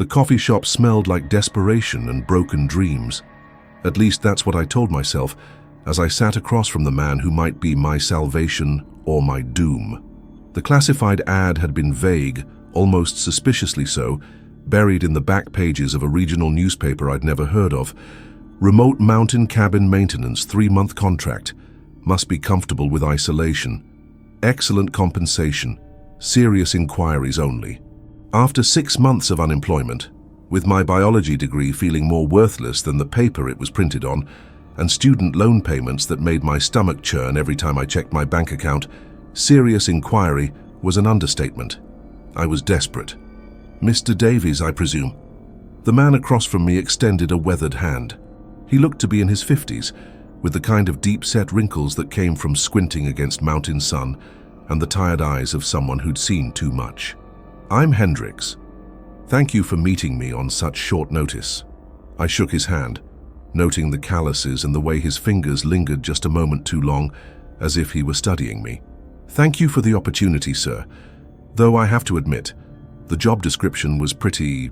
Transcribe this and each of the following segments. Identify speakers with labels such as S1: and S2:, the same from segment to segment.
S1: The coffee shop smelled like desperation and broken dreams. At least that's what I told myself as I sat across from the man who might be my salvation or my doom. The classified ad had been vague, almost suspiciously so, buried in the back pages of a regional newspaper I'd never heard of. Remote mountain cabin maintenance, 3-month contract. Must be comfortable with isolation. Excellent compensation. Serious inquiries only. After 6 months of unemployment, with my biology degree feeling more worthless than the paper it was printed on, and student loan payments that made my stomach churn every time I checked my bank account, serious inquiry was an understatement. I was desperate. Mr. Davies, I presume. The man across from me extended a weathered hand. He looked to be in his 50s, with the kind of deep-set wrinkles that came from squinting against mountain sun and the tired eyes of someone who'd seen too much. I'm Hendricks. Thank you for meeting me on such short notice. I shook his hand, noting the calluses and the way his fingers lingered just a moment too long, as if he were studying me. Thank you for the opportunity, sir. Though I have to admit, the job description was pretty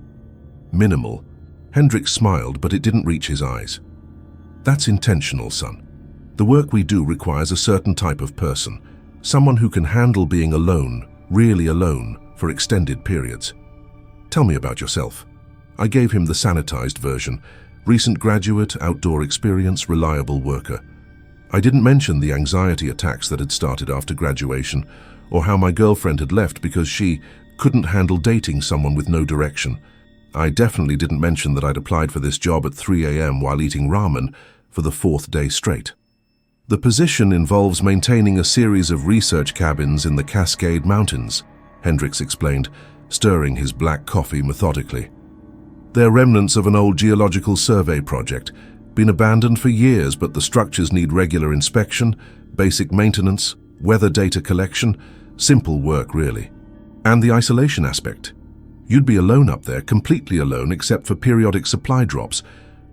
S1: minimal. Hendricks smiled, but it didn't reach his eyes. That's intentional, son. The work we do requires a certain type of person, someone who can handle being alone, really alone, for extended periods. Tell me about yourself. I gave him the sanitized version. Recent graduate, outdoor experience, reliable worker. I didn't mention the anxiety attacks that had started after graduation, or how my girlfriend had left because she couldn't handle dating someone with no direction. I definitely didn't mention that I'd applied for this job at 3 a.m. while eating ramen for the 4th day straight. The position involves maintaining a series of research cabins in the Cascade Mountains, Hendricks explained, stirring his black coffee methodically. They're remnants of an old geological survey project, been abandoned for years, but the structures need regular inspection, basic maintenance, weather data collection, simple work really. And the isolation aspect. You'd be alone up there, completely alone except for periodic supply drops.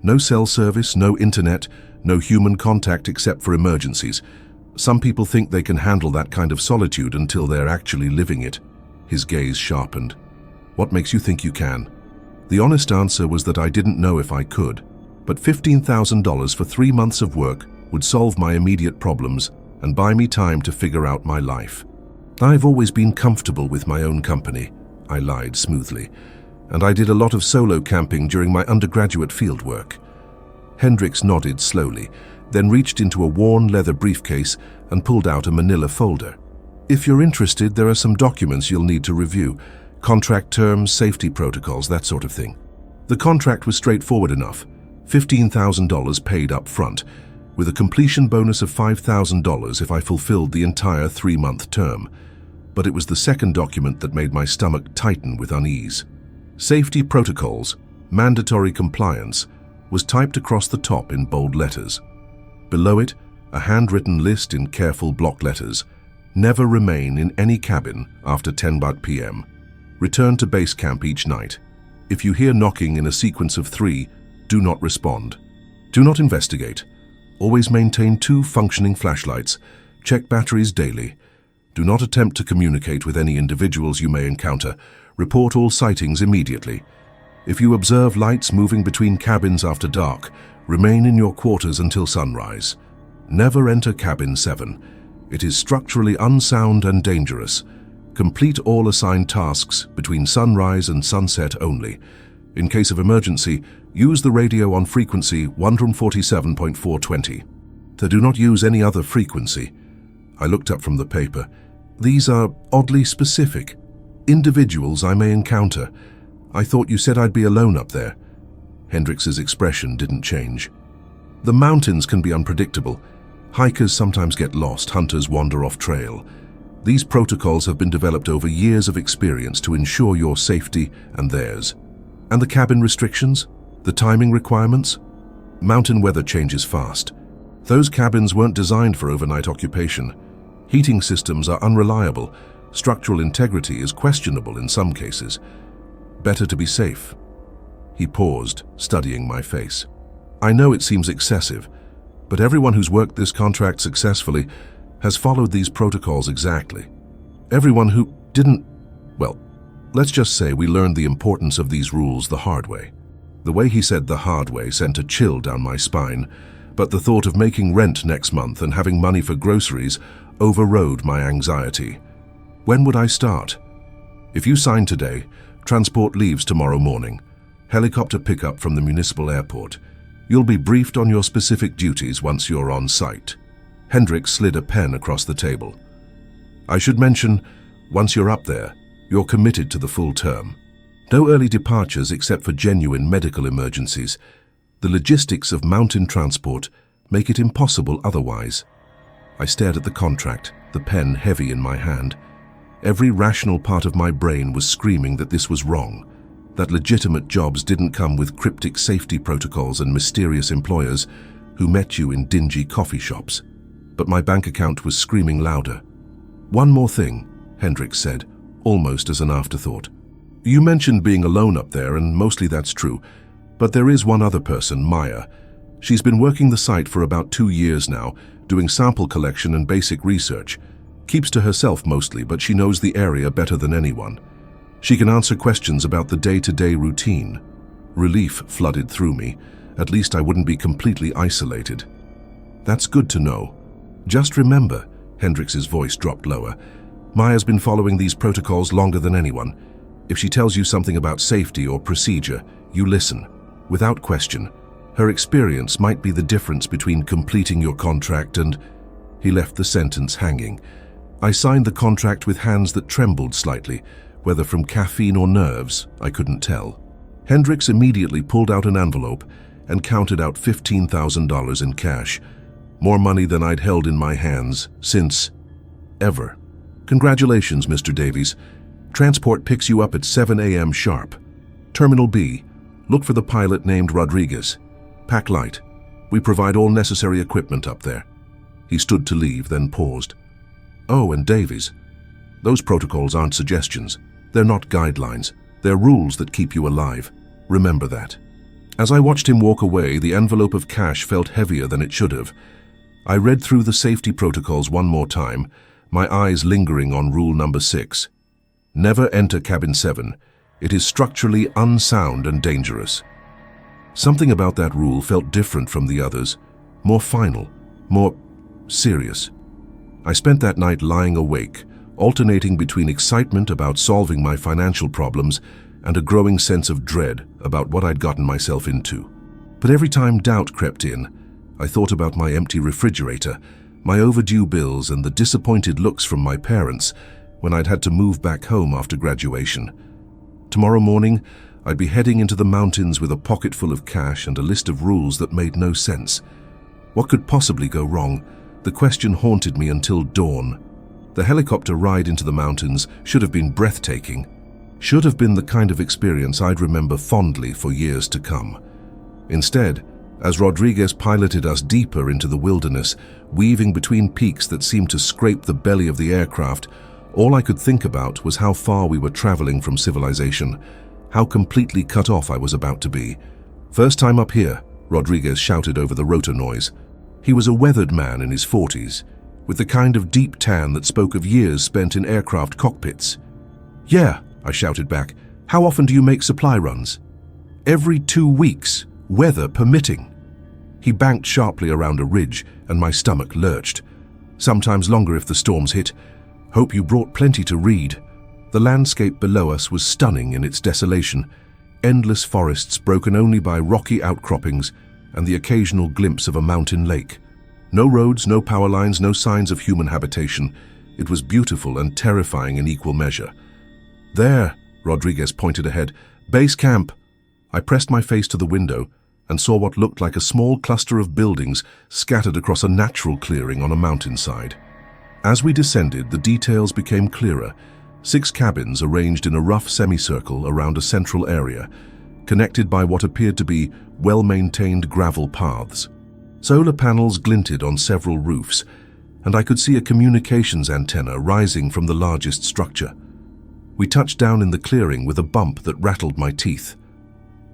S1: No cell service, no internet, no human contact except for emergencies. Some people think they can handle that kind of solitude until they're actually living it. His gaze sharpened. What makes you think you can? The honest answer was that I didn't know if I could, but $15,000 for 3 months of work would solve my immediate problems and buy me time to figure out my life. I've always been comfortable with my own company, I lied smoothly, and I did a lot of solo camping during my undergraduate fieldwork. Hendricks nodded slowly, then reached into a worn leather briefcase and pulled out a manila folder. If you're interested, there are some documents you'll need to review. Contract terms, safety protocols, that sort of thing. The contract was straightforward enough. $15,000 paid up front, with a completion bonus of $5,000 if I fulfilled the entire 3-month term. But it was the second document that made my stomach tighten with unease. Safety protocols, mandatory compliance, was typed across the top in bold letters. Below it, a handwritten list in careful block letters. Never remain in any cabin after 10 p.m. Return to base camp each night. If you hear knocking in a sequence of 3, do not respond. Do not investigate. Always maintain 2 functioning flashlights. Check batteries daily. Do not attempt to communicate with any individuals you may encounter. Report all sightings immediately. If you observe lights moving between cabins after dark, remain in your quarters until sunrise. Never enter cabin 7. It is structurally unsound and dangerous. Complete all assigned tasks between sunrise and sunset only. In case of emergency, use the radio on frequency 147.420. Do not use any other frequency. I looked up from the paper. These are oddly specific. Individuals I may encounter. I thought you said I'd be alone up there. Hendricks's expression didn't change. The mountains can be unpredictable. Hikers sometimes get lost, hunters wander off trail. These protocols have been developed over years of experience to ensure your safety and theirs. And the cabin restrictions? The timing requirements? Mountain weather changes fast. Those cabins weren't designed for overnight occupation. Heating systems are unreliable. Structural integrity is questionable in some cases. Better to be safe. He paused, studying my face. I know it seems excessive, but everyone who's worked this contract successfully has followed these protocols exactly. Everyone who didn't, well, Let's just say we learned the importance of these rules the hard way. The way he said the hard way sent a chill down my spine, but the thought of making rent next month and having money for groceries overrode my anxiety. When would I start? If you sign today, transport leaves tomorrow morning. Helicopter pickup from the municipal airport. You'll be briefed on your specific duties once you're on site. Hendrik slid a pen across the table. I should mention, once you're up there, you're committed to the full term. No early departures except for genuine medical emergencies. The logistics of mountain transport make it impossible otherwise. I stared at the contract, the pen heavy in my hand. Every rational part of my brain was screaming that this was wrong, that legitimate jobs didn't come with cryptic safety protocols and mysterious employers who met you in dingy coffee shops. But my bank account was screaming louder. One more thing, Hendrik said, almost as an afterthought. You mentioned being alone up there, and mostly that's true. But there is one other person, Maya. She's been working the site for about 2 years now, doing sample collection and basic research. Keeps to herself mostly, but she knows the area better than anyone. She can answer questions about the day-to-day routine. Relief flooded through me. At least I wouldn't be completely isolated. That's good to know. Just remember, Hendrik's voice dropped lower, Maya's been following these protocols longer than anyone. If she tells you something about safety or procedure, you listen, without question. Her experience might be the difference between completing your contract and... He left the sentence hanging. I signed the contract with hands that trembled slightly, whether from caffeine or nerves, I couldn't tell. Hendricks immediately pulled out an envelope and counted out $15,000 in cash, more money than I'd held in my hands since... ever. Congratulations, Mr. Davies. Transport picks you up at 7 a.m. sharp. Terminal B. Look for the pilot named Rodriguez. Pack light. We provide all necessary equipment up there. He stood to leave, then paused. Oh, and Davies. Those protocols aren't suggestions. They're not guidelines. They're rules that keep you alive. Remember that. As I watched him walk away, the envelope of cash felt heavier than it should have. I read through the safety protocols one more time, my eyes lingering on rule number 6. Never enter cabin 7. It is structurally unsound and dangerous. Something about that rule felt different from the others, more final, more serious. I spent that night lying awake, alternating between excitement about solving my financial problems and a growing sense of dread about what I'd gotten myself into. But every time doubt crept in, I thought about my empty refrigerator, my overdue bills, and the disappointed looks from my parents when I'd had to move back home after graduation. Tomorrow morning, I'd be heading into the mountains with a pocket full of cash and a list of rules that made no sense. What could possibly go wrong? The question haunted me until dawn. The helicopter ride into the mountains should have been breathtaking. Should have been the kind of experience I'd remember fondly for years to come. Instead, as Rodriguez piloted us deeper into the wilderness, weaving between peaks that seemed to scrape the belly of the aircraft, all I could think about was how far we were traveling from civilization, how completely cut off I was about to be. First time up here, Rodriguez shouted over the rotor noise. He was a weathered man in his 40s, with the kind of deep tan that spoke of years spent in aircraft cockpits. Yeah, I shouted back. How often do you make supply runs? Every 2 weeks, weather permitting. He banked sharply around a ridge, and my stomach lurched. Sometimes longer if the storms hit. Hope you brought plenty to read. The landscape below us was stunning in its desolation. Endless forests broken only by rocky outcroppings and the occasional glimpse of a mountain lake. No roads, no power lines, no signs of human habitation. It was beautiful and terrifying in equal measure. There, Rodriguez pointed ahead. Base camp. I pressed my face to the window and saw what looked like a small cluster of buildings scattered across a natural clearing on a mountainside. As we descended, the details became clearer. 6 cabins arranged in a rough semicircle around a central area, connected by what appeared to be well-maintained gravel paths. Solar panels glinted on several roofs, and I could see a communications antenna rising from the largest structure. We touched down in the clearing with a bump that rattled my teeth.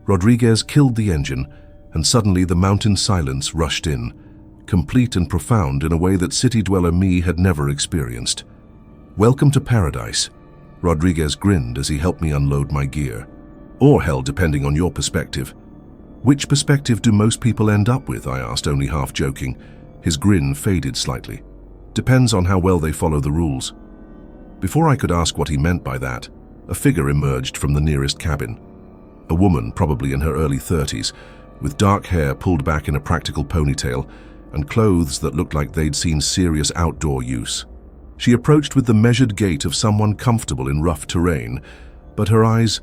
S1: Rodriguez killed the engine, and suddenly the mountain silence rushed in, complete and profound in a way that city dweller me had never experienced. Welcome to paradise. Rodriguez grinned as he helped me unload my gear. Or hell, depending on your perspective. Which perspective do most people end up with? I asked, only half joking. His grin faded slightly. Depends on how well they follow the rules. Before I could ask what he meant by that, a figure emerged from the nearest cabin. A woman, probably in her early 30s, with dark hair pulled back in a practical ponytail and clothes that looked like they'd seen serious outdoor use. She approached with the measured gait of someone comfortable in rough terrain, but her eyes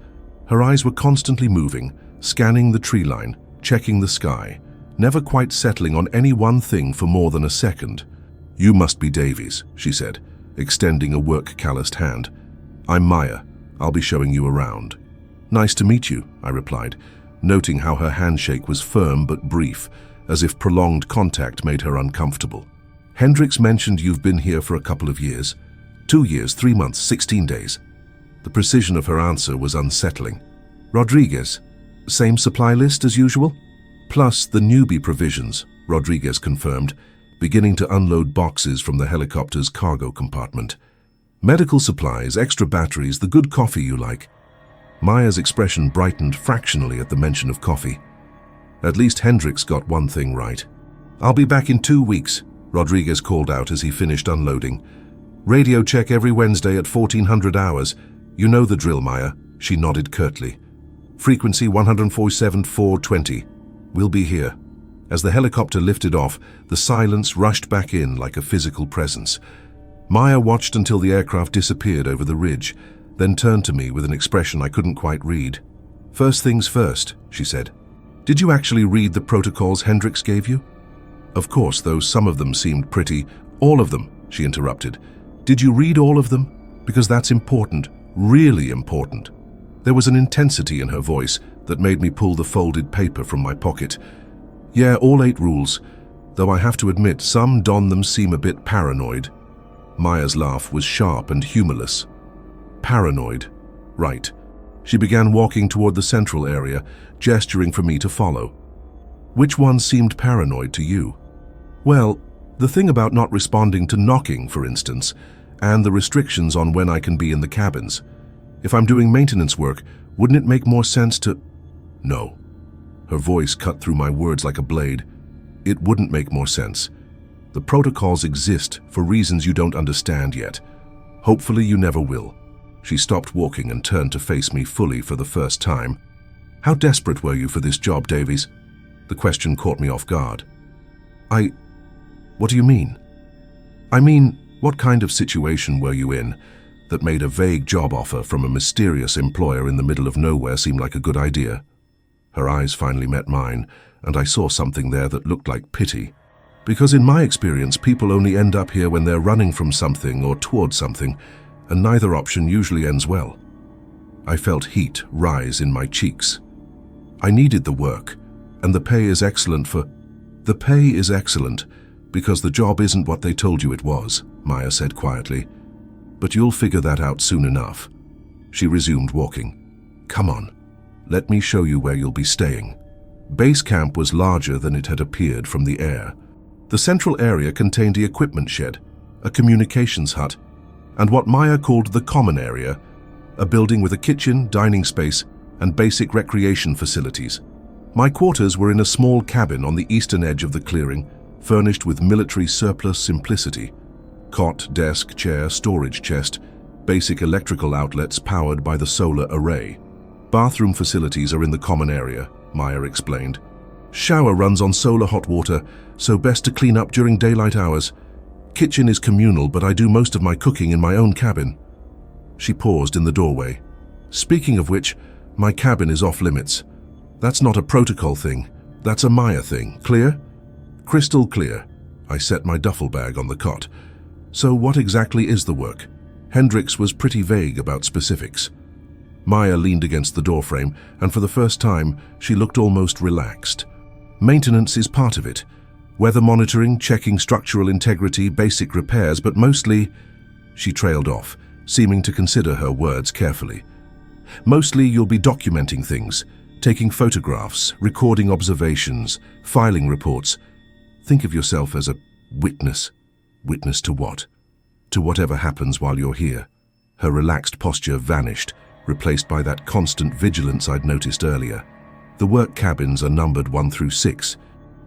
S1: were constantly moving, scanning the tree line, checking the sky, never quite settling on any one thing for more than a second. "You must be Davies," she said, extending a work-calloused hand. "I'm Maya. I'll be showing you around." "Nice to meet you," I replied, noting how her handshake was firm but brief, as if prolonged contact made her uncomfortable. "Hendricks mentioned you've been here for a couple of years. 2 years, 3 months, 16 days. The precision of her answer was unsettling. "Rodriguez, same supply list as usual?" "Plus the newbie provisions," Rodriguez confirmed, beginning to unload boxes from the helicopter's cargo compartment. "Medical supplies, extra batteries, the good coffee you like." Maya's expression brightened fractionally at the mention of coffee. At least Hendricks got one thing right. "I'll be back in 2 weeks," Rodriguez called out as he finished unloading. "Radio check every Wednesday at 1400 hours. You know the drill, Maya." She nodded curtly. "Frequency 147.420. We'll be here." As the helicopter lifted off, the silence rushed back in like a physical presence. Maya watched until the aircraft disappeared over the ridge, then turned to me with an expression I couldn't quite read. "First things first," she said. "Did you actually read the protocols Hendricks gave you?" "Of course, though some of them seemed pretty—" "All of them," she interrupted. "Did you read all of them? Because that's important, really important." There was an intensity in her voice that made me pull the folded paper from my pocket. "Yeah, all 8 rules, though I have to admit some don them seem a bit paranoid." Maya's laugh was sharp and humorless. "Paranoid? Right." She began walking toward the central area, gesturing for me to follow. "Which one seemed paranoid to you?" "Well, the thing about not responding to knocking, for instance, and the restrictions on when I can be in the cabins. If I'm doing maintenance work, wouldn't it make more sense to—" "No." Her voice cut through my words like a blade. "It wouldn't make more sense. The protocols exist for reasons you don't understand yet. Hopefully you never will." She stopped walking and turned to face me fully for the first time. "How desperate were you for this job, Davies?" The question caught me off guard. What do you mean?" "I mean, what kind of situation were you in that made a vague job offer from a mysterious employer in the middle of nowhere seem like a good idea?" Her eyes finally met mine, and I saw something there that looked like pity. "Because in my experience, people only end up here when they're running from something or towards something, and neither option usually ends well." I felt heat rise in my cheeks. "I needed the work, and the pay is excellent for—" "The pay is excellent because the job isn't what they told you it was," Maya said quietly. "But you'll figure that out soon enough." She resumed walking. "Come on, let me show you where you'll be staying." Base camp was larger than it had appeared from the air. The central area contained the equipment shed, a communications hut, and what Maya called the common area, a building with a kitchen, dining space, and basic recreation facilities. My quarters were in a small cabin on the eastern edge of the clearing, furnished with military surplus simplicity. Cot, desk, chair, storage chest, basic electrical outlets powered by the solar array. "Bathroom facilities are in the common area," Maya explained. "Shower runs on solar hot water, so best to clean up during daylight hours. Kitchen is communal, but I do most of my cooking in my own cabin." She paused in the doorway. "Speaking of which, my cabin is off limits. That's not a protocol thing, that's a Maya thing. Clear?" "Crystal clear." I set my duffel bag on the cot. "So what exactly is the work?" Hendricks was pretty vague about specifics. Maya leaned against the doorframe, and for the first time, she looked almost relaxed. "Maintenance is part of it. Weather monitoring, checking structural integrity, basic repairs, but mostly—" She trailed off, seeming to consider her words carefully. "Mostly you'll be documenting things, taking photographs, recording observations, filing reports. Think of yourself as a witness. Witness to what? To whatever happens while you're here." Her relaxed posture vanished, replaced by that constant vigilance I'd noticed earlier. The work cabins are numbered 1 through 6.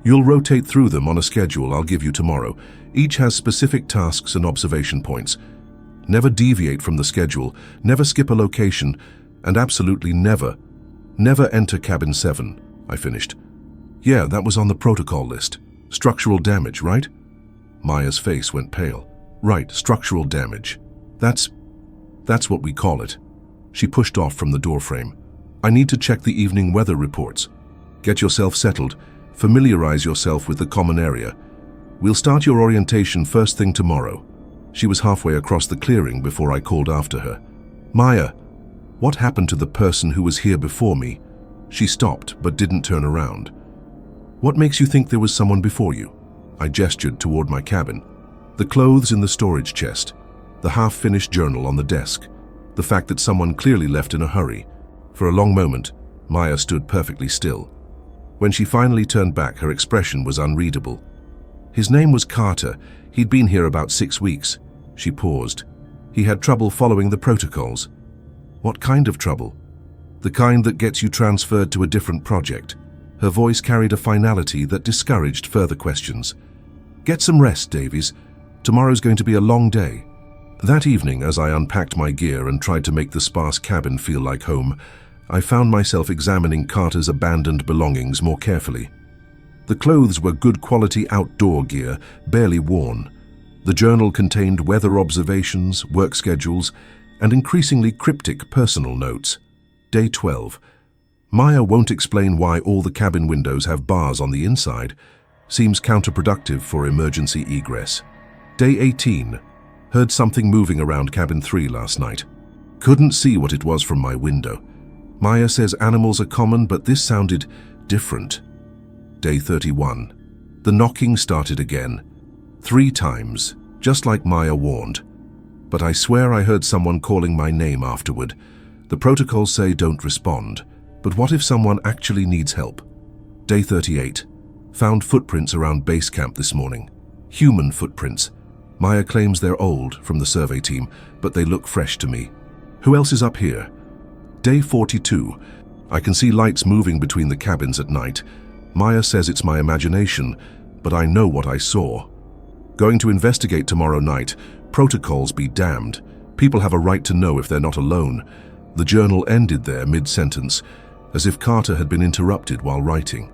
S1: You'll rotate through them on a schedule I'll give you tomorrow. Each has specific tasks and observation points. Never deviate from the schedule, never skip a location, and absolutely never enter cabin 7, I finished. Yeah, that was on the protocol list. Structural damage, right? Maya's face went pale. Right, structural damage. That's what we call it. She pushed off from the doorframe. I need to check the evening weather reports. Get yourself settled. Familiarize yourself with the common area. We'll start your orientation first thing tomorrow. She was halfway across the clearing before I called after her. Maya, what happened to the person who was here before me? She stopped, but didn't turn around. What makes you think there was someone before you? I gestured toward my cabin. The clothes in the storage chest, the half-finished journal on the desk, the fact that someone clearly left in a hurry. For a long moment, Maya stood perfectly still. When she finally turned back, her expression was unreadable. His name was Carter. He'd been here about 6 weeks. She paused. He had trouble following the protocols. What kind of trouble? The kind that gets you transferred to a different project. Her voice carried a finality that discouraged further questions. Get some rest, Davies. Tomorrow's going to be a long day. That evening, as I unpacked my gear and tried to make the sparse cabin feel like home, I found myself examining Carter's abandoned belongings more carefully. The clothes were good quality outdoor gear, barely worn. The journal contained weather observations, work schedules, and increasingly cryptic personal notes. Day 12. Maya won't explain why all the cabin windows have bars on the inside. Seems counterproductive for emergency egress. Day 18. Heard something moving around cabin 3 last night. Couldn't see what it was from my window. Maya says animals are common, but this sounded different. Day 31. The knocking started again. 3 times, just like Maya warned. But I swear I heard someone calling my name afterward. The protocols say don't respond. But what if someone actually needs help? Day 38. Found footprints around base camp this morning. Human footprints. Maya claims they're old from the survey team, but they look fresh to me. Who else is up here? Day 42. I can see lights moving between the cabins at night. Maya says it's my imagination, but I know what I saw. Going to investigate tomorrow night. Protocols be damned. People have a right to know if they're not alone. The journal ended there mid-sentence, as if Carter had been interrupted while writing.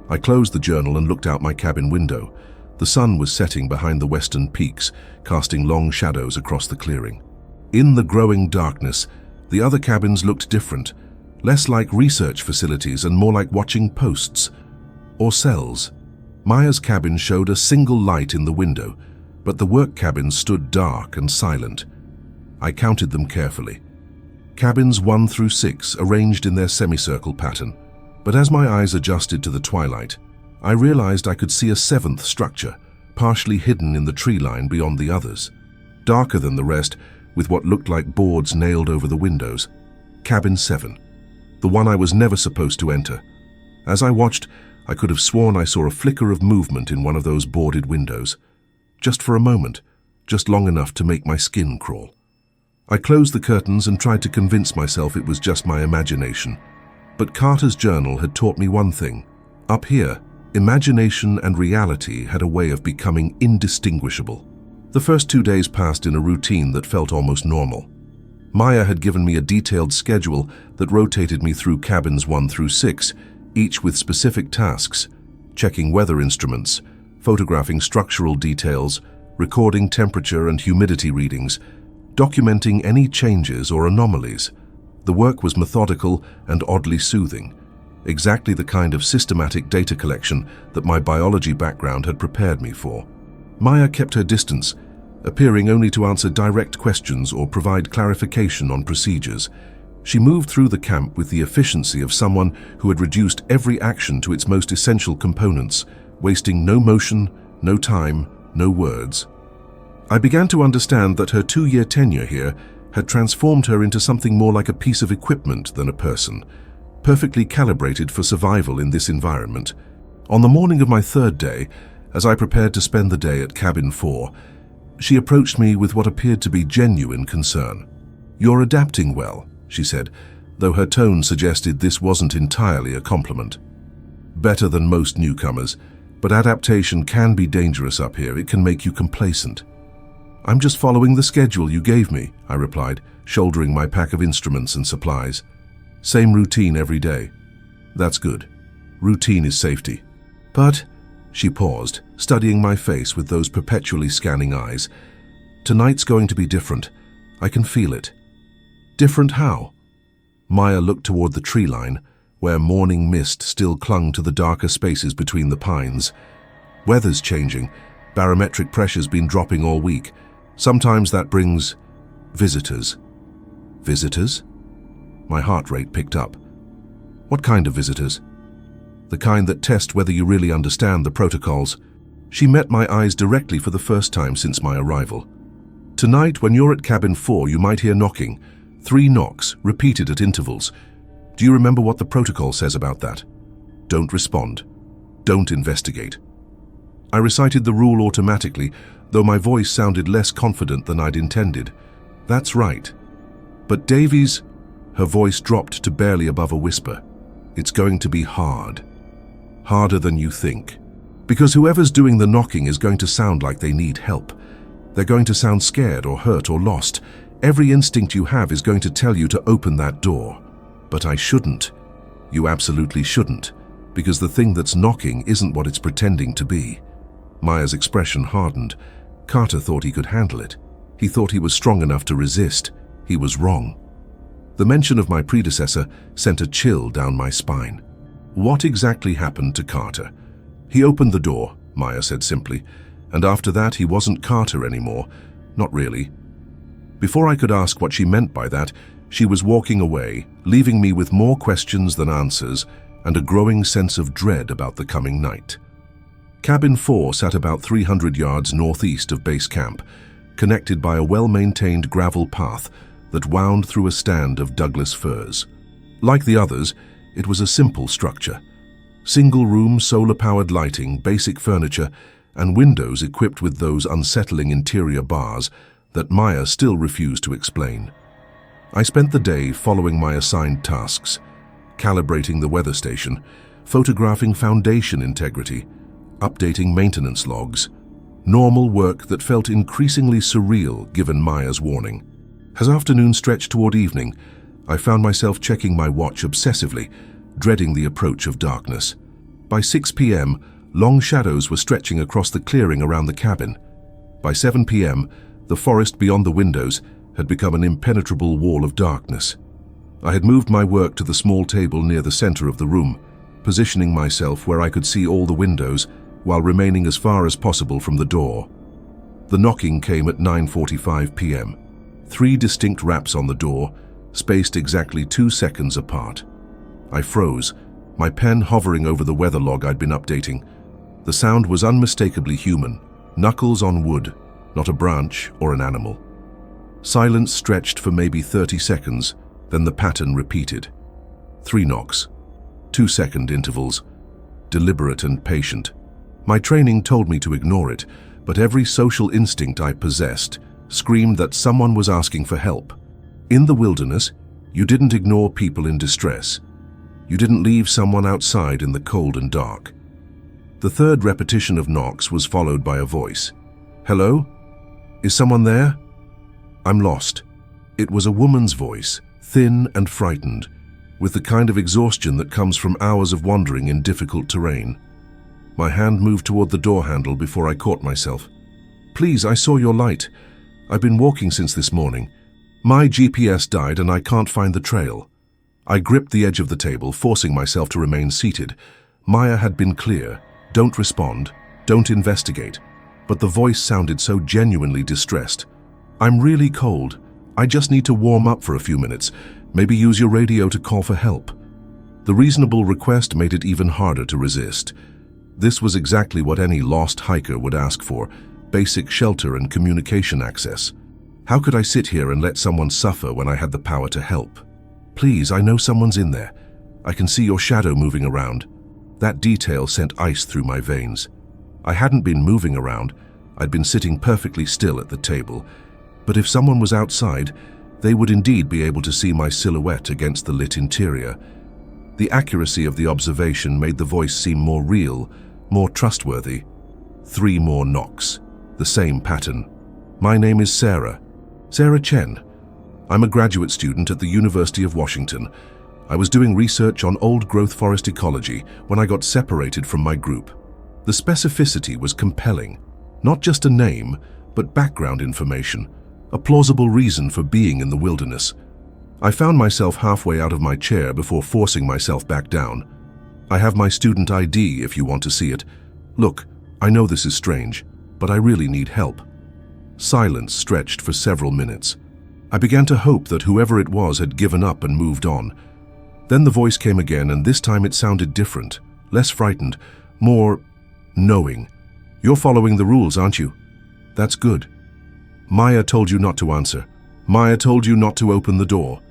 S1: I closed the journal and looked out my cabin window. The sun was setting behind the western peaks, casting long shadows across the clearing. In the growing darkness, the other cabins looked different, less like research facilities and more like watching posts or cells. Maya's cabin showed a single light in the window, but the work cabins stood dark and silent. I counted them carefully. Cabins 1 through 6 arranged in their semicircle pattern, but as my eyes adjusted to the twilight, I realized I could see a 7th structure, partially hidden in the tree line beyond the others. Darker than the rest, with what looked like boards nailed over the windows. Cabin 7, the one I was never supposed to enter. As I watched, I could have sworn I saw a flicker of movement in one of those boarded windows. Just for a moment, just long enough to make my skin crawl. I closed the curtains and tried to convince myself it was just my imagination. But Carter's journal had taught me one thing. Up here, imagination and reality had a way of becoming indistinguishable. The first 2 days passed in a routine that felt almost normal. Maya had given me a detailed schedule that rotated me through cabins 1 through 6, each with specific tasks: checking weather instruments, photographing structural details, recording temperature and humidity readings, documenting any changes or anomalies. The work was methodical and oddly soothing, exactly the kind of systematic data collection that my biology background had prepared me for. Maya kept her distance, appearing only to answer direct questions or provide clarification on procedures. She moved through the camp with the efficiency of someone who had reduced every action to its most essential components, wasting no motion, no time, no words. I began to understand that her 2-year tenure here had transformed her into something more like a piece of equipment than a person, perfectly calibrated for survival in this environment. On the morning of my 3rd day, as I prepared to spend the day at cabin 4, she approached me with what appeared to be genuine concern. "You're adapting well," she said, though her tone suggested this wasn't entirely a compliment. "Better than most newcomers, but adaptation can be dangerous up here. It can make you complacent." "I'm just following the schedule you gave me," I replied, shouldering my pack of instruments and supplies. "Same routine every day." "That's good. Routine is safety." "But," she paused, studying my face with those perpetually scanning eyes, "tonight's going to be different. I can feel it." "Different how?" Maya looked toward the tree line, where morning mist still clung to the darker spaces between the pines. "Weather's changing. Barometric pressure's been dropping all week. Sometimes that brings visitors." "Visitors?" My heart rate picked up. "What kind of visitors?" "The kind that test whether you really understand the protocols." She met my eyes directly for the first time since my arrival. "Tonight, when you're at cabin 4, you might hear knocking. 3 knocks, repeated at intervals. Do you remember what the protocol says about that? Don't respond. Don't investigate." I recited the rule automatically, though my voice sounded less confident than I'd intended. "That's right. But Davies," her voice dropped to barely above a whisper, "it's going to be hard. Harder than you think. Because whoever's doing the knocking is going to sound like they need help. They're going to sound scared or hurt or lost. Every instinct you have is going to tell you to open that door. But I shouldn't. You absolutely shouldn't, because the thing that's knocking isn't what it's pretending to be." Maya's expression hardened. Carter thought he could handle it. He thought he was strong enough to resist. He was wrong. The mention of my predecessor sent a chill down my spine. What exactly happened to Carter? "He opened the door," Maya said simply, "and after that he wasn't Carter anymore. Not really." Before I could ask what she meant by that, she was walking away, leaving me with more questions than answers and a growing sense of dread about the coming night. Cabin 4 sat about 300 yards northeast of base camp, connected by a well-maintained gravel path that wound through a stand of Douglas firs. Like the others, it was a simple structure. Single-room, solar-powered lighting, basic furniture, and windows equipped with those unsettling interior bars that Maya still refused to explain. I spent the day following my assigned tasks, calibrating the weather station, photographing foundation integrity, updating maintenance logs. Normal work that felt increasingly surreal given Maya's warning. As afternoon stretched toward evening, I found myself checking my watch obsessively, dreading the approach of darkness. By 6 p.m., long shadows were stretching across the clearing around the cabin. By 7 p.m., the forest beyond the windows had become an impenetrable wall of darkness. I had moved my work to the small table near the center of the room, positioning myself where I could see all the windows while remaining as far as possible from the door. The knocking came at 9:45 p.m. 3 distinct raps on the door, spaced exactly 2 seconds apart. I froze, my pen hovering over the weather log I'd been updating. The sound was unmistakably human, knuckles on wood, not a branch or an animal. Silence stretched for maybe 30 seconds, then the pattern repeated. 3 knocks, 2-second intervals, deliberate and patient. My training told me to ignore it, but every social instinct I possessed screamed that someone was asking for help. In the wilderness, you didn't ignore people in distress. You didn't leave someone outside in the cold and dark. The 3rd repetition of knocks was followed by a voice. "Hello? Is someone there?" "I'm lost." It was a woman's voice, thin and frightened, with the kind of exhaustion that comes from hours of wandering in difficult terrain. My hand moved toward the door handle before I caught myself. "Please, I saw your light. I've been walking since this morning. My GPS died and I can't find the trail." I gripped the edge of the table, forcing myself to remain seated. Maya had been clear. Don't respond. Don't investigate. But the voice sounded so genuinely distressed. "I'm really cold. I just need to warm up for a few minutes. Maybe use your radio to call for help." The reasonable request made it even harder to resist. This was exactly what any lost hiker would ask for, basic shelter and communication access. How could I sit here and let someone suffer when I had the power to help? "Please, I know someone's in there. I can see your shadow moving around." That detail sent ice through my veins. I hadn't been moving around. I'd been sitting perfectly still at the table. But if someone was outside, they would indeed be able to see my silhouette against the lit interior. The accuracy of the observation made the voice seem more real, more trustworthy. 3 more knocks. The same pattern. My name is Sarah. Sarah Chen. I'm a graduate student at the University of Washington. I was doing research on old-growth forest ecology when I got separated from my group. The specificity was compelling. Not just a name, but background information, a plausible reason for being in the wilderness. I found myself halfway out of my chair before forcing myself back down. I have my student ID if you want to see it. Look, I know this is strange, but I really need help. Silence stretched for several minutes. I began to hope that whoever it was had given up and moved on. Then the voice came again, and this time it sounded different, less frightened, more knowing. You're following the rules, aren't you? That's good. Maya told you not to answer. Maya told you not to open the door.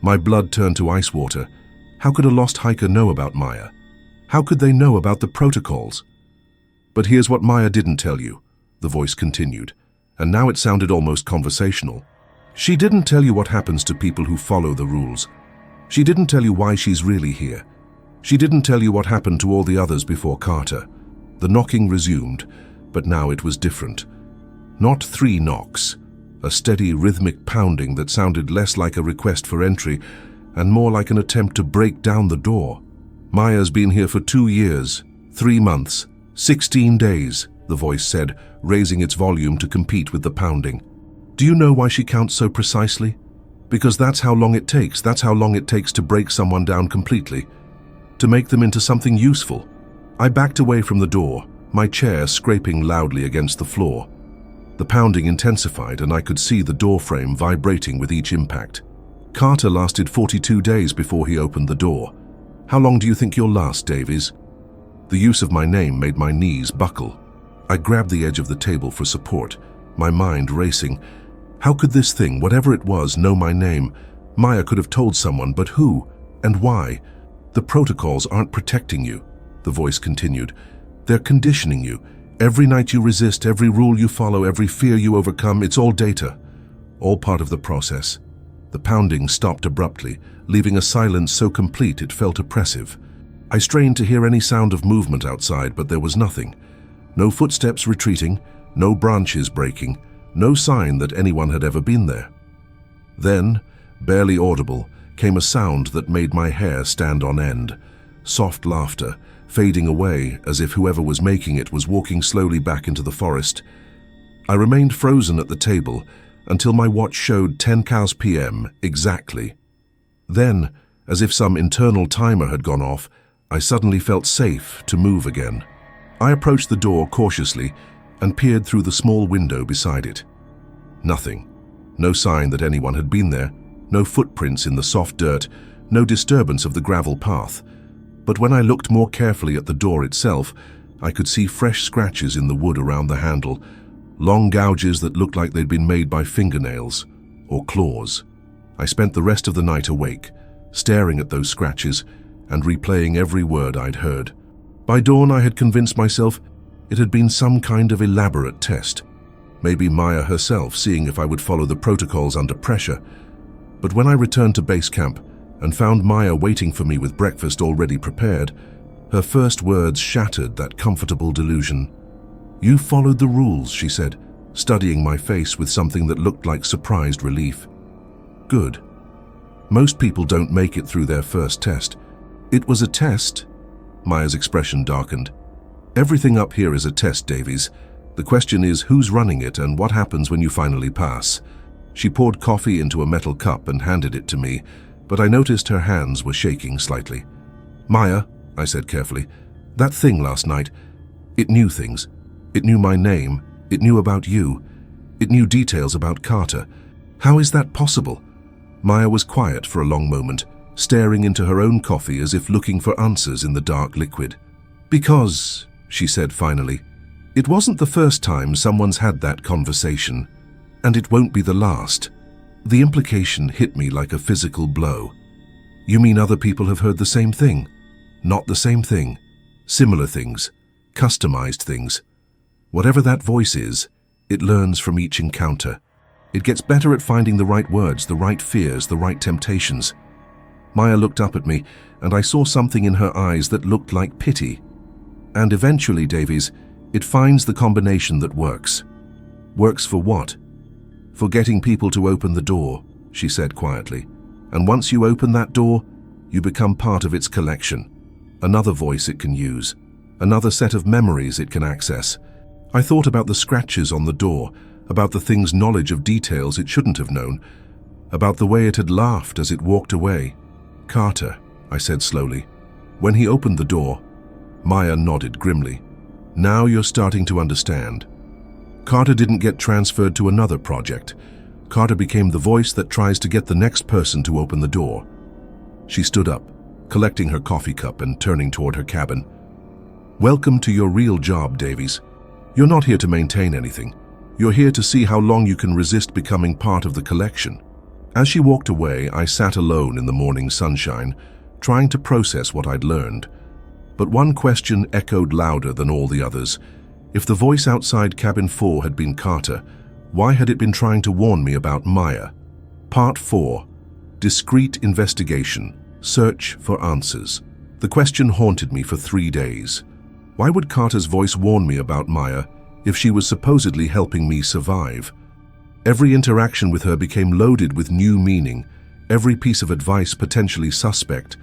S1: My blood turned to ice water. How could a lost hiker know about Maya? How could they know about the protocols? But here's what Maya didn't tell you, the voice continued, and now it sounded almost conversational. She didn't tell you what happens to people who follow the rules. She didn't tell you why she's really here. She didn't tell you what happened to all the others before Carter. The knocking resumed, but now it was different. Not 3 knocks, a steady rhythmic pounding that sounded less like a request for entry and more like an attempt to break down the door. Maya's been here for 2 years, 3 months, 16 days, the voice said, raising its volume to compete with the pounding. Do you know why she counts so precisely? Because that's how long it takes. That's how long it takes to break someone down completely, to make them into something useful. I backed away from the door, my chair scraping loudly against the floor. The pounding intensified, and I could see the door frame vibrating with each impact. Carter lasted 42 days before he opened the door. How long do you think you'll last, Davies? The use of my name made my knees buckle. I grabbed the edge of the table for support, my mind racing. How could this thing, whatever it was, know my name? Maya could have told someone, but who and why? The protocols aren't protecting you, the voice continued. They're conditioning you. Every night you resist, every rule you follow, every fear you overcome, it's all data, all part of the process. The pounding stopped abruptly, leaving a silence so complete it felt oppressive. I strained to hear any sound of movement outside, but there was nothing. No footsteps retreating, no branches breaking, no sign that anyone had ever been there. Then, barely audible, came a sound that made my hair stand on end. Soft laughter, fading away as if whoever was making it was walking slowly back into the forest. I remained frozen at the table until my watch showed 10 cows p.m. exactly. Then, as if some internal timer had gone off, I suddenly felt safe to move again. I approached the door cautiously and peered through the small window beside it. Nothing. No sign that anyone had been there, no footprints in the soft dirt, no disturbance of the gravel path. But when I looked more carefully at the door itself, I could see fresh scratches in the wood around the handle, long gouges that looked like they'd been made by fingernails or claws. I spent the rest of the night awake, staring at those scratches and replaying every word I'd heard. By dawn, I had convinced myself it had been some kind of elaborate test. Maybe Maya herself, seeing if I would follow the protocols under pressure. But when I returned to base camp and found Maya waiting for me with breakfast already prepared, her first words shattered that comfortable delusion. "You followed the rules," she said, studying my face with something that looked like surprised relief. Good. Most people don't make it through their first test. It was a test. Maya's expression darkened. Everything up here is a test, Davies. The question is who's running it and what happens when you finally pass. She poured coffee into a metal cup and handed it to me, but I noticed her hands were shaking slightly. "Maya," I said carefully, "that thing last night, it knew things. It knew my name. It knew about you. It knew details about Carter. How is that possible?" Maya was quiet for a long moment, staring into her own coffee as if looking for answers in the dark liquid. "Because," she said finally, "it wasn't the first time someone's had that conversation, and it won't be the last." The implication hit me like a physical blow. "You mean other people have heard the same thing?" "Not the same thing. Similar things. Customized things. Whatever that voice is, it learns from each encounter. It gets better at finding the right words, the right fears, the right temptations. Maya looked up at me, and I saw something in her eyes that looked like pity. And eventually, Davies, it finds the combination that works. Works for what? For getting people to open the door, she said quietly. And once you open that door, you become part of its collection. Another voice it can use. Another set of memories it can access. I thought about the scratches on the door, about the thing's knowledge of details it shouldn't have known, about the way it had laughed as it walked away. Carter, I said slowly. When he opened the door, Maya nodded grimly. Now you're starting to understand. Carter didn't get transferred to another project. Carter became the voice that tries to get the next person to open the door. She stood up, collecting her coffee cup and turning toward her cabin. Welcome to your real job, Davies. You're not here to maintain anything. You're here to see how long you can resist becoming part of the collection. As she walked away, I sat alone in the morning sunshine, trying to process what I'd learned. But one question echoed louder than all the others. If the voice outside cabin 4 had been Carter, why had it been trying to warn me about Maya? Part 4. Discreet investigation. Search for answers. The question haunted me for 3 days. Why would Carter's voice warn me about Maya if she was supposedly helping me survive? Every interaction with her became loaded with new meaning, every piece of advice potentially suspect.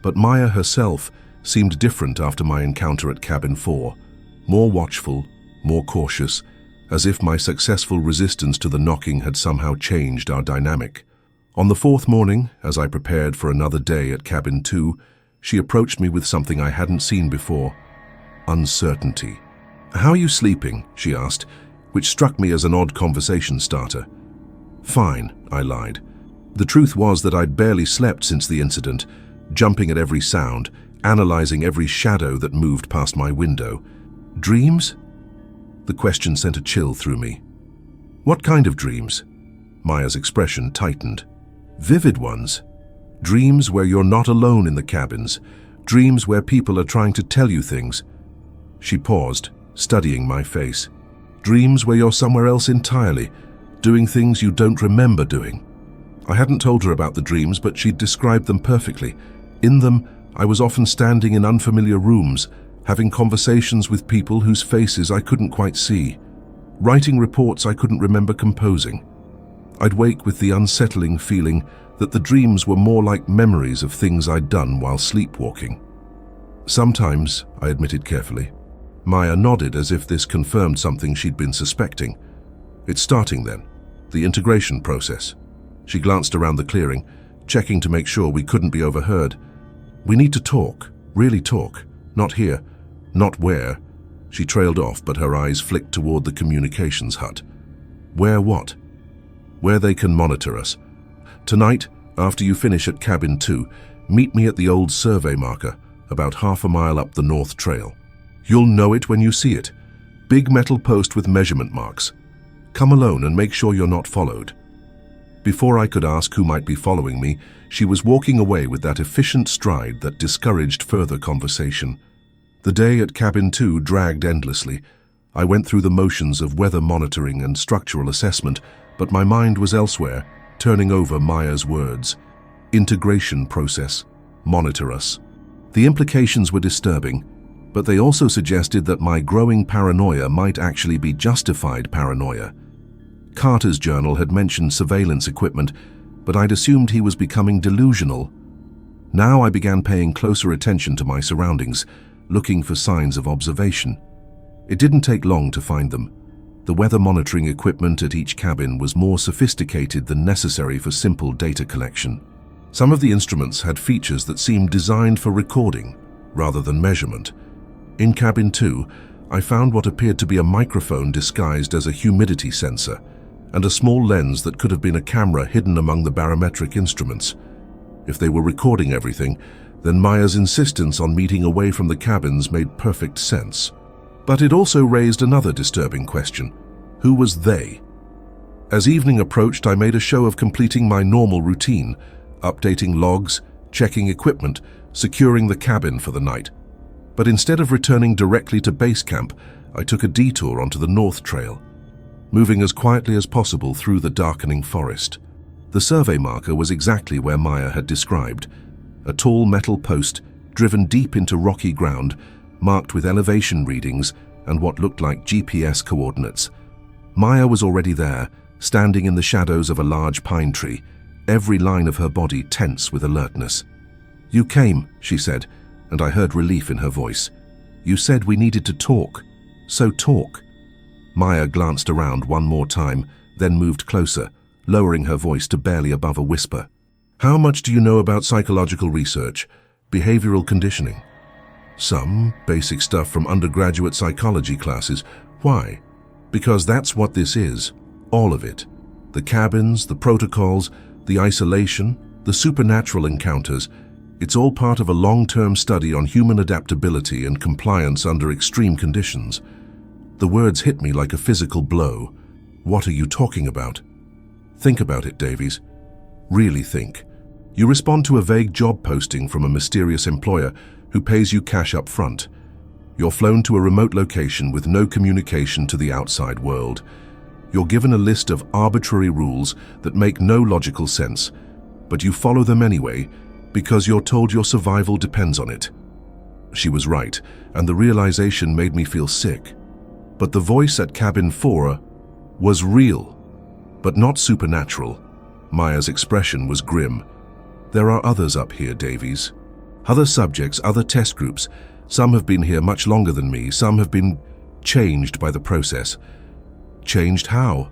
S1: But Maya herself seemed different after my encounter at cabin 4, more watchful, more cautious, as if my successful resistance to the knocking had somehow changed our dynamic. On the 4th morning, as I prepared for another day at cabin 2, she approached me with something I hadn't seen before: uncertainty. "How are you sleeping?" she asked, which struck me as an odd conversation starter. "Fine," I lied. The truth was that I'd barely slept since the incident, jumping at every sound, analyzing every shadow that moved past my window. "Dreams?" The question sent a chill through me. "What kind of dreams?" Maya's expression tightened. "Vivid ones. Dreams where you're not alone in the cabins. Dreams where people are trying to tell you things." She paused, studying my face. "Dreams where you're somewhere else entirely, doing things you don't remember doing." I hadn't told her about the dreams, but she'd described them perfectly. In them, I was often standing in unfamiliar rooms, having conversations with people whose faces I couldn't quite see, writing reports I couldn't remember composing. I'd wake with the unsettling feeling that the dreams were more like memories of things I'd done while sleepwalking. "Sometimes," I admitted carefully. Maya nodded as if this confirmed something she'd been suspecting. "It's starting then, the integration process." She glanced around the clearing, checking to make sure we couldn't be overheard. "We need to talk, really talk, not here, not where." She trailed off, but her eyes flicked toward the communications hut. "Where what?" "Where they can monitor us. Tonight, after you finish at cabin 2, meet me at the old survey marker, about half a mile up the North Trail. You'll know it when you see it. Big metal post with measurement marks. Come alone and make sure you're not followed." Before I could ask who might be following me, she was walking away with that efficient stride that discouraged further conversation. The day at cabin 2 dragged endlessly. I went through the motions of weather monitoring and structural assessment, but my mind was elsewhere, turning over Maya's words. Integration process. Monitor us. The implications were disturbing, but they also suggested that my growing paranoia might actually be justified paranoia. Carter's journal had mentioned surveillance equipment, but I'd assumed he was becoming delusional. Now I began paying closer attention to my surroundings, looking for signs of observation. It didn't take long to find them. The weather monitoring equipment at each cabin was more sophisticated than necessary for simple data collection. Some of the instruments had features that seemed designed for recording, rather than measurement. In cabin 2, I found what appeared to be a microphone disguised as a humidity sensor, and a small lens that could have been a camera hidden among the barometric instruments. If they were recording everything, then Maya's insistence on meeting away from the cabins made perfect sense. But it also raised another disturbing question. Who was they? As evening approached, I made a show of completing my normal routine, updating logs, checking equipment, securing the cabin for the night. But instead of returning directly to base camp, I took a detour onto the North Trail. moving as quietly as possible through the darkening forest. The survey marker was exactly where Maya had described, a tall metal post driven deep into rocky ground, marked with elevation readings and what looked like GPS coordinates. Maya was already there, standing in the shadows of a large pine tree, every line of her body tense with alertness. "You came," she said, and I heard relief in her voice. "You said we needed to talk. So talk." Maya glanced around one more time, then moved closer, lowering her voice to barely above a whisper. "How much do you know about psychological research, behavioral conditioning?" "Some basic stuff from undergraduate psychology classes." "Why?" "Because that's what this is. All of it. The cabins, the protocols, the isolation, the supernatural encounters. It's all part of a long-term study on human adaptability and compliance under extreme conditions." The words hit me like a physical blow. "What are you talking about?" "Think about it, Davies. Really think. You respond to a vague job posting from a mysterious employer who pays you cash up front. You're flown to a remote location with no communication to the outside world. You're given a list of arbitrary rules that make no logical sense, but you follow them anyway because you're told your survival depends on it." She was right, and the realization made me feel sick. But the voice at cabin 4 was real, but not supernatural. Maya's expression was grim. "There are others up here, Davies. Other subjects, other test groups. Some have been here much longer than me. Some have been changed by the process." "Changed how?"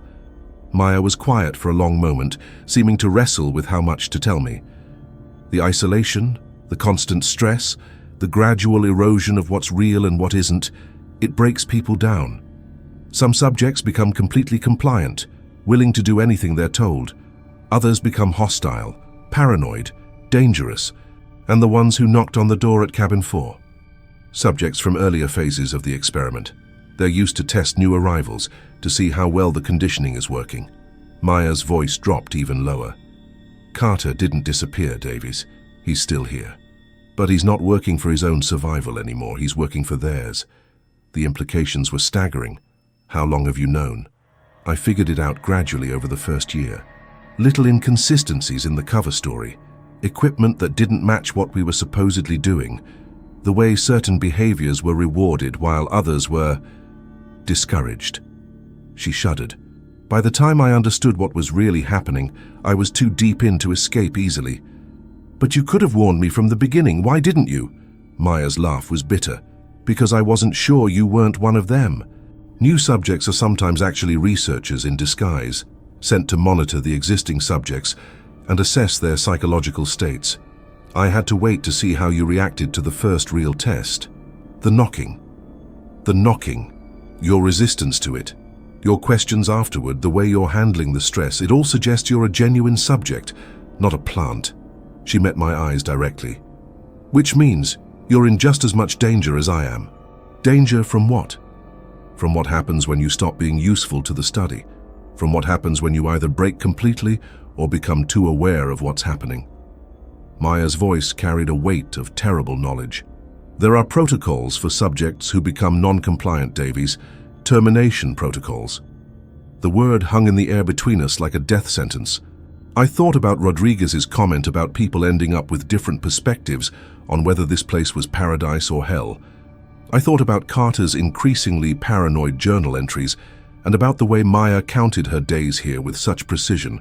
S1: Maya was quiet for a long moment, seeming to wrestle with how much to tell me. "The isolation, the constant stress, the gradual erosion of what's real and what isn't, it breaks people down. Some subjects become completely compliant, willing to do anything they're told. Others become hostile, paranoid, dangerous, and the ones who knocked on the door at cabin 4. Subjects from earlier phases of the experiment. They're used to test new arrivals, to see how well the conditioning is working." Maya's voice dropped even lower. "Carter didn't disappear, Davies. He's still here. But he's not working for his own survival anymore. He's working for theirs." The implications were staggering. "How long have you known?" "I figured it out gradually over the first year. Little inconsistencies in the cover story. Equipment that didn't match what we were supposedly doing. The way certain behaviors were rewarded while others were discouraged." She shuddered. "By the time I understood what was really happening, I was too deep in to escape easily." "But you could have warned me from the beginning. Why didn't you?" Maya's laugh was bitter. "Because I wasn't sure you weren't one of them. New subjects are sometimes actually researchers in disguise, sent to monitor the existing subjects and assess their psychological states. I had to wait to see how you reacted to the first real test. The knocking. Your resistance to it. Your questions afterward, the way you're handling the stress, it all suggests you're a genuine subject, not a plant." She met my eyes directly. "Which means you're in just as much danger as I am." "Danger from what?" "From what happens when you stop being useful to the study. From what happens when you either break completely or become too aware of what's happening." Maya's voice carried a weight of terrible knowledge. "There are protocols for subjects who become non-compliant, Davies. Termination protocols." The word hung in the air between us like a death sentence. I thought about Rodriguez's comment about people ending up with different perspectives on whether this place was paradise or hell. I thought about Carter's increasingly paranoid journal entries and about the way Maya counted her days here with such precision.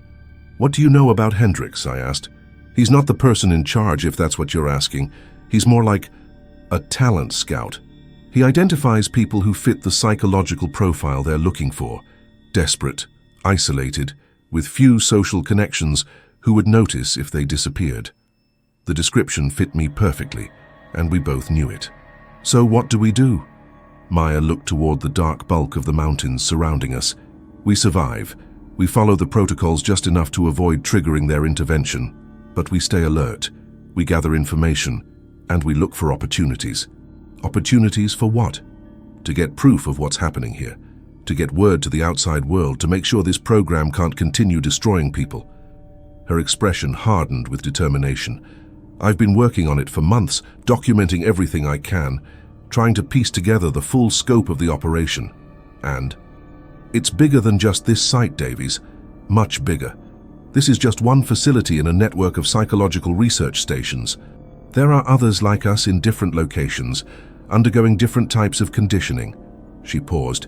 S1: "What do you know about Hendricks?" I asked. "He's not the person in charge, if that's what you're asking. He's more like a talent scout. He identifies people who fit the psychological profile they're looking for. Desperate, isolated, with few social connections, who would notice if they disappeared." The description fit me perfectly, and we both knew it. "So what do we do?" Maya looked toward the dark bulk of the mountains surrounding us. "We survive. We follow the protocols just enough to avoid triggering their intervention. But we stay alert. We gather information, and we look for opportunities." "Opportunities for what?" "To get proof of what's happening here. To get word to the outside world, to make sure this program can't continue destroying people." Her expression hardened with determination. "I've been working on it for months, documenting everything I can, trying to piece together the full scope of the operation. And It's bigger than just this site, Davies. Much bigger. This is just one facility in a network of psychological research stations. There are others like us in different locations, undergoing different types of conditioning. She paused.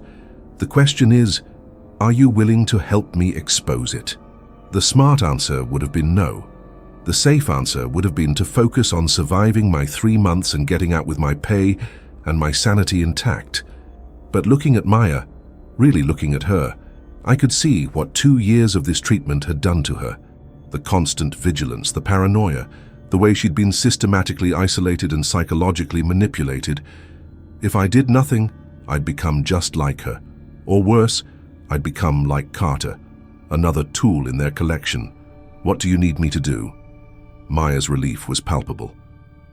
S1: The question is, are you willing to help me expose it? The smart answer would have been no. The safe answer would have been to focus on surviving my 3 months and getting out with my pay and my sanity intact. But looking at Maya, really looking at her, I could see what 2 years of this treatment had done to her. The constant vigilance, the paranoia, the way she'd been systematically isolated and psychologically manipulated. If I did nothing, I'd become just like her. Or worse, I'd become like Carter, another tool in their collection. What do you need me to do? Maya's relief was palpable.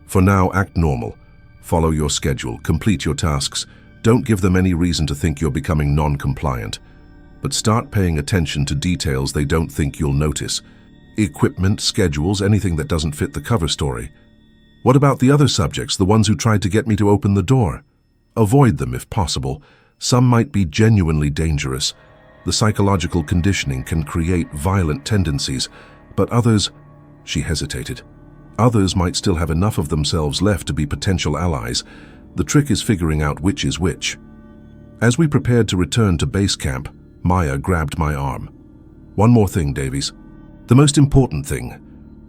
S1: For now, act normal. Follow your schedule, complete your tasks. Don't give them any reason to think you're becoming non-compliant. But start paying attention to details they don't think you'll notice. Equipment, schedules, anything that doesn't fit the cover story. What about the other subjects, the ones who tried to get me to open the door? Avoid them if possible. Some might be genuinely dangerous. The psychological conditioning can create violent tendencies, but others... She hesitated. Others might still have enough of themselves left to be potential allies. The trick is figuring out which is which. As we prepared to return to base camp, Maya grabbed my arm. One more thing, Davies. The most important thing.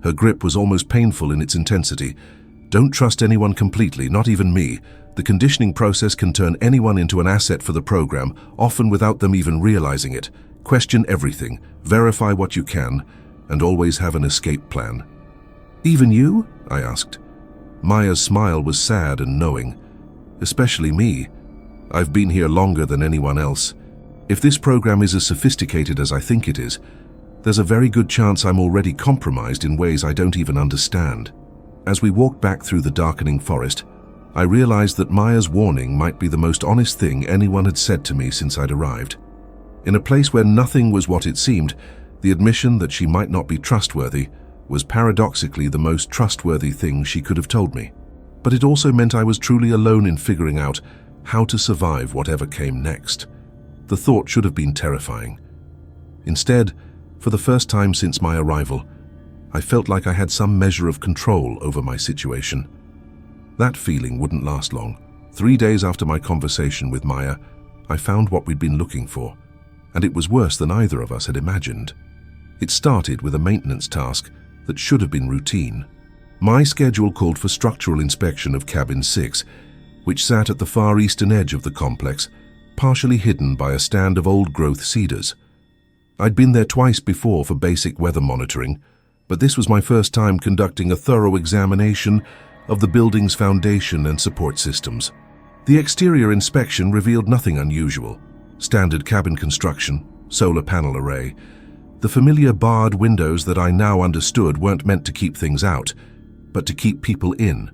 S1: Her grip was almost painful in its intensity. Don't trust anyone completely, not even me. The conditioning process can turn anyone into an asset for the program, often without them even realizing it. Question everything, verify what you can, and always have an escape plan. Even you? I asked. Maya's smile was sad and knowing. Especially me. I've been here longer than anyone else. If this program is as sophisticated as I think it is, there's a very good chance I'm already compromised in ways I don't even understand. As we walked back through the darkening forest, I realized that Maya's warning might be the most honest thing anyone had said to me since I'd arrived. In a place where nothing was what it seemed, the admission that she might not be trustworthy was paradoxically the most trustworthy thing she could have told me. But it also meant I was truly alone in figuring out how to survive whatever came next. The thought should have been terrifying. Instead, for the first time since my arrival, I felt like I had some measure of control over my situation. That feeling wouldn't last long. 3 days after my conversation with Maya, I found what we'd been looking for, and it was worse than either of us had imagined. It started with a maintenance task that should have been routine. My schedule called for structural inspection of Cabin 6, which sat at the far eastern edge of the complex, partially hidden by a stand of old-growth cedars. I'd been there twice before for basic weather monitoring, but this was my first time conducting a thorough examination of the building's foundation and support systems. The exterior inspection revealed nothing unusual. Standard cabin construction, solar panel array. The familiar barred windows that I now understood weren't meant to keep things out, but to keep people in.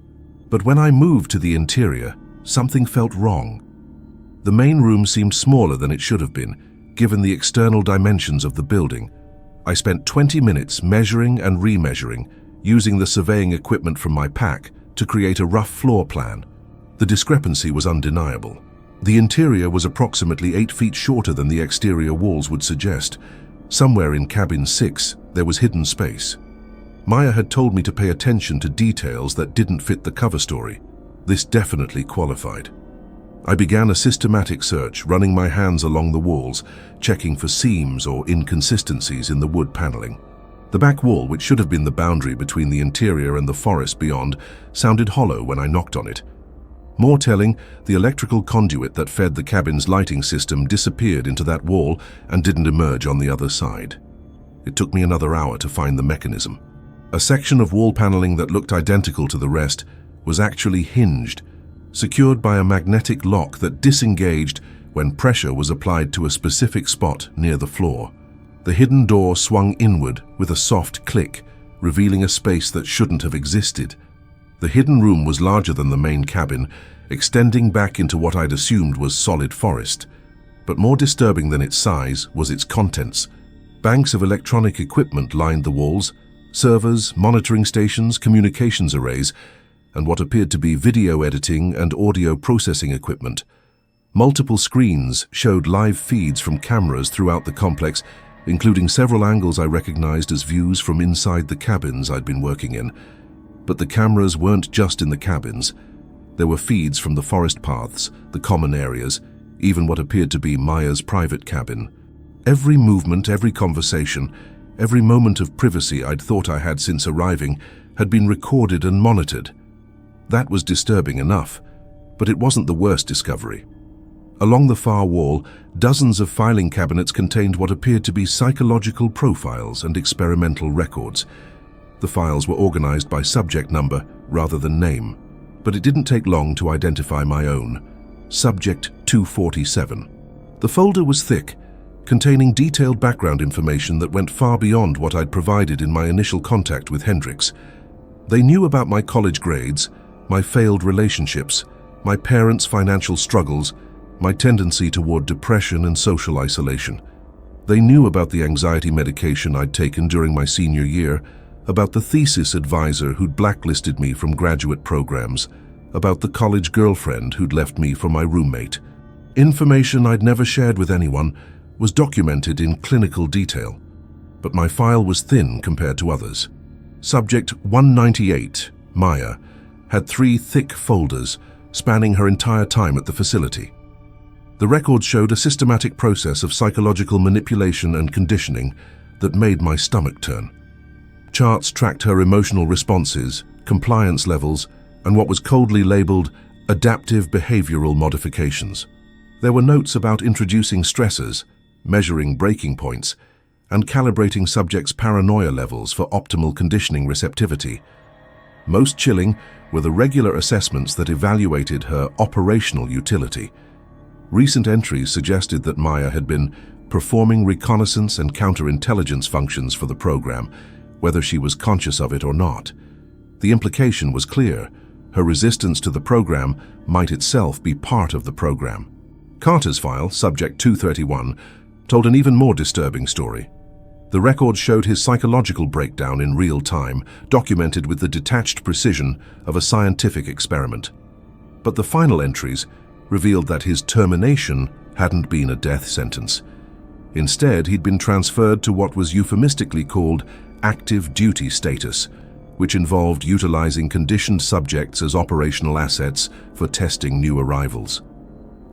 S1: But when I moved to the interior, something felt wrong. The main room seemed smaller than it should have been, given the external dimensions of the building. I spent 20 minutes measuring and remeasuring, using the surveying equipment from my pack to create a rough floor plan. The discrepancy was undeniable. The interior was approximately 8 feet shorter than the exterior walls would suggest. Somewhere in Cabin 6, there was hidden space. Maya had told me to pay attention to details that didn't fit the cover story. This definitely qualified. I began a systematic search, running my hands along the walls, checking for seams or inconsistencies in the wood paneling. The back wall, which should have been the boundary between the interior and the forest beyond, sounded hollow when I knocked on it. More telling, the electrical conduit that fed the cabin's lighting system disappeared into that wall and didn't emerge on the other side. It took me another hour to find the mechanism. A section of wall paneling that looked identical to the rest was actually hinged, secured by a magnetic lock that disengaged when pressure was applied to a specific spot near the floor. The hidden door swung inward with a soft click, revealing a space that shouldn't have existed. The hidden room was larger than the main cabin, extending back into what I'd assumed was solid forest. But more disturbing than its size was its contents. Banks of electronic equipment lined the walls, servers, monitoring stations, communications arrays, and what appeared to be video editing and audio processing equipment. Multiple screens showed live feeds from cameras throughout the complex, including several angles I recognized as views from inside the cabins I'd been working in. But the cameras weren't just in the cabins. There were feeds from the forest paths, the common areas, even what appeared to be Maya's private cabin. Every movement, every conversation, every moment of privacy I'd thought I had since arriving had been recorded and monitored. That was disturbing enough, but it wasn't the worst discovery. Along the far wall, dozens of filing cabinets contained what appeared to be psychological profiles and experimental records. The files were organized by subject number rather than name, but it didn't take long to identify my own. Subject 247. The folder was thick, containing detailed background information that went far beyond what I'd provided in my initial contact with Hendricks. They knew about my college grades, my failed relationships, my parents' financial struggles, my tendency toward depression and social isolation. They knew about the anxiety medication I'd taken during my senior year, about the thesis advisor who'd blacklisted me from graduate programs, about the college girlfriend who'd left me for my roommate. Information I'd never shared with anyone was documented in clinical detail, but my file was thin compared to others. Subject 198, Maya, had 3 thick folders spanning her entire time at the facility. The records showed a systematic process of psychological manipulation and conditioning that made my stomach turn. Charts tracked her emotional responses, compliance levels, and what was coldly labeled adaptive behavioral modifications. There were notes about introducing stressors, measuring breaking points, and calibrating subjects' paranoia levels for optimal conditioning receptivity. Most chilling were the regular assessments that evaluated her operational utility. Recent entries suggested that Maya had been performing reconnaissance and counterintelligence functions for the program, whether she was conscious of it or not. The implication was clear. Her resistance to the program might itself be part of the program. Carter's file, Subject 231, told an even more disturbing story. The record showed his psychological breakdown in real time, documented with the detached precision of a scientific experiment. But the final entries revealed that his termination hadn't been a death sentence. Instead, he'd been transferred to what was euphemistically called active duty status, which involved utilizing conditioned subjects as operational assets for testing new arrivals.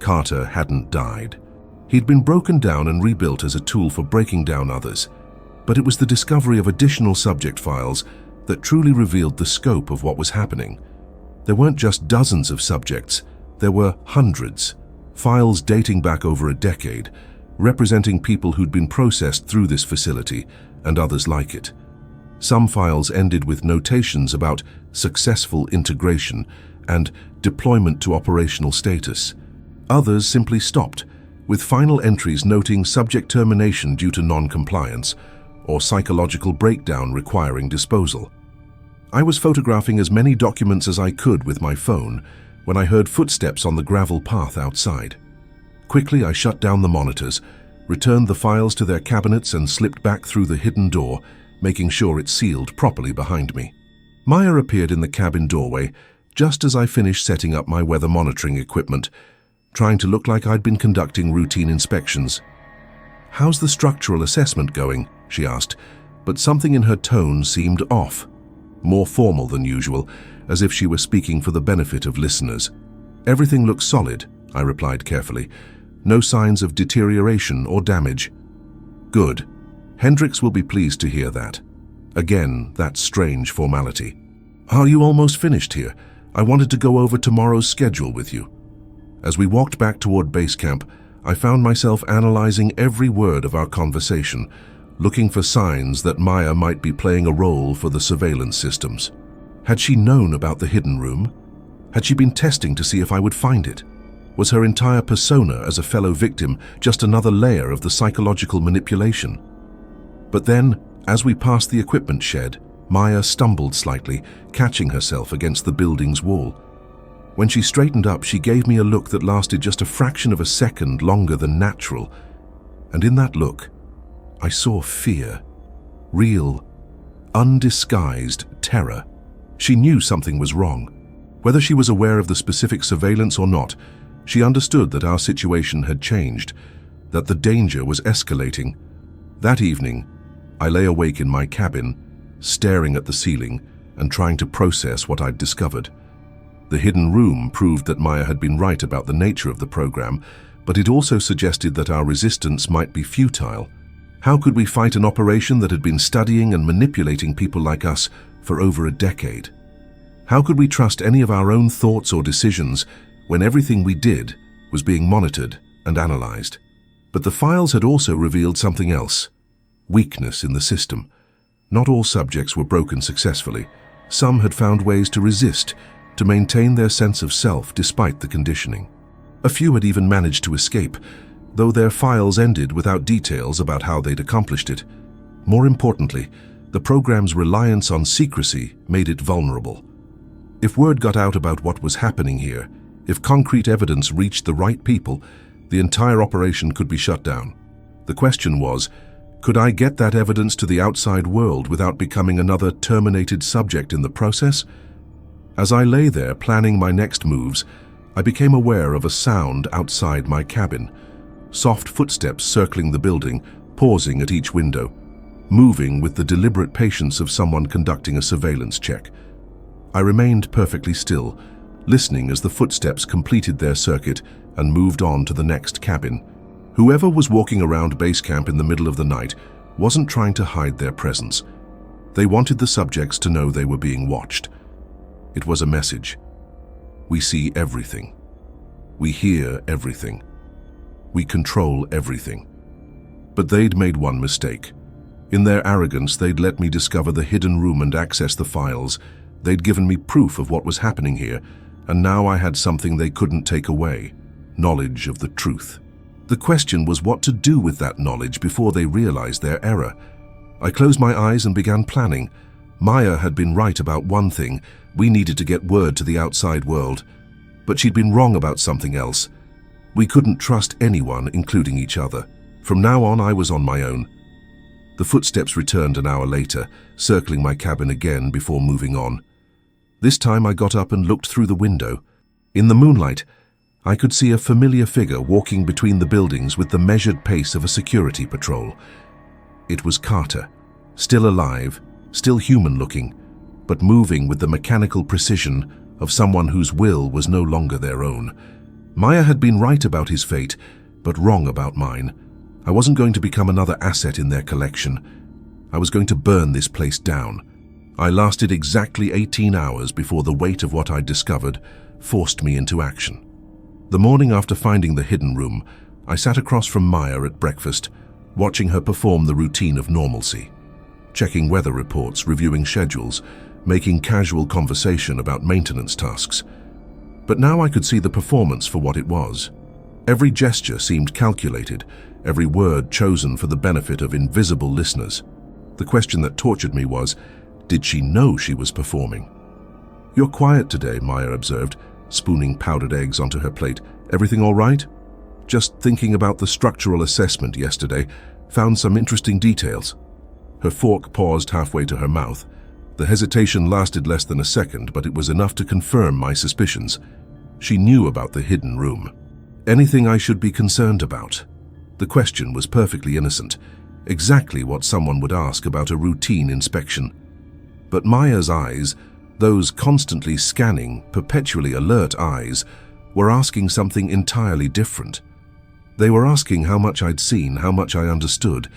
S1: Carter hadn't died. He'd been broken down and rebuilt as a tool for breaking down others, but it was the discovery of additional subject files that truly revealed the scope of what was happening. There weren't just dozens of subjects, there were hundreds, files dating back over a decade, representing people who'd been processed through this facility and others like it. Some files ended with notations about successful integration and deployment to operational status. Others simply stopped, with final entries noting subject termination due to non-compliance or psychological breakdown requiring disposal. I was photographing as many documents as I could with my phone when I heard footsteps on the gravel path outside. Quickly, I shut down the monitors, returned the files to their cabinets and slipped back through the hidden door, making sure it sealed properly behind me. Maya appeared in the cabin doorway just as I finished setting up my weather monitoring equipment, trying to look like I'd been conducting routine inspections. "How's the structural assessment going?" she asked, but something in her tone seemed off, more formal than usual, as if she were speaking for the benefit of listeners. "Everything looks solid," I replied carefully. "No signs of deterioration or damage." "Good. Hendricks will be pleased to hear that." Again, that strange formality. "Are you almost finished here? I wanted to go over tomorrow's schedule with you." As we walked back toward base camp, I found myself analyzing every word of our conversation, looking for signs that Maya might be playing a role for the surveillance systems. Had she known about the hidden room? Had she been testing to see if I would find it? Was her entire persona as a fellow victim just another layer of the psychological manipulation? But then, as we passed the equipment shed, Maya stumbled slightly, catching herself against the building's wall. When she straightened up, she gave me a look that lasted just a fraction of a second longer than natural. And in that look, I saw fear. Real, undisguised terror. She knew something was wrong. Whether she was aware of the specific surveillance or not, She understood that our situation had changed, that the danger was escalating. That evening, I lay awake in my cabin, staring at the ceiling and trying to process what I'd discovered. The hidden room proved that Maya had been right about the nature of the program, but it also suggested that our resistance might be futile. How could we fight an operation that had been studying and manipulating people like us for over a decade? How could we trust any of our own thoughts or decisions when everything we did was being monitored and analyzed? But the files had also revealed something else: weakness in the system. Not all subjects were broken successfully. Some had found ways to resist, to maintain their sense of self despite the conditioning. A few had even managed to escape, though their files ended without details about how they'd accomplished it. More importantly, the program's reliance on secrecy made it vulnerable. If word got out about what was happening here, if concrete evidence reached the right people, the entire operation could be shut down. The question was, could I get that evidence to the outside world without becoming another terminated subject in the process? As I lay there planning my next moves, I became aware of a sound outside my cabin. Soft footsteps circling the building, pausing at each window, moving with the deliberate patience of someone conducting a surveillance check. I remained perfectly still, listening as the footsteps completed their circuit and moved on to the next cabin. Whoever was walking around base camp in the middle of the night wasn't trying to hide their presence. They wanted the subjects to know they were being watched. It was a message. We see everything. We hear everything. We control everything. But they'd made one mistake. In their arrogance, they'd let me discover the hidden room and access the files. They'd given me proof of what was happening here, and now I had something they couldn't take away: knowledge of the truth. The question was what to do with that knowledge before they realized their error. I closed my eyes and began planning. Maya had been right about one thing: we needed to get word to the outside world. But she'd been wrong about something else. We couldn't trust anyone, including each other. From now on, I was on my own. The footsteps returned an hour later, circling my cabin again before moving on. This time I got up and looked through the window. In the moonlight, I could see a familiar figure walking between the buildings with the measured pace of a security patrol. It was Carter, still alive, still human-looking, but moving with the mechanical precision of someone whose will was no longer their own. Maya had been right about his fate, but wrong about mine. I wasn't going to become another asset in their collection. I was going to burn this place down. I lasted exactly 18 hours before the weight of what I'd discovered forced me into action. The morning after finding the hidden room, I sat across from Maya at breakfast, watching her perform the routine of normalcy, checking weather reports, reviewing schedules, making casual conversation about maintenance tasks. But now I could see the performance for what it was. Every gesture seemed calculated, every word chosen for the benefit of invisible listeners. The question that tortured me was, did she know she was performing? "You're quiet today," Maya observed, spooning powdered eggs onto her plate. "Everything all right?" "Just thinking about the structural assessment yesterday. Found some interesting details." Her fork paused halfway to her mouth. The hesitation lasted less than a second, but it was enough to confirm my suspicions. She knew about the hidden room. Anything I should be concerned about? The question was perfectly innocent, exactly what someone would ask about a routine inspection. But Maya's eyes, those constantly scanning, perpetually alert eyes, were asking something entirely different. They were asking how much I'd seen, how much I understood,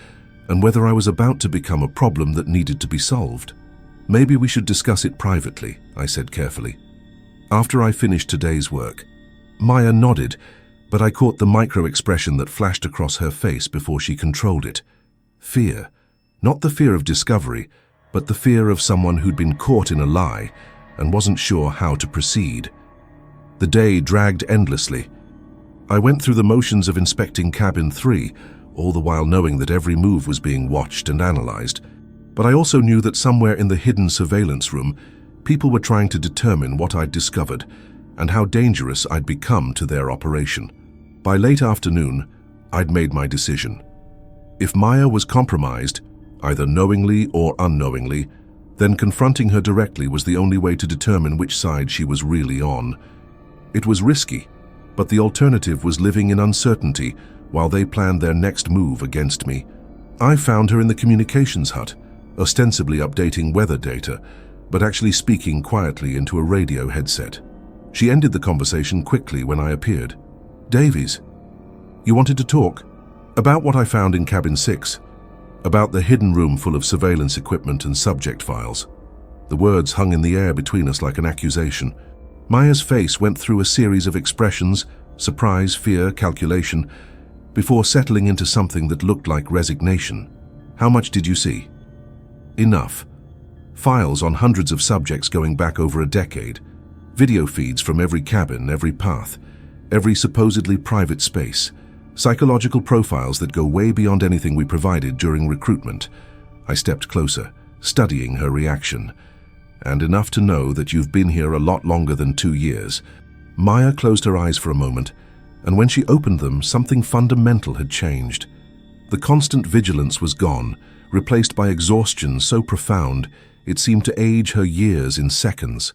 S1: and whether I was about to become a problem that needed to be solved. "Maybe we should discuss it privately," I said carefully. "After I finish today's work." Maya nodded, but I caught the micro-expression that flashed across her face before she controlled it. Fear. Not the fear of discovery, but the fear of someone who'd been caught in a lie and wasn't sure how to proceed. The day dragged endlessly. I went through the motions of inspecting Cabin 3, all the while knowing that every move was being watched and analyzed. But I also knew that somewhere in the hidden surveillance room, people were trying to determine what I'd discovered and how dangerous I'd become to their operation. By late afternoon, I'd made my decision. If Maya was compromised, either knowingly or unknowingly, then confronting her directly was the only way to determine which side she was really on. It was risky, but the alternative was living in uncertainty while they planned their next move against me. I found her in the communications hut, ostensibly updating weather data, but actually speaking quietly into a radio headset. She ended the conversation quickly when I appeared. "Davies, you wanted to talk? About what I found in Cabin 6. About the hidden room full of surveillance equipment and subject files." The words hung in the air between us like an accusation. Maya's face went through a series of expressions, surprise, fear, calculation, before settling into something that looked like resignation. "How much did you see?" "Enough. Files on hundreds of subjects going back over a decade. Video feeds from every cabin, every path, every supposedly private space. Psychological profiles that go way beyond anything we provided during recruitment." I stepped closer, studying her reaction. "And enough to know that you've been here a lot longer than 2 years." Maya closed her eyes for a moment, and when she opened them, something fundamental had changed. The constant vigilance was gone, replaced by exhaustion so profound it seemed to age her years in seconds.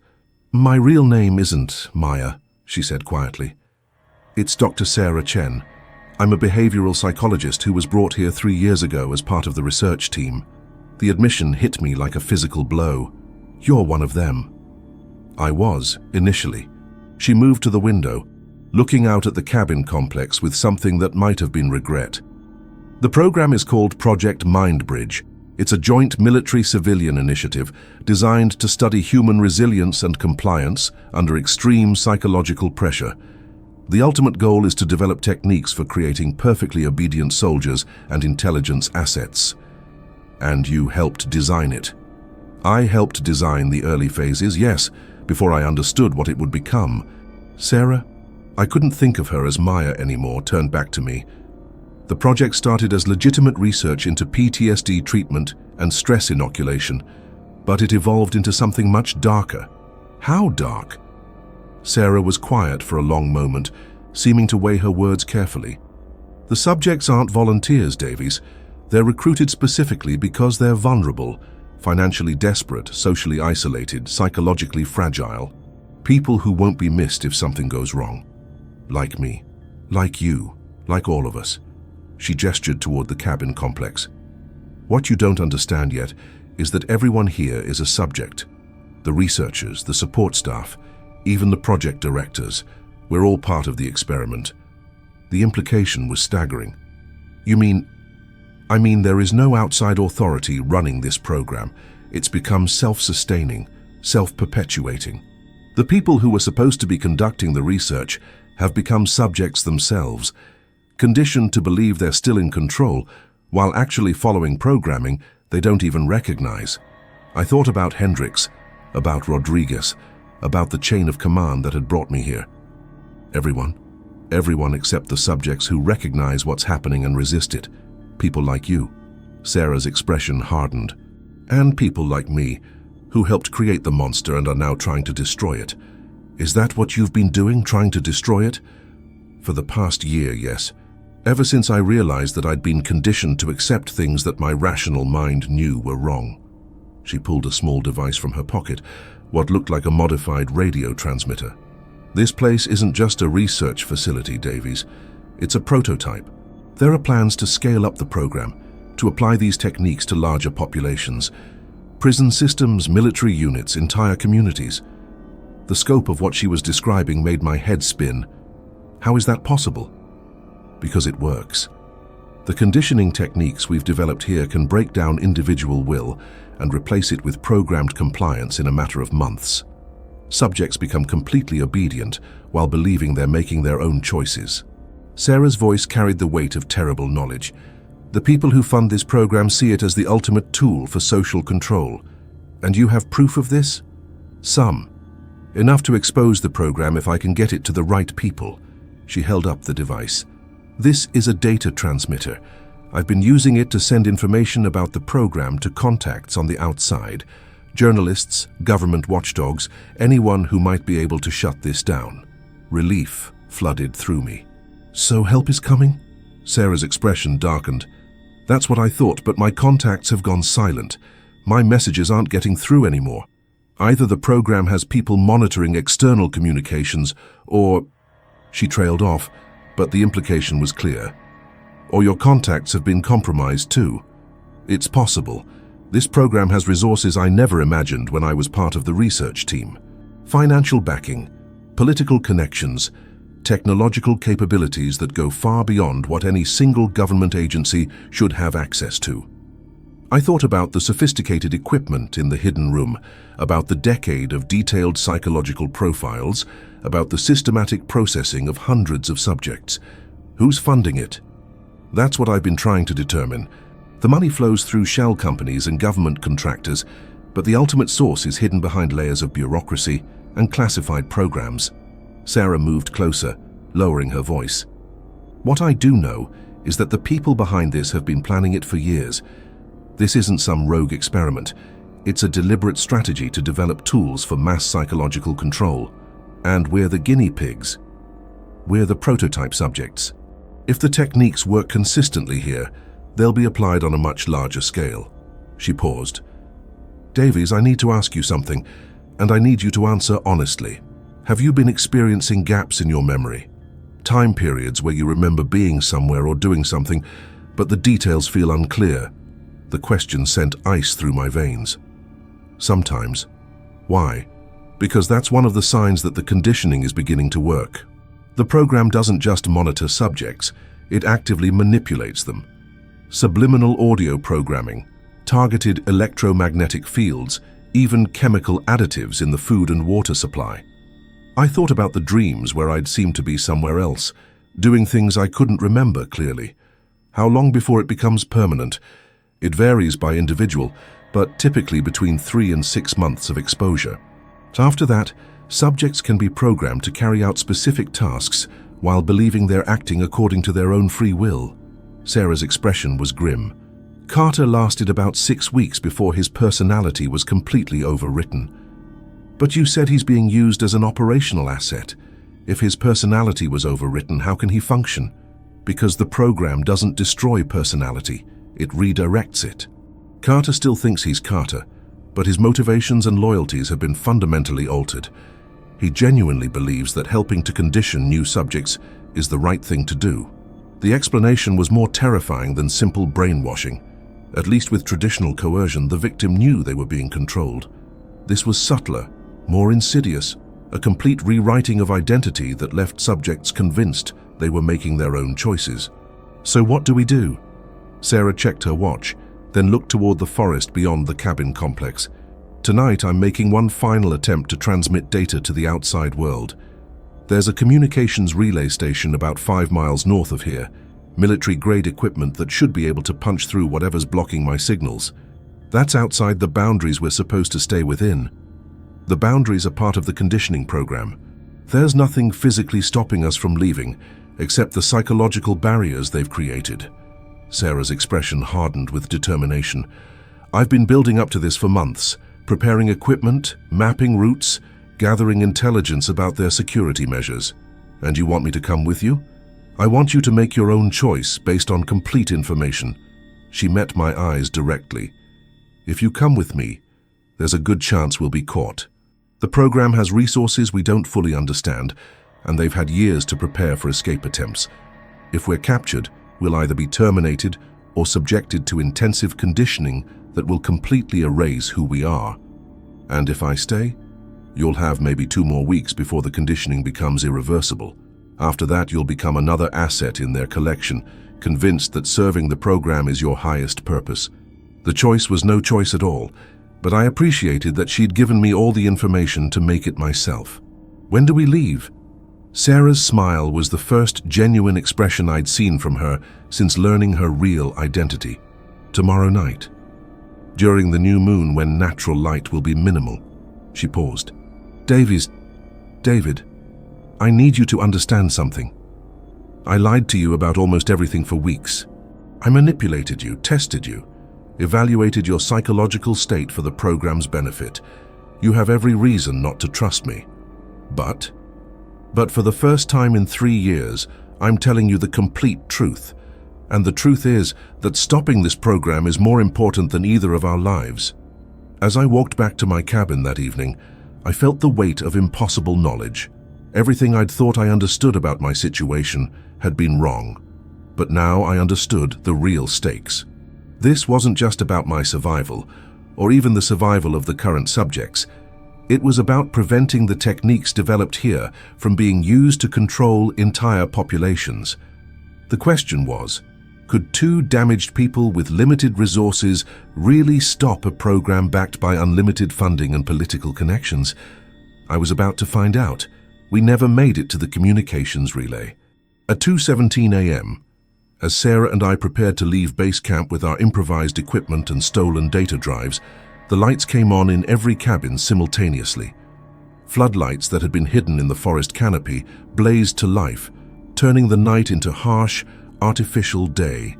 S1: "My real name isn't Maya," she said quietly. "It's Dr. Sarah Chen. I'm a behavioral psychologist who was brought here 3 years ago as part of the research team." The admission hit me like a physical blow. "You're one of them." I was, initially. She moved to the window, looking out at the cabin complex with something that might have been regret. "The program is called Project Mindbridge. It's a joint military-civilian initiative designed to study human resilience and compliance under extreme psychological pressure. The ultimate goal is to develop techniques for creating perfectly obedient soldiers and intelligence assets. And you helped design it." "I helped design the early phases, yes, before I understood what it would become." Sarah, I couldn't think of her as Maya anymore, turned back to me. "The project started as legitimate research into PTSD treatment and stress inoculation, but it evolved into something much darker." "How dark?" Sarah was quiet for a long moment, seeming to weigh her words carefully. "The subjects aren't volunteers, Davies. They're recruited specifically because they're vulnerable, financially desperate, socially isolated, psychologically fragile. People who won't be missed if something goes wrong. Like me. Like you. Like all of us." She gestured toward the cabin complex. "What you don't understand yet is that everyone here is a subject. The researchers, the support staff, even the project directors. We're all part of the experiment." The implication was staggering. "You mean..." "I mean there is no outside authority running this program. It's become self-sustaining, self-perpetuating. The people who were supposed to be conducting the research have become subjects themselves, conditioned to believe they're still in control, while actually following programming they don't even recognize." I thought about Hendricks, about Rodriguez, about the chain of command that had brought me here. Everyone except the subjects who recognize what's happening and resist it. People like you. Sarah's expression hardened. "And people like me, who helped create the monster and are now trying to destroy it. Is that what you've been doing, trying to destroy it?" "For the past year, yes. Ever since I realized that I'd been conditioned to accept things that my rational mind knew were wrong." She pulled a small device from her pocket, what looked like a modified radio transmitter. "This place isn't just a research facility, Davies. It's a prototype. There are plans to scale up the program, to apply these techniques to larger populations. Prison systems, military units, entire communities." The scope of what she was describing made my head spin. "How is that possible?" "Because it works. The conditioning techniques we've developed here can break down individual will and replace it with programmed compliance in a matter of months. Subjects become completely obedient while believing they're making their own choices." Sarah's voice carried the weight of terrible knowledge. "The people who fund this program see it as the ultimate tool for social control. And you have proof of this?" "Some. Enough to expose the program if I can get it to the right people." She held up the device. "This is a data transmitter. I've been using it to send information about the program to contacts on the outside. Journalists, government watchdogs, anyone who might be able to shut this down." Relief flooded through me. "So help is coming?" Sarah's expression darkened. "That's what I thought, but my contacts have gone silent. My messages aren't getting through anymore. Either the program has people monitoring external communications, or..." She trailed off, but the implication was clear. Or your contacts have been compromised too. It's possible. This program has resources I never imagined when I was part of the research team. Financial backing, political connections, technological capabilities that go far beyond what any single government agency should have access to. I thought about the sophisticated equipment in the hidden room, about the decade of detailed psychological profiles, about the systematic processing of hundreds of subjects. Who's funding it? That's what I've been trying to determine. The money flows through shell companies and government contractors, but the ultimate source is hidden behind layers of bureaucracy and classified programs. Sarah moved closer, lowering her voice. What I do know is that the people behind this have been planning it for years. This isn't some rogue experiment. It's a deliberate strategy to develop tools for mass psychological control. And we're the guinea pigs. We're the prototype subjects. If the techniques work consistently here, they'll be applied on a much larger scale. She paused. Davies, I need to ask you something, and I need you to answer honestly. Have you been experiencing gaps in your memory? Time periods where you remember being somewhere or doing something, but the details feel unclear. The question sent ice through my veins. Sometimes. Why? Because that's one of the signs that the conditioning is beginning to work. The program doesn't just monitor subjects, it actively manipulates them. Subliminal audio programming, targeted electromagnetic fields, even chemical additives in the food and water supply. I thought about the dreams where I'd seemed to be somewhere else, doing things I couldn't remember clearly. How long before it becomes permanent? It varies by individual, but typically between 3 and 6 months of exposure. After that, subjects can be programmed to carry out specific tasks while believing they're acting according to their own free will. Sarah's expression was grim. Carter lasted about 6 weeks before his personality was completely overwritten. But you said he's being used as an operational asset. If his personality was overwritten, how can he function? Because the program doesn't destroy personality. It redirects it. Carter still thinks he's Carter, but his motivations and loyalties have been fundamentally altered. He genuinely believes that helping to condition new subjects is the right thing to do. The explanation was more terrifying than simple brainwashing. At least with traditional coercion, the victim knew they were being controlled. This was subtler, more insidious, a complete rewriting of identity that left subjects convinced they were making their own choices. So what do we do? Sarah checked her watch, then looked toward the forest beyond the cabin complex. Tonight, I'm making one final attempt to transmit data to the outside world. There's a communications relay station about 5 miles north of here, military-grade equipment that should be able to punch through whatever's blocking my signals. That's outside the boundaries we're supposed to stay within. The boundaries are part of the conditioning program. There's nothing physically stopping us from leaving, except the psychological barriers they've created. Sarah's expression hardened with determination. I've been building up to this for months, preparing equipment, mapping routes, gathering intelligence about their security measures. And you want me to come with you? I want you to make your own choice based on complete information. She met my eyes directly. If you come with me, there's a good chance we'll be caught. The program has resources we don't fully understand, and they've had years to prepare for escape attempts. If we're captured, we'll either be terminated or subjected to intensive conditioning that will completely erase who we are. And if I stay, you'll have maybe 2 more weeks before the conditioning becomes irreversible. After that, you'll become another asset in their collection, convinced that serving the program is your highest purpose. The choice was no choice at all, but I appreciated that she'd given me all the information to make it myself. When do we leave? Sarah's smile was the first genuine expression I'd seen from her since learning her real identity. Tomorrow night. During the new moon when natural light will be minimal. She paused. David, I need you to understand something. I lied to you about almost everything for weeks. I manipulated you, tested you, evaluated your psychological state for the program's benefit. You have every reason not to trust me. But for the first time in 3 years, I'm telling you the complete truth. And the truth is that stopping this program is more important than either of our lives. As I walked back to my cabin that evening, I felt the weight of impossible knowledge. Everything I'd thought I understood about my situation had been wrong. But now I understood the real stakes. This wasn't just about my survival, or even the survival of the current subjects. It was about preventing the techniques developed here from being used to control entire populations. The question was, could two damaged people with limited resources really stop a program backed by unlimited funding and political connections? I was about to find out. We never made it to the communications relay. At 2:17 a.m., as Sarah and I prepared to leave base camp with our improvised equipment and stolen data drives, the lights came on in every cabin simultaneously. Floodlights that had been hidden in the forest canopy blazed to life, turning the night into harsh, artificial day.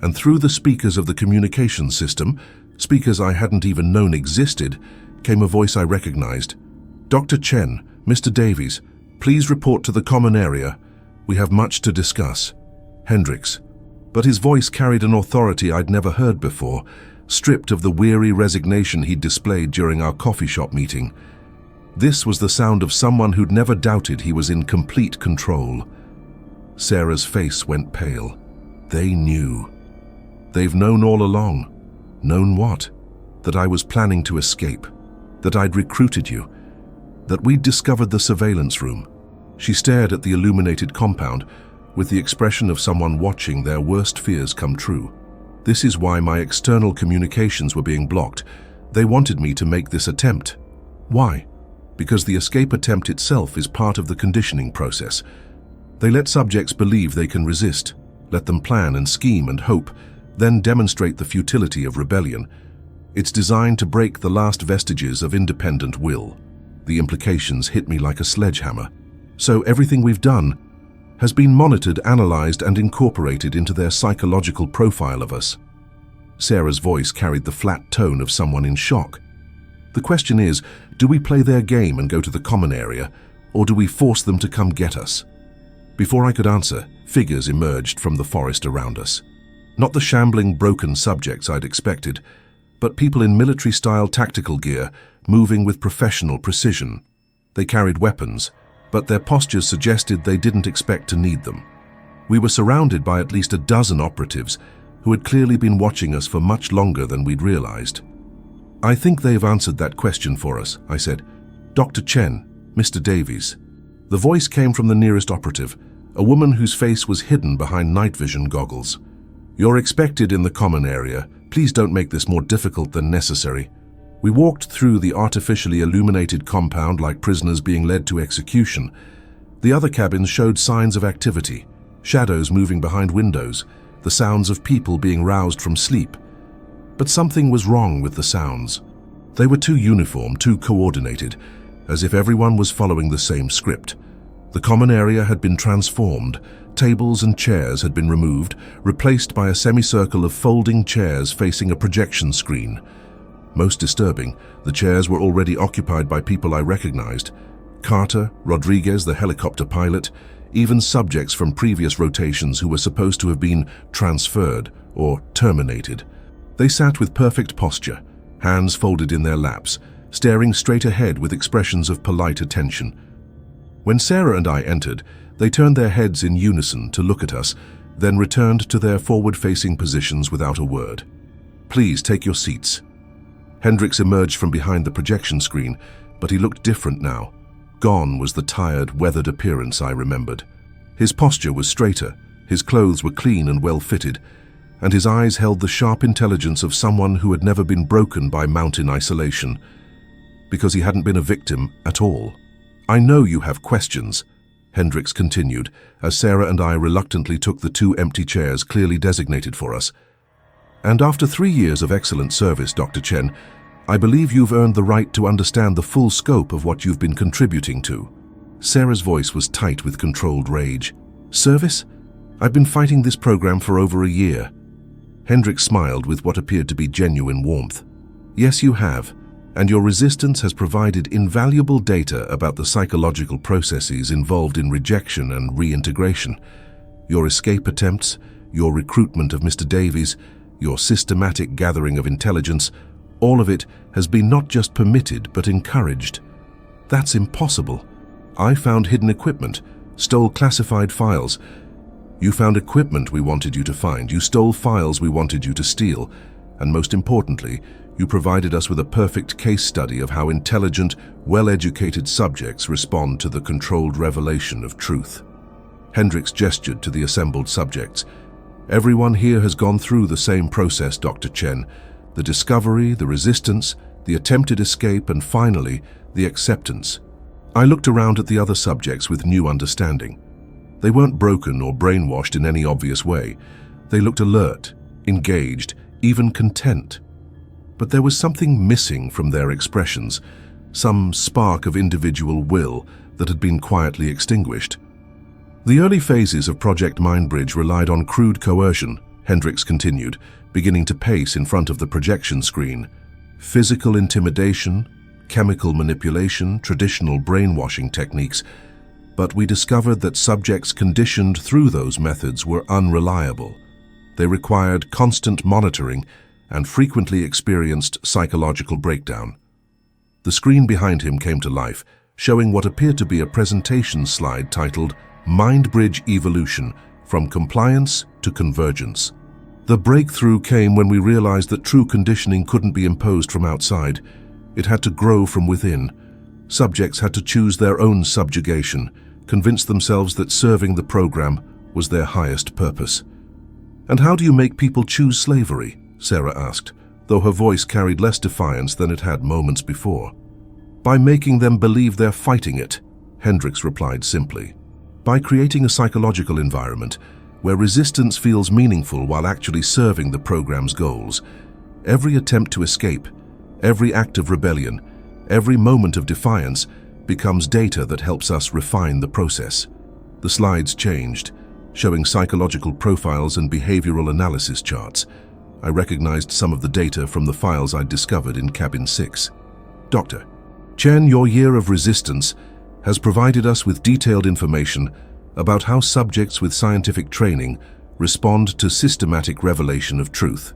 S1: And through the speakers of the communications system, speakers I hadn't even known existed, came a voice I recognized. "Dr. Chen, Mr. Davies, please report to the common area. We have much to discuss." Hendricks. But his voice carried an authority I'd never heard before, stripped of the weary resignation he'd displayed during our coffee shop meeting. This was the sound of someone who'd never doubted he was in complete control. Sarah's face went pale. They knew. They've known all along. Known what? That I was planning to escape. That I'd recruited you. That we'd discovered the surveillance room. She stared at the illuminated compound, with the expression of someone watching their worst fears come true. This is why my external communications were being blocked. They wanted me to make this attempt. Why? Because the escape attempt itself is part of the conditioning process. They let subjects believe they can resist, let them plan and scheme and hope, then demonstrate the futility of rebellion. It's designed to break the last vestiges of independent will. The implications hit me like a sledgehammer. So everything we've done has been monitored, analyzed, and incorporated into their psychological profile of us. Sarah's voice carried the flat tone of someone in shock. The question is, do we play their game and go to the common area, or do we force them to come get us? Before I could answer, figures emerged from the forest around us. Not the shambling, broken subjects I'd expected, but people in military-style tactical gear, moving with professional precision. They carried weapons, but their postures suggested they didn't expect to need them. We were surrounded by at least a dozen operatives who had clearly been watching us for much longer than we'd realized. "I think they've answered that question for us," I said. "Dr. Chen, Mr. Davies." The voice came from the nearest operative, a woman whose face was hidden behind night vision goggles. "You're expected in the common area. Please don't make this more difficult than necessary." We walked through the artificially illuminated compound like prisoners being led to execution. The other cabins showed signs of activity, shadows moving behind windows, the sounds of people being roused from sleep. But something was wrong with the sounds. They were too uniform, too coordinated, as if everyone was following the same script. The common area had been transformed. Tables and chairs had been removed, replaced by a semicircle of folding chairs facing a projection screen. Most disturbing, the chairs were already occupied by people I recognized. Carter, Rodriguez, the helicopter pilot, even subjects from previous rotations who were supposed to have been transferred or terminated. They sat with perfect posture, hands folded in their laps, staring straight ahead with expressions of polite attention. When Sarah and I entered, they turned their heads in unison to look at us, then returned to their forward-facing positions without a word. "Please take your seats." Hendricks emerged from behind the projection screen, but he looked different now. Gone was the tired, weathered appearance I remembered. His posture was straighter, his clothes were clean and well-fitted, and his eyes held the sharp intelligence of someone who had never been broken by mountain isolation, because he hadn't been a victim at all. "I know you have questions," Hendricks continued, as Sarah and I reluctantly took the two empty chairs clearly designated for us. "And after 3 years of excellent service, Dr. Chen, I believe you've earned the right to understand the full scope of what you've been contributing to." Sarah's voice was tight with controlled rage. "Service? I've been fighting this program for over a year." Hendricks smiled with what appeared to be genuine warmth. "Yes, you have, and your resistance has provided invaluable data about the psychological processes involved in rejection and reintegration. Your escape attempts, your recruitment of Mr. Davies, your systematic gathering of intelligence, all of it has been not just permitted but encouraged. That's impossible. I found hidden equipment, stole classified files. You found equipment we wanted you to find. You stole files we wanted you to steal. And most importantly, you provided us with a perfect case study of how intelligent, well-educated subjects respond to the controlled revelation of truth. Hendricks gestured to the assembled subjects. Everyone here has gone through the same process, Dr. Chen. The discovery, the resistance, the attempted escape, and finally, the acceptance. I looked around at the other subjects with new understanding. They weren't broken or brainwashed in any obvious way. They looked alert, engaged, even content. But there was something missing from their expressions, some spark of individual will that had been quietly extinguished. The early phases of Project Mindbridge relied on crude coercion, Hendricks continued, beginning to pace in front of the projection screen. Physical intimidation, chemical manipulation, traditional brainwashing techniques. But we discovered that subjects conditioned through those methods were unreliable. They required constant monitoring and frequently experienced psychological breakdown. The screen behind him came to life, showing what appeared to be a presentation slide titled Mindbridge Evolution, From Compliance to Convergence. The breakthrough came when we realized that true conditioning couldn't be imposed from outside. It had to grow from within. Subjects had to choose their own subjugation, convince themselves that serving the program was their highest purpose. "And how do you make people choose slavery?" Sarah asked, though her voice carried less defiance than it had moments before. "By making them believe they're fighting it," Hendricks replied simply. "By creating a psychological environment where resistance feels meaningful while actually serving the program's goals. Every attempt to escape, every act of rebellion, every moment of defiance becomes data that helps us refine the process." The slides changed, showing psychological profiles and behavioral analysis charts. I recognized some of the data from the files I'd discovered in Cabin 6. "Dr. Chen, your year of resistance has provided us with detailed information about how subjects with scientific training respond to systematic revelation of truth.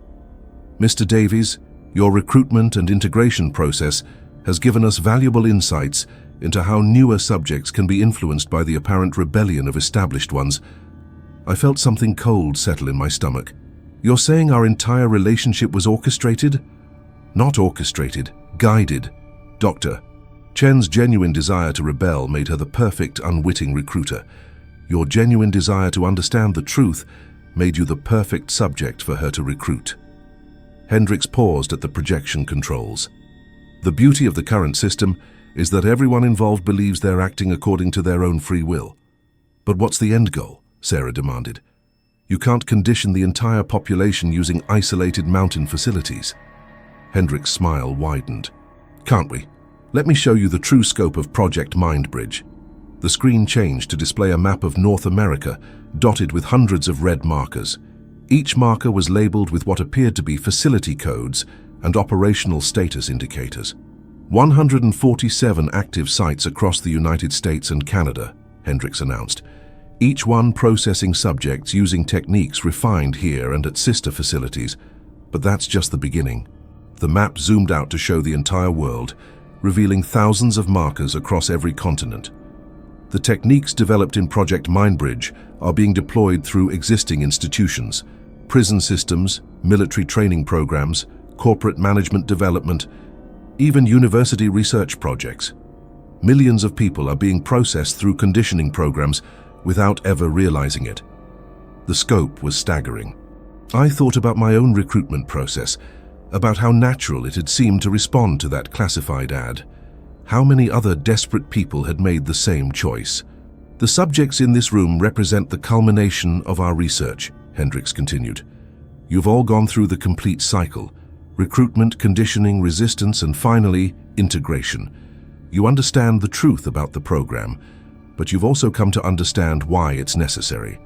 S1: Mr. Davies, your recruitment and integration process has given us valuable insights into how newer subjects can be influenced by the apparent rebellion of established ones." I felt something cold settle in my stomach. "You're saying our entire relationship was orchestrated?" "Not orchestrated, guided. Doctor, Chen's genuine desire to rebel made her the perfect unwitting recruiter. Your genuine desire to understand the truth made you the perfect subject for her to recruit." Hendricks paused at the projection controls. "The beauty of the current system is that everyone involved believes they're acting according to their own free will. But what's the end goal?" Sarah demanded. "You can't condition the entire population using isolated mountain facilities." Hendricks' smile widened. "Can't we? Let me show you the true scope of Project Mindbridge." The screen changed to display a map of North America, dotted with hundreds of red markers. Each marker was labeled with what appeared to be facility codes and operational status indicators. 147 active sites across the United States and Canada, Hendricks announced, each one processing subjects using techniques refined here and at sister facilities. But that's just the beginning. The map zoomed out to show the entire world, revealing thousands of markers across every continent. The techniques developed in Project Mindbridge are being deployed through existing institutions, prison systems, military training programs, corporate management development, even university research projects. Millions of people are being processed through conditioning programs without ever realizing it. The scope was staggering. I thought about my own recruitment process, about how natural it had seemed to respond to that classified ad. How many other desperate people had made the same choice? "The subjects in this room represent the culmination of our research," Hendricks continued. "You've all gone through the complete cycle: recruitment, conditioning, resistance, and finally, integration. You understand the truth about the program, but you've also come to understand why it's necessary."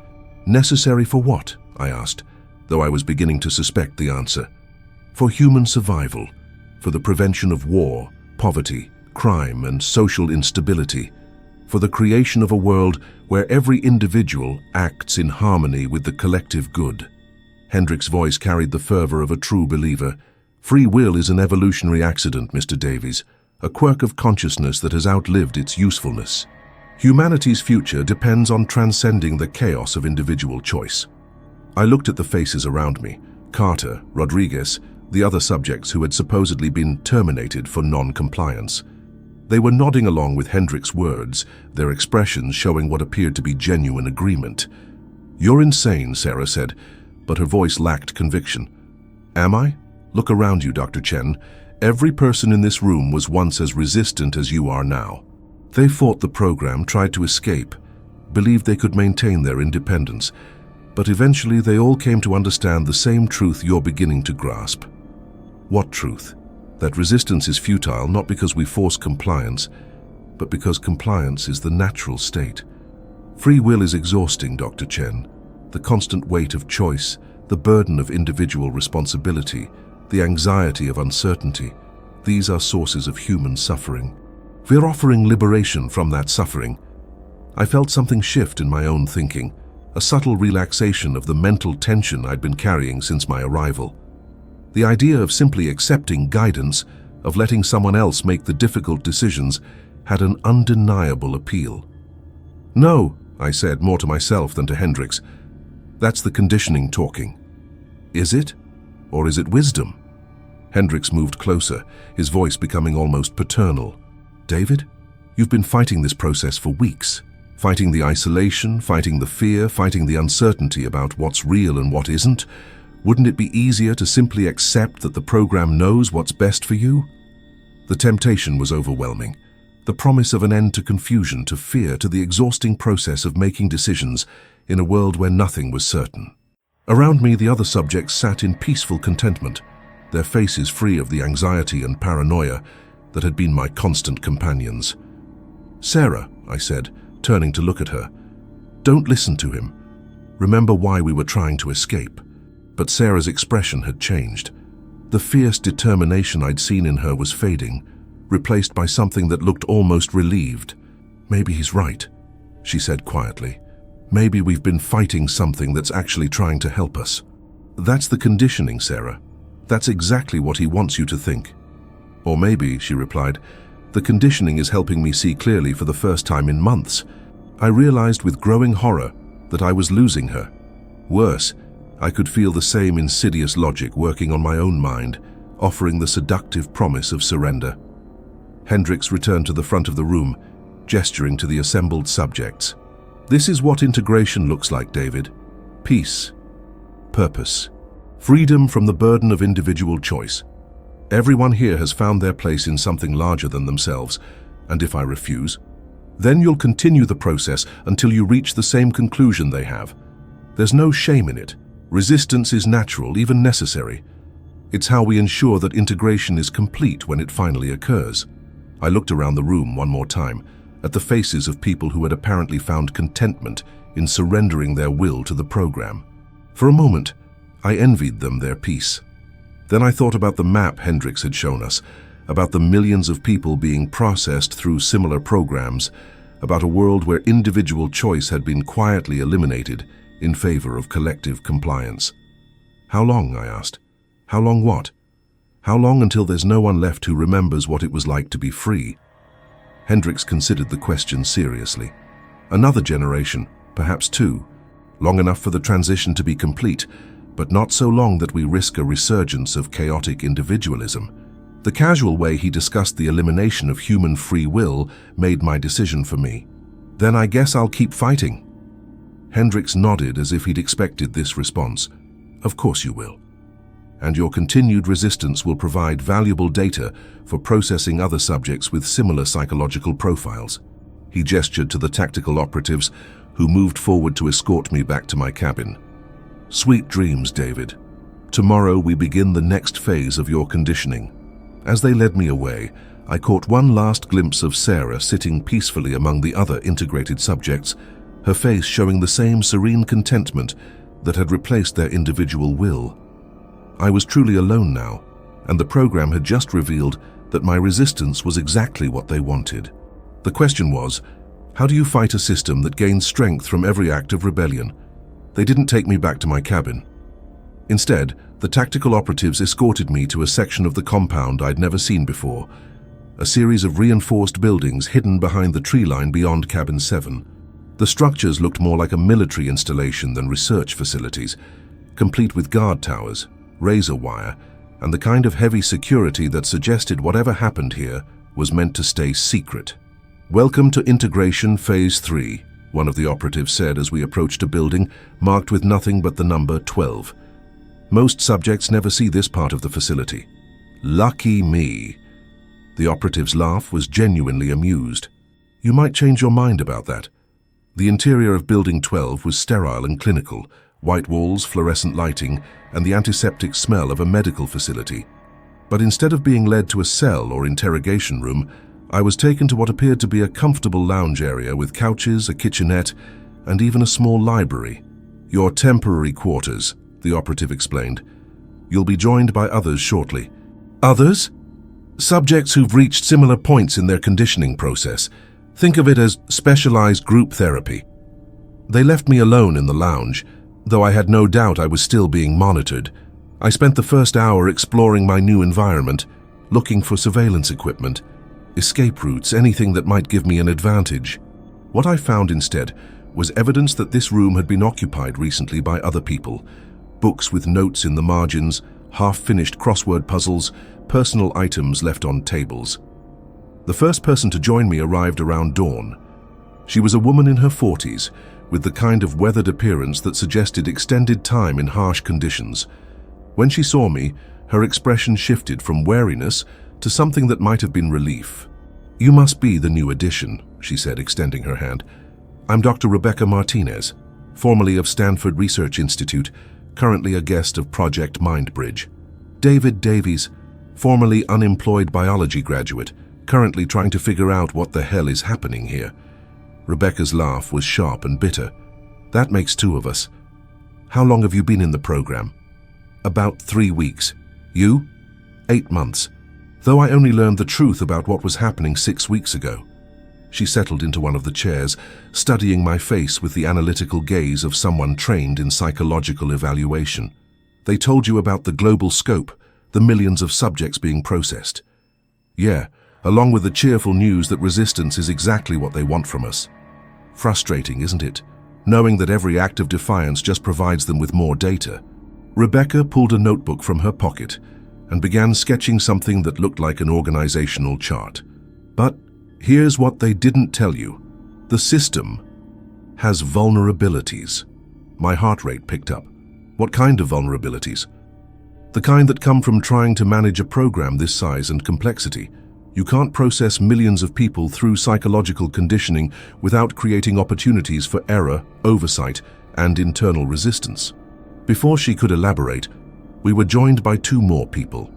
S1: "Necessary for what?" I asked, though I was beginning to suspect the answer. "For human survival, for the prevention of war, poverty, crime, and social instability, for the creation of a world where every individual acts in harmony with the collective good." Hendricks' voice carried the fervor of a true believer. "Free will is an evolutionary accident, Mr. Davies, a quirk of consciousness that has outlived its usefulness. Humanity's future depends on transcending the chaos of individual choice. I looked at the faces around me, Carter, Rodriguez, the other subjects who had supposedly been terminated for non-compliance. They were nodding along with Hendricks' words, their expressions showing what appeared to be genuine agreement. "You're insane," Sarah said, but her voice lacked conviction. "Am I? Look around you, Dr. Chen. Every person in this room was once as resistant as you are now. They fought the program, tried to escape, believed they could maintain their independence, but eventually they all came to understand the same truth you're beginning to grasp." "What truth?" "That resistance is futile not because we force compliance, but because compliance is the natural state. Free will is exhausting, Dr. Chen. The constant weight of choice, the burden of individual responsibility, the anxiety of uncertainty, these are sources of human suffering. We're offering liberation from that suffering." I felt something shift in my own thinking, a subtle relaxation of the mental tension I'd been carrying since my arrival. The idea of simply accepting guidance, of letting someone else make the difficult decisions, had an undeniable appeal. "No," I said, more to myself than to Hendricks. "That's the conditioning talking." "Is it? Or is it wisdom?" Hendricks moved closer, his voice becoming almost paternal. "David, you've been fighting this process for weeks. Fighting the isolation, fighting the fear, fighting the uncertainty about what's real and what isn't. Wouldn't it be easier to simply accept that the program knows what's best for you?" The temptation was overwhelming. The promise of an end to confusion, to fear, to the exhausting process of making decisions in a world where nothing was certain. Around me, the other subjects sat in peaceful contentment, their faces free of the anxiety and paranoia that had been my constant companions. "Sarah," I said, turning to look at her, "don't listen to him. Remember why we were trying to escape." But Sarah's expression had changed. The fierce determination I'd seen in her was fading, replaced by something that looked almost relieved. "Maybe he's right," she said quietly. "Maybe we've been fighting something that's actually trying to help us. That's the conditioning, Sarah. That's exactly what he wants you to think." "Or maybe," she replied, "the conditioning is helping me see clearly for the first time in months." I realized with growing horror that I was losing her. Worse, I could feel the same insidious logic working on my own mind, offering the seductive promise of surrender. Hendricks returned to the front of the room, gesturing to the assembled subjects. "This is what integration looks like, David. Peace, purpose, freedom from the burden of individual choice. Everyone here has found their place in something larger than themselves, and if I refuse, then you'll continue the process until you reach the same conclusion they have. There's no shame in it. Resistance is natural, even necessary. It's how we ensure that integration is complete when it finally occurs." I looked around the room one more time, at the faces of people who had apparently found contentment in surrendering their will to the program. For a moment, I envied them their peace. Then I thought about the map Hendricks had shown us, about the millions of people being processed through similar programs, about a world where individual choice had been quietly eliminated in favor of collective compliance. "How long?" I asked. "How long what? How long until there's no one left who remembers what it was like to be free?" Hendricks considered the question seriously. "Another generation, perhaps two. Long enough for the transition to be complete, but not so long that we risk a resurgence of chaotic individualism." The casual way he discussed the elimination of human free will made my decision for me. "Then I guess I'll keep fighting." Hendricks nodded as if he'd expected this response. "Of course you will. And your continued resistance will provide valuable data for processing other subjects with similar psychological profiles." He gestured to the tactical operatives who moved forward to escort me back to my cabin. "Sweet dreams, David. Tomorrow we begin the next phase of your conditioning." As they led me away, I caught one last glimpse of Sarah sitting peacefully among the other integrated subjects, her face showing the same serene contentment that had replaced their individual will. I was truly alone now, and the program had just revealed that my resistance was exactly what they wanted. The question was, how do you fight a system that gains strength from every act of rebellion? They didn't take me back to my cabin. Instead, the tactical operatives escorted me to a section of the compound I'd never seen before, a series of reinforced buildings hidden behind the tree line beyond Cabin 7. The structures looked more like a military installation than research facilities, complete with guard towers, razor wire, and the kind of heavy security that suggested whatever happened here was meant to stay secret. "Welcome to Integration Phase 3, one of the operatives said as we approached a building marked with nothing but the number 12. "Most subjects never see this part of the facility." "Lucky me." The operative's laugh was genuinely amused. "You might change your mind about that." The interior of Building 12 was sterile and clinical, white walls, fluorescent lighting, and the antiseptic smell of a medical facility. But instead of being led to a cell or interrogation room, I was taken to what appeared to be a comfortable lounge area with couches, a kitchenette, and even a small library. "Your temporary quarters," the operative explained. "You'll be joined by others shortly." "Others?" "Subjects who've reached similar points in their conditioning process. Think of it as specialized group therapy." They left me alone in the lounge, though I had no doubt I was still being monitored. I spent the first hour exploring my new environment, looking for surveillance equipment, escape routes, anything that might give me an advantage. What I found instead was evidence that this room had been occupied recently by other people. Books with notes in the margins, half-finished crossword puzzles, personal items left on tables. The first person to join me arrived around dawn. She was a woman in her 40s, with the kind of weathered appearance that suggested extended time in harsh conditions. When she saw me, her expression shifted from wariness to something that might have been relief. "You must be the new addition," she said, extending her hand. "I'm Dr. Rebecca Martinez, formerly of Stanford Research Institute, currently a guest of Project Mindbridge. David Davies, formerly unemployed biology graduate, currently trying to figure out what the hell is happening here." Rebecca's laugh was sharp and bitter. "That makes two of us. How long have you been in the program?" "About 3 weeks. You?" 8 months. Though I only learned the truth about what was happening 6 weeks ago." She settled into one of the chairs, studying my face with the analytical gaze of someone trained in psychological evaluation. "They told you about the global scope, the millions of subjects being processed." "Yeah, along with the cheerful news that resistance is exactly what they want from us." "Frustrating, isn't it? Knowing that every act of defiance just provides them with more data." Rebecca pulled a notebook from her pocket and began sketching something that looked like an organizational chart. "But here's what they didn't tell you. The system has vulnerabilities." My heart rate picked up. "What kind of vulnerabilities?" "The kind that come from trying to manage a program this size and complexity. You can't process millions of people through psychological conditioning without creating opportunities for error, oversight, and internal resistance." Before she could elaborate, we were joined by 2 more people.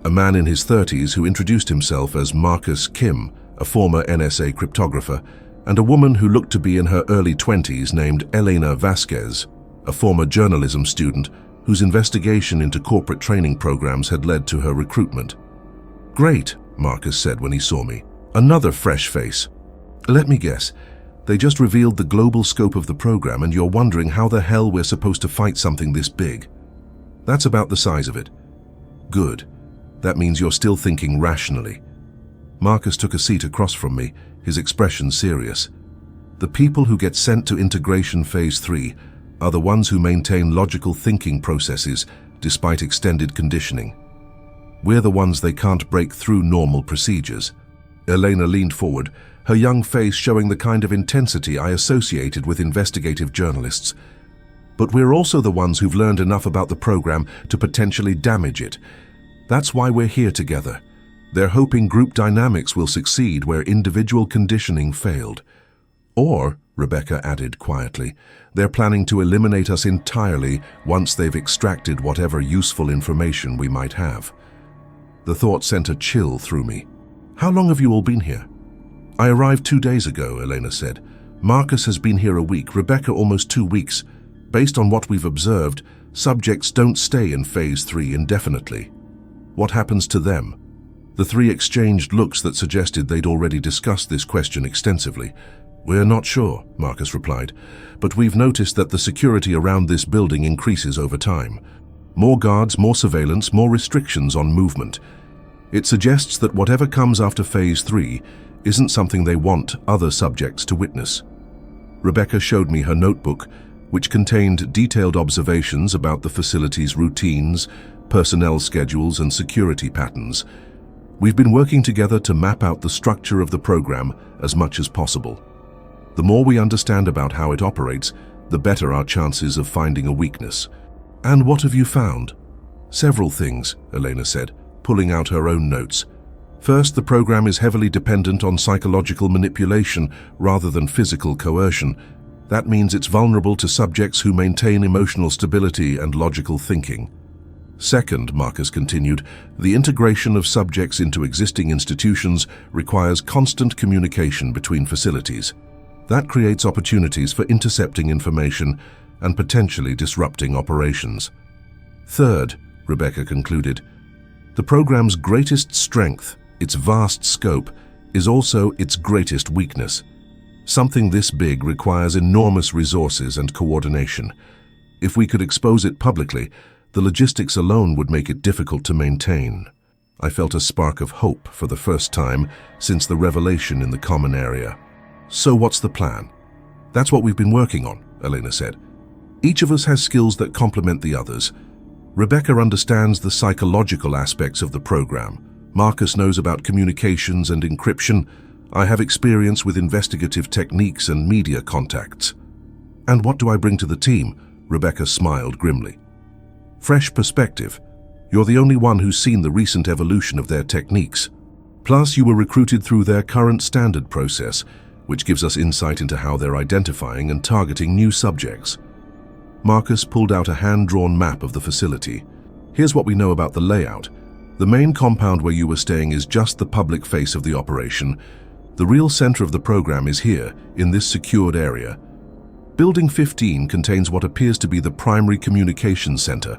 S1: A man in his 30s who introduced himself as Marcus Kim, a former NSA cryptographer, and a woman who looked to be in her early 20s named Elena Vasquez, a former journalism student whose investigation into corporate training programs had led to her recruitment. "Great," Marcus said when he saw me. "Another fresh face. Let me guess. They just revealed the global scope of the program and you're wondering how the hell we're supposed to fight something this big." "That's about the size of it." "Good. That means you're still thinking rationally." Marcus took a seat across from me, his expression serious. "The people who get sent to Integration Phase 3 are the ones who maintain logical thinking processes despite extended conditioning. We're the ones they can't break through normal procedures." Elena leaned forward, her young face showing the kind of intensity I associated with investigative journalists. "But we're also the ones who've learned enough about the program to potentially damage it. That's why we're here together. They're hoping group dynamics will succeed where individual conditioning failed. Or," Rebecca added quietly, "they're planning to eliminate us entirely once they've extracted whatever useful information we might have." The thought sent a chill through me. "How long have you all been here?" "I arrived 2 days ago," Elena said. "Marcus has been here a week, Rebecca almost 2 weeks. Based on what we've observed, subjects don't stay in Phase 3 indefinitely." "What happens to them?" The 3 exchanged looks that suggested they'd already discussed this question extensively. "We're not sure," Marcus replied, "but we've noticed that the security around this building increases over time. More guards, more surveillance, more restrictions on movement. It suggests that whatever comes after Phase 3 isn't something they want other subjects to witness. Rebecca showed me her notebook, which contained detailed observations about the facility's routines, personnel schedules, and security patterns. We've been working together to map out the structure of the program as much as possible. The more we understand about how it operates, the better our chances of finding a weakness. And what have you found? Several things, Elena said, pulling out her own notes. First, the program is heavily dependent on psychological manipulation rather than physical coercion. That means it's vulnerable to subjects who maintain emotional stability and logical thinking. Second, Marcus continued, the integration of subjects into existing institutions requires constant communication between facilities. That creates opportunities for intercepting information and potentially disrupting operations. Third, Rebecca concluded, the program's greatest strength, its vast scope, is also its greatest weakness. Something this big requires enormous resources and coordination. If we could expose it publicly, the logistics alone would make it difficult to maintain. I felt a spark of hope for the first time since the revelation in the common area. So what's the plan? That's what we've been working on, Elena said. Each of us has skills that complement the others. Rebecca understands the psychological aspects of the program. Marcus knows about communications and encryption. I have experience with investigative techniques and media contacts. And what do I bring to the team? Rebecca smiled grimly. Fresh perspective. You're the only one who's seen the recent evolution of their techniques. Plus, you were recruited through their current standard process, which gives us insight into how they're identifying and targeting new subjects. Marcus pulled out a hand-drawn map of the facility. Here's what we know about the layout. The main compound where you were staying is just the public face of the operation. The real center of the program is here, in this secured area. Building 15 contains what appears to be the primary communications center.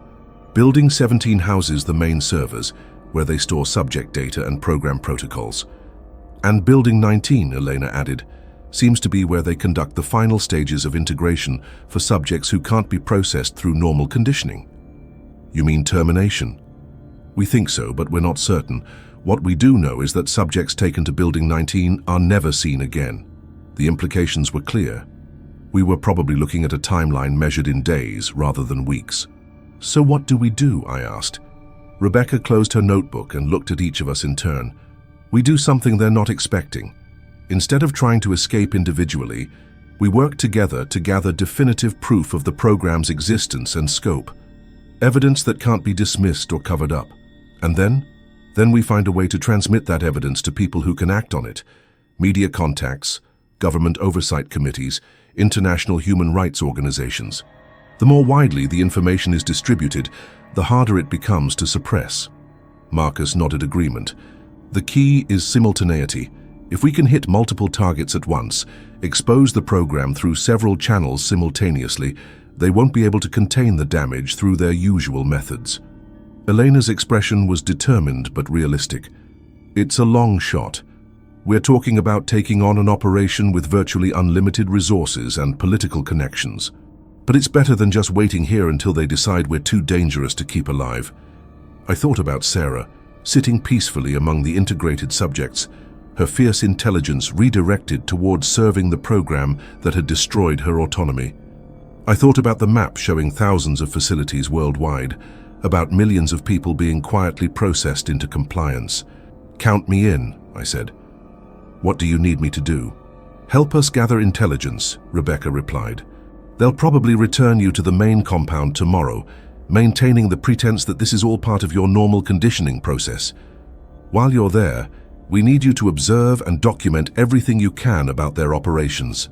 S1: Building 17 houses the main servers, where they store subject data and program protocols. And Building 19, Elena added, seems to be where they conduct the final stages of integration for subjects who can't be processed through normal conditioning. You mean termination? We think so, but we're not certain. What we do know is that subjects taken to Building 19 are never seen again. The implications were clear. We were probably looking at a timeline measured in days rather than weeks. So what do we do? I asked. Rebecca closed her notebook and looked at each of us in turn. We do something they're not expecting. Instead of trying to escape individually, we work together to gather definitive proof of the program's existence and scope. Evidence that can't be dismissed or covered up. And then we find a way to transmit that evidence to people who can act on it. Media contacts, government oversight committees, international human rights organizations. The more widely the information is distributed, the harder it becomes to suppress. Marcus nodded agreement. The key is simultaneity. If we can hit multiple targets at once, expose the program through several channels simultaneously, they won't be able to contain the damage through their usual methods. Elena's expression was determined but realistic. It's a long shot. We're talking about taking on an operation with virtually unlimited resources and political connections. But it's better than just waiting here until they decide we're too dangerous to keep alive. I thought about Sarah, sitting peacefully among the integrated subjects, her fierce intelligence redirected towards serving the program that had destroyed her autonomy. I thought about the map showing thousands of facilities worldwide, about millions of people being quietly processed into compliance. Count me in, I said. What do you need me to do? Help us gather intelligence, Rebecca replied. They'll probably return you to the main compound tomorrow, maintaining the pretense that this is all part of your normal conditioning process. While you're there, we need you to observe and document everything you can about their operations.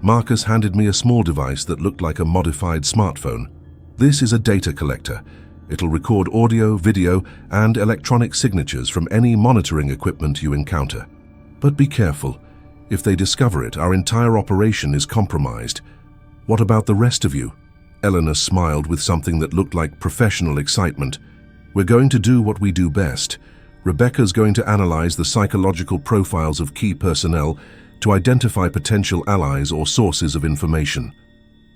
S1: Marcus handed me a small device that looked like a modified smartphone. This is a data collector. It'll record audio, video, and electronic signatures from any monitoring equipment you encounter. But be careful. If they discover it, our entire operation is compromised. What about the rest of you? Elena smiled with something that looked like professional excitement. We're going to do what we do best. Rebecca's going to analyze the psychological profiles of key personnel to identify potential allies or sources of information.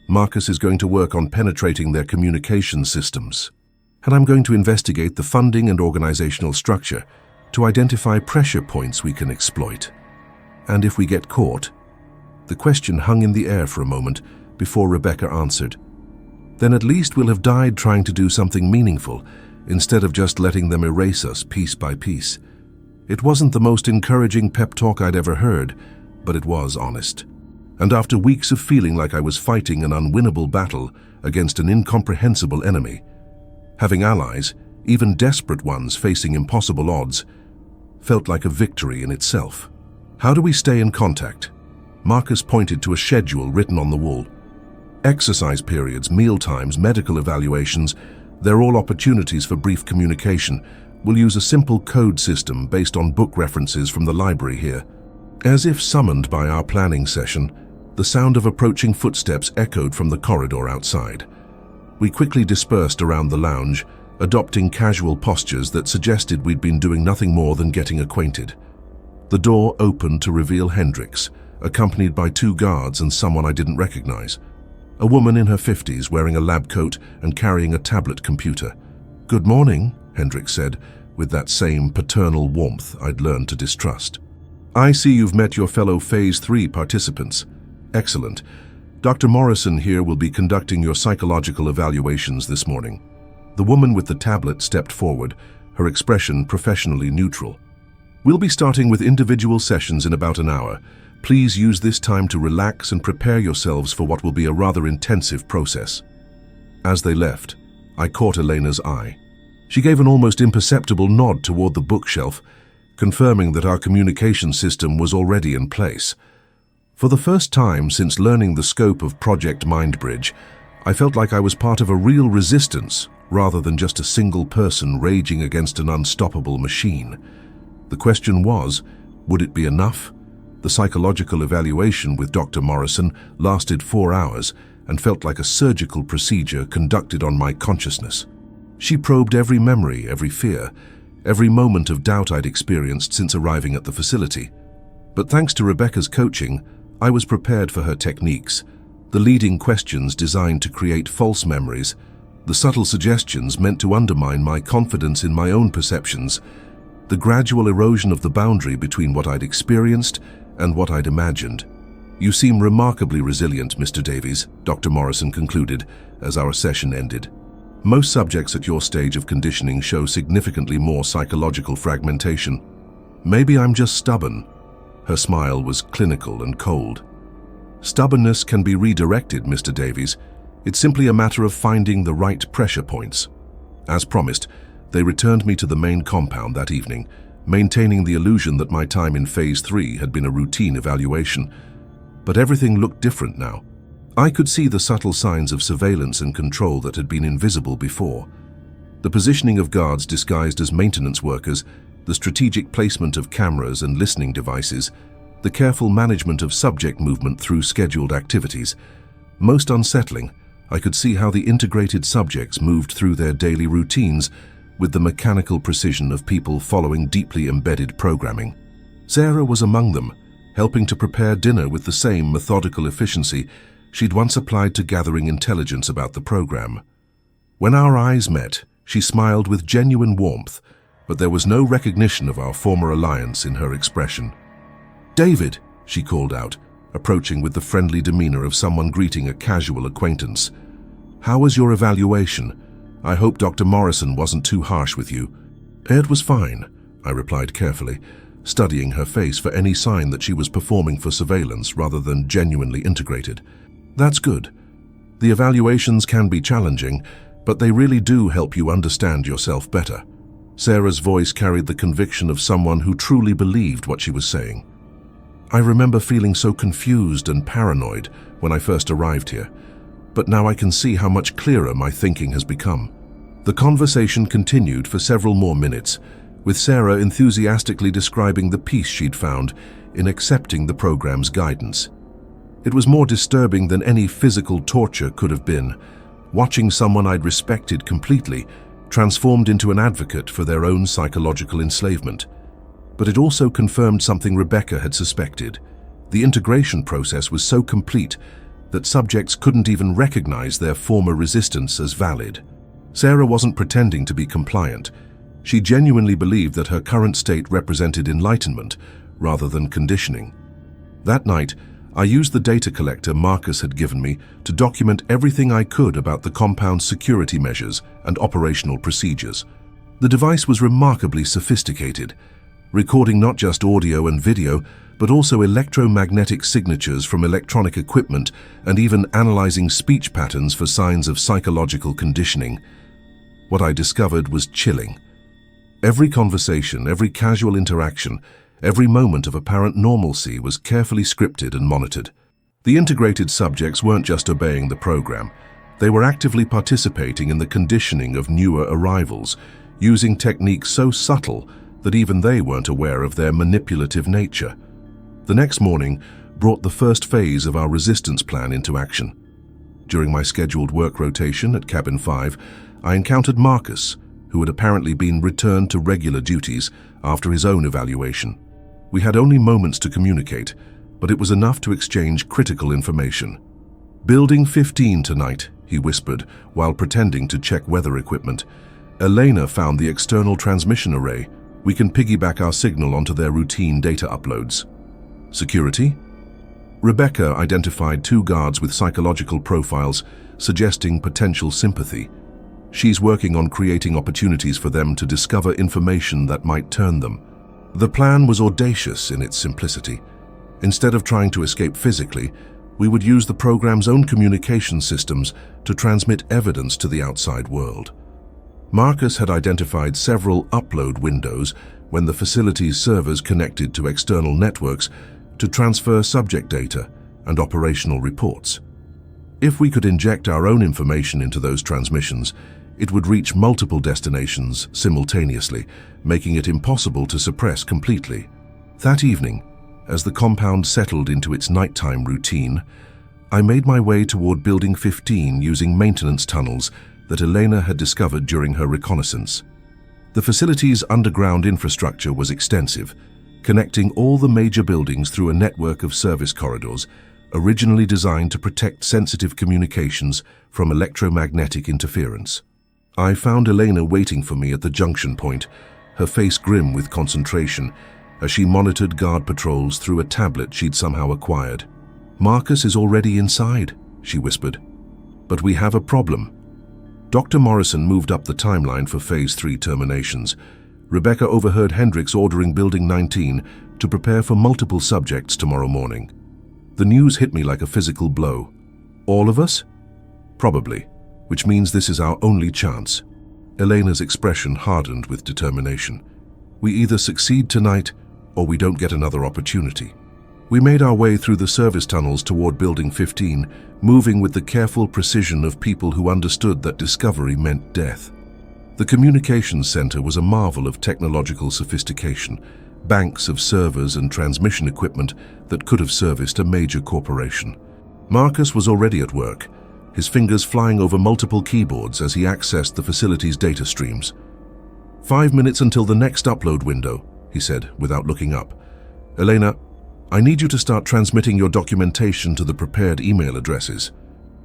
S1: Marcus is going to work on penetrating their communication systems. And I'm going to investigate the funding and organizational structure to identify pressure points we can exploit. And if we get caught? The question hung in the air for a moment before Rebecca answered. Then at least we'll have died trying to do something meaningful, instead of just letting them erase us piece by piece. It wasn't the most encouraging pep talk I'd ever heard, but it was honest. And after weeks of feeling like I was fighting an unwinnable battle against an incomprehensible enemy, having allies, even desperate ones facing impossible odds, felt like a victory in itself. How do we stay in contact? Marcus pointed to a schedule written on the wall. Exercise periods, meal times, medical evaluations, they're all opportunities for brief communication. We'll use a simple code system based on book references from the library here. As if summoned by our planning session, the sound of approaching footsteps echoed from the corridor outside. We quickly dispersed around the lounge, adopting casual postures that suggested we'd been doing nothing more than getting acquainted. The door opened to reveal Hendrix, accompanied by 2 guards and someone I didn't recognize. A woman in her 50s wearing a lab coat and carrying a tablet computer. "Good morning," Hendrix said, with that same paternal warmth I'd learned to distrust. "I see you've met your fellow Phase 3 participants. Excellent. Dr. Morrison here will be conducting your psychological evaluations this morning." The woman with the tablet stepped forward, her expression professionally neutral. "We'll be starting with individual sessions in about an hour. Please use this time to relax and prepare yourselves for what will be a rather intensive process." As they left, I caught Elena's eye. She gave an almost imperceptible nod toward the bookshelf, confirming that our communication system was already in place. For the first time since learning the scope of Project Mindbridge, I felt like I was part of a real resistance rather than just a single person raging against an unstoppable machine. The question was, would it be enough? The psychological evaluation with Dr. Morrison lasted 4 hours and felt like a surgical procedure conducted on my consciousness. She probed every memory, every fear, every moment of doubt I'd experienced since arriving at the facility. But thanks to Rebecca's coaching, I was prepared for her techniques, the leading questions designed to create false memories, the subtle suggestions meant to undermine my confidence in my own perceptions, the gradual erosion of the boundary between what I'd experienced and what I'd imagined. "You seem remarkably resilient, Mr. Davies," Dr. Morrison concluded as our session ended. "Most subjects at your stage of conditioning show significantly more psychological fragmentation. Maybe I'm just stubborn." Her smile was clinical and cold. "Stubbornness can be redirected, Mr. Davies. It's simply a matter of finding the right pressure points." As promised, they returned me to the main compound that evening, maintaining the illusion that my time in Phase 3 had been a routine evaluation. But everything looked different now. I could see the subtle signs of surveillance and control that had been invisible before. The positioning of guards disguised as maintenance workers, the strategic placement of cameras and listening devices, the careful management of subject movement through scheduled activities. Most unsettling, I could see how the integrated subjects moved through their daily routines with the mechanical precision of people following deeply embedded programming. Sarah was among them, helping to prepare dinner with the same methodical efficiency she'd once applied to gathering intelligence about the program. When our eyes met, she smiled with genuine warmth, but there was no recognition of our former alliance in her expression. "David," she called out, approaching with the friendly demeanor of someone greeting a casual acquaintance. "How was your evaluation? I hope Dr. Morrison wasn't too harsh with you." "It was fine," I replied carefully, studying her face for any sign that she was performing for surveillance rather than genuinely integrated. "That's good. The evaluations can be challenging, but they really do help you understand yourself better." Sarah's voice carried the conviction of someone who truly believed what she was saying. "I remember feeling so confused and paranoid when I first arrived here, but now I can see how much clearer my thinking has become." The conversation continued for several more minutes, with Sarah enthusiastically describing the peace she'd found in accepting the program's guidance. It was more disturbing than any physical torture could have been, watching someone I'd respected completely transformed into an advocate for their own psychological enslavement. But it also confirmed something Rebecca had suspected. The integration process was so complete that subjects couldn't even recognize their former resistance as valid. Sarah wasn't pretending to be compliant. She genuinely believed that her current state represented enlightenment rather than conditioning. That night, I used the data collector Marcus had given me to document everything I could about the compound's security measures and operational procedures. The device was remarkably sophisticated, recording not just audio and video, but also electromagnetic signatures from electronic equipment and even analyzing speech patterns for signs of psychological conditioning. What I discovered was chilling. Every conversation, every casual interaction, every moment of apparent normalcy was carefully scripted and monitored. The integrated subjects weren't just obeying the program. They were actively participating in the conditioning of newer arrivals, using techniques so subtle that even they weren't aware of their manipulative nature. The next morning brought the first phase of our resistance plan into action. During my scheduled work rotation at Cabin 5, I encountered Marcus, who had apparently been returned to regular duties after his own evaluation. We had only moments to communicate, but it was enough to exchange critical information. "Building 15 tonight," he whispered while pretending to check weather equipment. "Elena found the external transmission array. We can piggyback our signal onto their routine data uploads." Security? Rebecca identified 2 guards with psychological profiles, suggesting potential sympathy. She's working on creating opportunities for them to discover information that might turn them. The plan was audacious in its simplicity. Instead of trying to escape physically, we would use the program's own communication systems to transmit evidence to the outside world. Marcus had identified several upload windows when the facility's servers connected to external networks to transfer subject data and operational reports. If we could inject our own information into those transmissions, it would reach multiple destinations simultaneously, making it impossible to suppress completely. That evening, as the compound settled into its nighttime routine, I made my way toward Building 15 using maintenance tunnels that Elena had discovered during her reconnaissance. The facility's underground infrastructure was extensive, connecting all the major buildings through a network of service corridors, originally designed to protect sensitive communications from electromagnetic interference. I found Elena waiting for me at the junction point, her face grim with concentration, as she monitored guard patrols through a tablet she'd somehow acquired. "Marcus is already inside," she whispered. "But we have a problem." Dr. Morrison moved up the timeline for Phase 3 terminations. Rebecca overheard Hendricks ordering Building 19 to prepare for multiple subjects tomorrow morning. The news hit me like a physical blow. All of us? Probably, which means this is our only chance. Elena's expression hardened with determination. We either succeed tonight, or we don't get another opportunity. We made our way through the service tunnels toward Building 15, moving with the careful precision of people who understood that discovery meant death. The communications center was a marvel of technological sophistication, banks of servers and transmission equipment that could have serviced a major corporation. Marcus was already at work, his fingers flying over multiple keyboards as he accessed the facility's data streams. 5 minutes until the next upload window, he said without looking up. Elena, I need you to start transmitting your documentation to the prepared email addresses.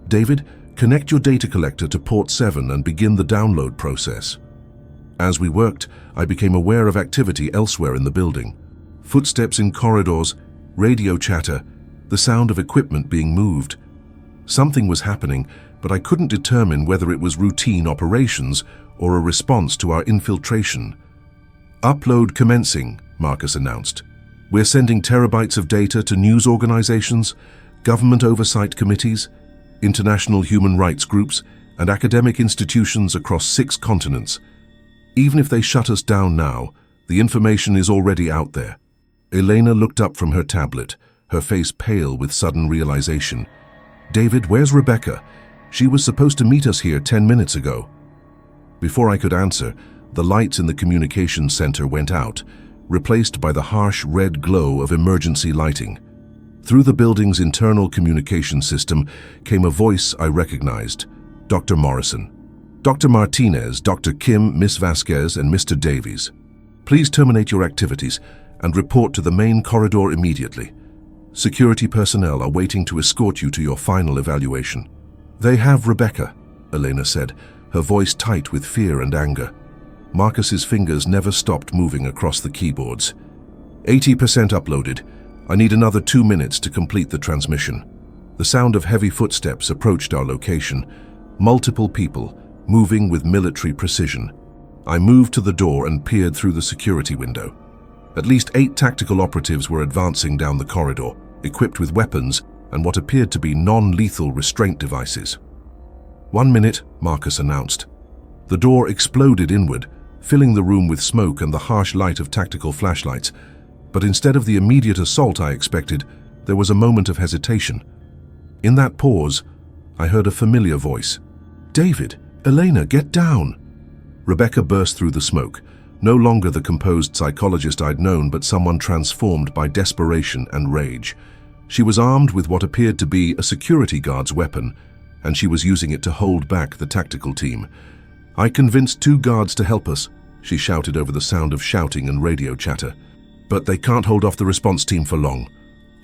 S1: David, connect your data collector to port 7 and begin the download process. As we worked, I became aware of activity elsewhere in the building. Footsteps in corridors, radio chatter, the sound of equipment being moved. Something was happening, but I couldn't determine whether it was routine operations or a response to our infiltration. Upload commencing, Marcus announced. We're sending terabytes of data to news organizations, government oversight committees, international human rights groups, and academic institutions across 6 continents. Even if they shut us down now, the information is already out there. Elena looked up from her tablet, her face pale with sudden realization. David, where's Rebecca? She was supposed to meet us here 10 minutes ago. Before I could answer, the lights in the communications center went out, replaced by the harsh red glow of emergency lighting. Through the building's internal communication system came a voice I recognized, Dr. Morrison. Dr. Martinez, Dr. Kim, Miss Vasquez, and Mr. Davies. Please terminate your activities and report to the main corridor immediately. Security personnel are waiting to escort you to your final evaluation. They have Rebecca, Elena said, her voice tight with fear and anger. Marcus's fingers never stopped moving across the keyboards. 80% uploaded. I need another 2 minutes to complete the transmission. The sound of heavy footsteps approached our location. Multiple people, moving with military precision. I moved to the door and peered through the security window. At least 8 tactical operatives were advancing down the corridor, equipped with weapons and what appeared to be non-lethal restraint devices. 1 minute, Marcus announced. The door exploded inward, filling the room with smoke and the harsh light of tactical flashlights. But instead of the immediate assault I expected, there was a moment of hesitation. In that pause, I heard a familiar voice. "David, Elena, get down!" Rebecca burst through the smoke, no longer the composed psychologist I'd known, but someone transformed by desperation and rage. She was armed with what appeared to be a security guard's weapon, and she was using it to hold back the tactical team. "I convinced 2 guards to help us," she shouted over the sound of shouting and radio chatter. "But they can't hold off the response team for long."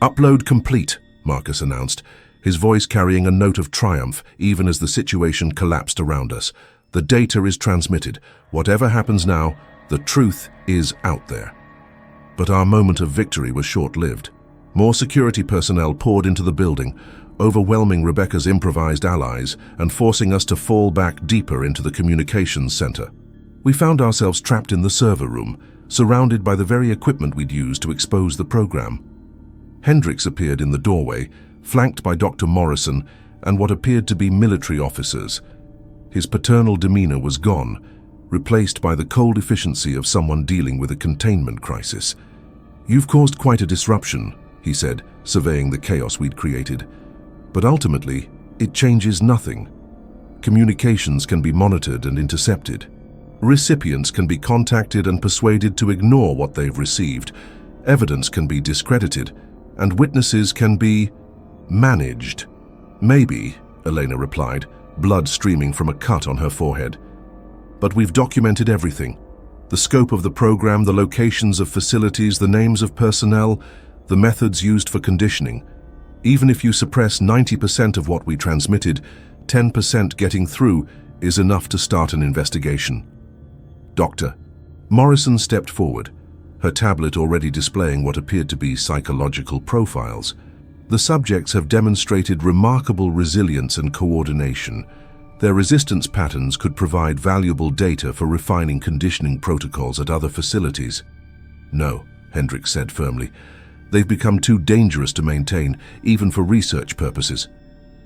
S1: "Upload complete," Marcus announced, his voice carrying a note of triumph even as the situation collapsed around us. "The data is transmitted. Whatever happens now, the truth is out there." But our moment of victory was short-lived. More security personnel poured into the building, overwhelming Rebecca's improvised allies and forcing us to fall back deeper into the communications center. We found ourselves trapped in the server room, surrounded by the very equipment we'd used to expose the program. Hendricks appeared in the doorway, flanked by Dr. Morrison and what appeared to be military officers. His paternal demeanor was gone, replaced by the cold efficiency of someone dealing with a containment crisis. "You've caused quite a disruption," he said, surveying the chaos we'd created. "But ultimately, it changes nothing. Communications can be monitored and intercepted. Recipients can be contacted and persuaded to ignore what they've received. Evidence can be discredited, and witnesses can be managed." "Maybe," Elena replied, blood streaming from a cut on her forehead. "But we've documented everything. The scope of the program, the locations of facilities, the names of personnel, the methods used for conditioning. Even if you suppress 90% of what we transmitted, 10% getting through is enough to start an investigation." "Doctor." Morrison stepped forward, her tablet already displaying what appeared to be psychological profiles. "The subjects have demonstrated remarkable resilience and coordination. Their resistance patterns could provide valuable data for refining conditioning protocols at other facilities." "No," Hendricks said firmly. "They've become too dangerous to maintain, even for research purposes.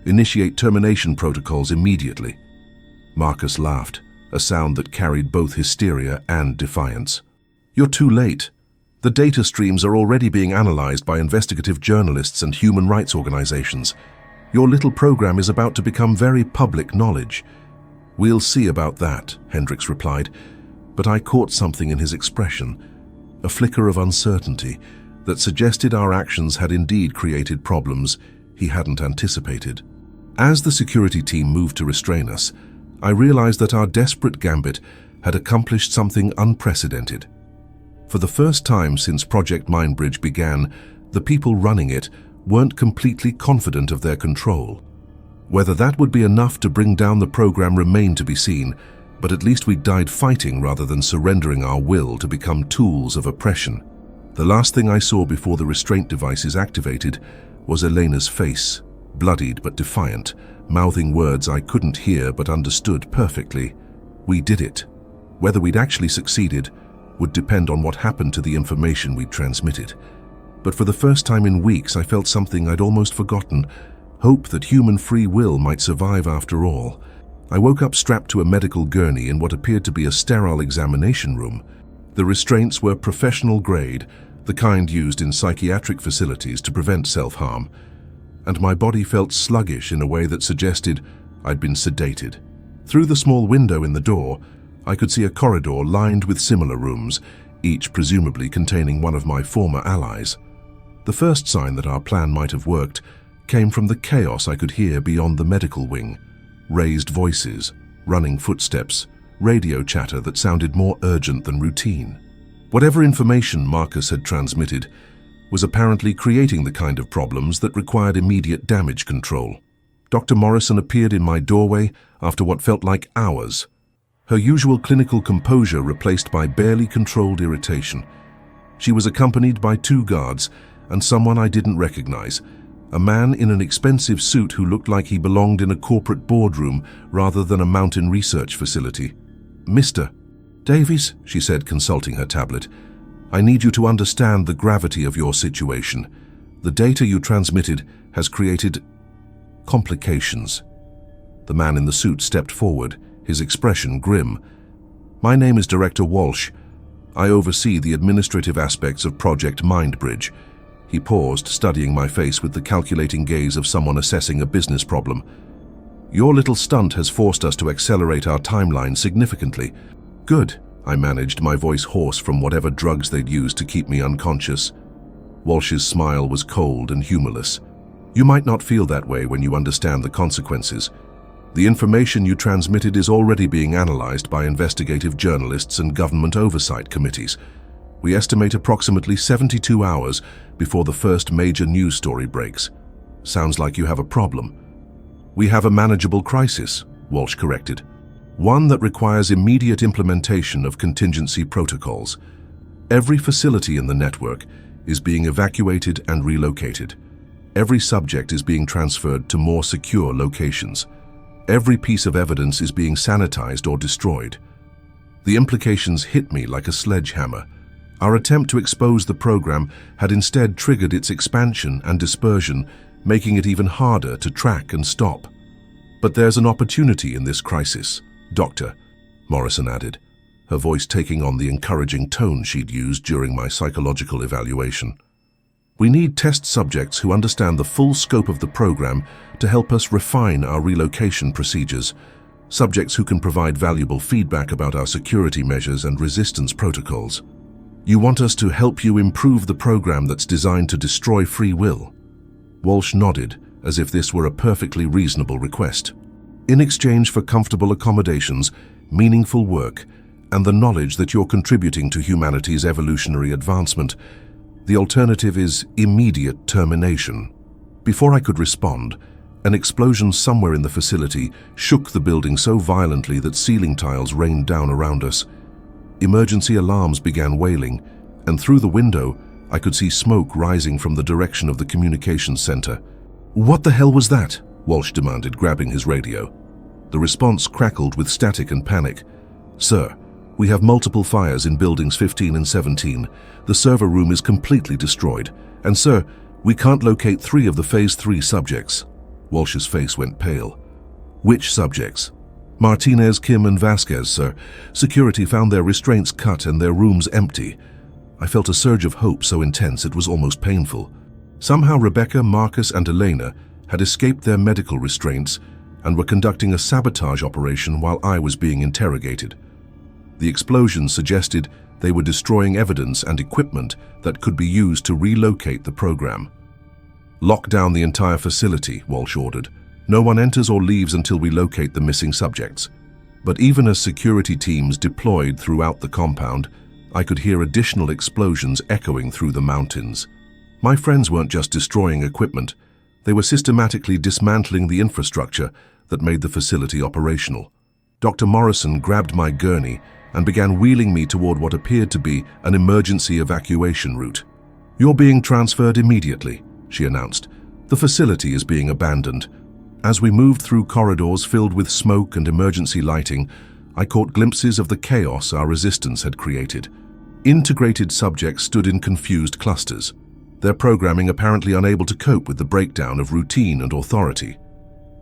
S1: Initiate termination protocols immediately." Marcus laughed, a sound that carried both hysteria and defiance. "You're too late. The data streams are already being analyzed by investigative journalists and human rights organizations. Your little program is about to become very public knowledge." "We'll see about that," Hendricks replied, but I caught something in his expression, a flicker of uncertainty that suggested our actions had indeed created problems he hadn't anticipated. As the security team moved to restrain us, I realized that our desperate gambit had accomplished something unprecedented. For the first time since Project Mindbridge began, the people running it weren't completely confident of their control. Whether that would be enough to bring down the program remained to be seen, but at least we died fighting rather than surrendering our will to become tools of oppression. The last thing I saw before the restraint devices activated was Elena's face, bloodied but defiant, mouthing words I couldn't hear but understood perfectly. We did it. Whether we'd actually succeeded would depend on what happened to the information we'd transmitted. But for the first time in weeks, I felt something I'd almost forgotten, hope that human free will might survive after all. I woke up strapped to a medical gurney in what appeared to be a sterile examination room. The restraints were professional grade, the kind used in psychiatric facilities to prevent self-harm, and my body felt sluggish in a way that suggested I'd been sedated. Through the small window in the door, I could see a corridor lined with similar rooms, each presumably containing one of my former allies. The first sign that our plan might have worked came from the chaos I could hear beyond the medical wing. Raised voices, running footsteps, radio chatter that sounded more urgent than routine. Whatever information Marcus had transmitted was apparently creating the kind of problems that required immediate damage control. Dr. Morrison appeared in my doorway after what felt like hours. Her usual clinical composure replaced by barely controlled irritation. She was accompanied by 2 guards and someone I didn't recognize, a man in an expensive suit who looked like he belonged in a corporate boardroom rather than a mountain research facility. "Mr. Davies," she said, consulting her tablet, "I need you to understand the gravity of your situation. The data you transmitted has created complications." The man in the suit stepped forward, his expression grim. "My name is Director Walsh. I oversee the administrative aspects of Project Mindbridge." He paused, studying my face with the calculating gaze of someone assessing a business problem. "Your little stunt has forced us to accelerate our timeline significantly." "Good," I managed, my voice hoarse from whatever drugs they'd used to keep me unconscious. Walsh's smile was cold and humorless. "You might not feel that way when you understand the consequences. The information you transmitted is already being analyzed by investigative journalists and government oversight committees. We estimate approximately 72 hours before the first major news story breaks. Sounds like you have a problem." "We have a manageable crisis," Walsh corrected. "One that requires immediate implementation of contingency protocols. Every facility in the network is being evacuated and relocated. Every subject is being transferred to more secure locations. Every piece of evidence is being sanitized or destroyed." The implications hit me like a sledgehammer. Our attempt to expose the program had instead triggered its expansion and dispersion, making it even harder to track and stop. "But there's an opportunity in this crisis, Doctor," Morrison added, her voice taking on the encouraging tone she'd used during my psychological evaluation. "We need test subjects who understand the full scope of the program to help us refine our relocation procedures, subjects who can provide valuable feedback about our security measures and resistance protocols. You want us to help you improve the program that's designed to destroy free will?" Walsh nodded, as if this were a perfectly reasonable request. "In exchange for comfortable accommodations, meaningful work, and the knowledge that you're contributing to humanity's evolutionary advancement, the alternative is immediate termination." Before I could respond, an explosion somewhere in the facility shook the building so violently that ceiling tiles rained down around us. Emergency alarms began wailing, and through the window, I could see smoke rising from the direction of the communications center. "What the hell was that?" Walsh demanded, grabbing his radio. The response crackled with static and panic. "Sir, we have multiple fires in buildings 15 and 17. The server room is completely destroyed. And sir, we can't locate 3 of the Phase 3 subjects." Walsh's face went pale. "Which subjects?" "Martinez, Kim, and Vasquez, sir. Security found their restraints cut and their rooms empty." I felt a surge of hope so intense it was almost painful. Somehow Rebecca, Marcus, and Elena had escaped their medical restraints and were conducting a sabotage operation while I was being interrogated. The explosion suggested they were destroying evidence and equipment that could be used to relocate the program. "Lock down the entire facility," Walsh ordered. "No one enters or leaves until we locate the missing subjects." But even as security teams deployed throughout the compound, I could hear additional explosions echoing through the mountains. My friends weren't just destroying equipment, they were systematically dismantling the infrastructure that made the facility operational. Dr. Morrison grabbed my gurney and began wheeling me toward what appeared to be an emergency evacuation route. "You're being transferred immediately," she announced. "The facility is being abandoned." As we moved through corridors filled with smoke and emergency lighting, I caught glimpses of the chaos our resistance had created. Integrated subjects stood in confused clusters, their programming apparently unable to cope with the breakdown of routine and authority.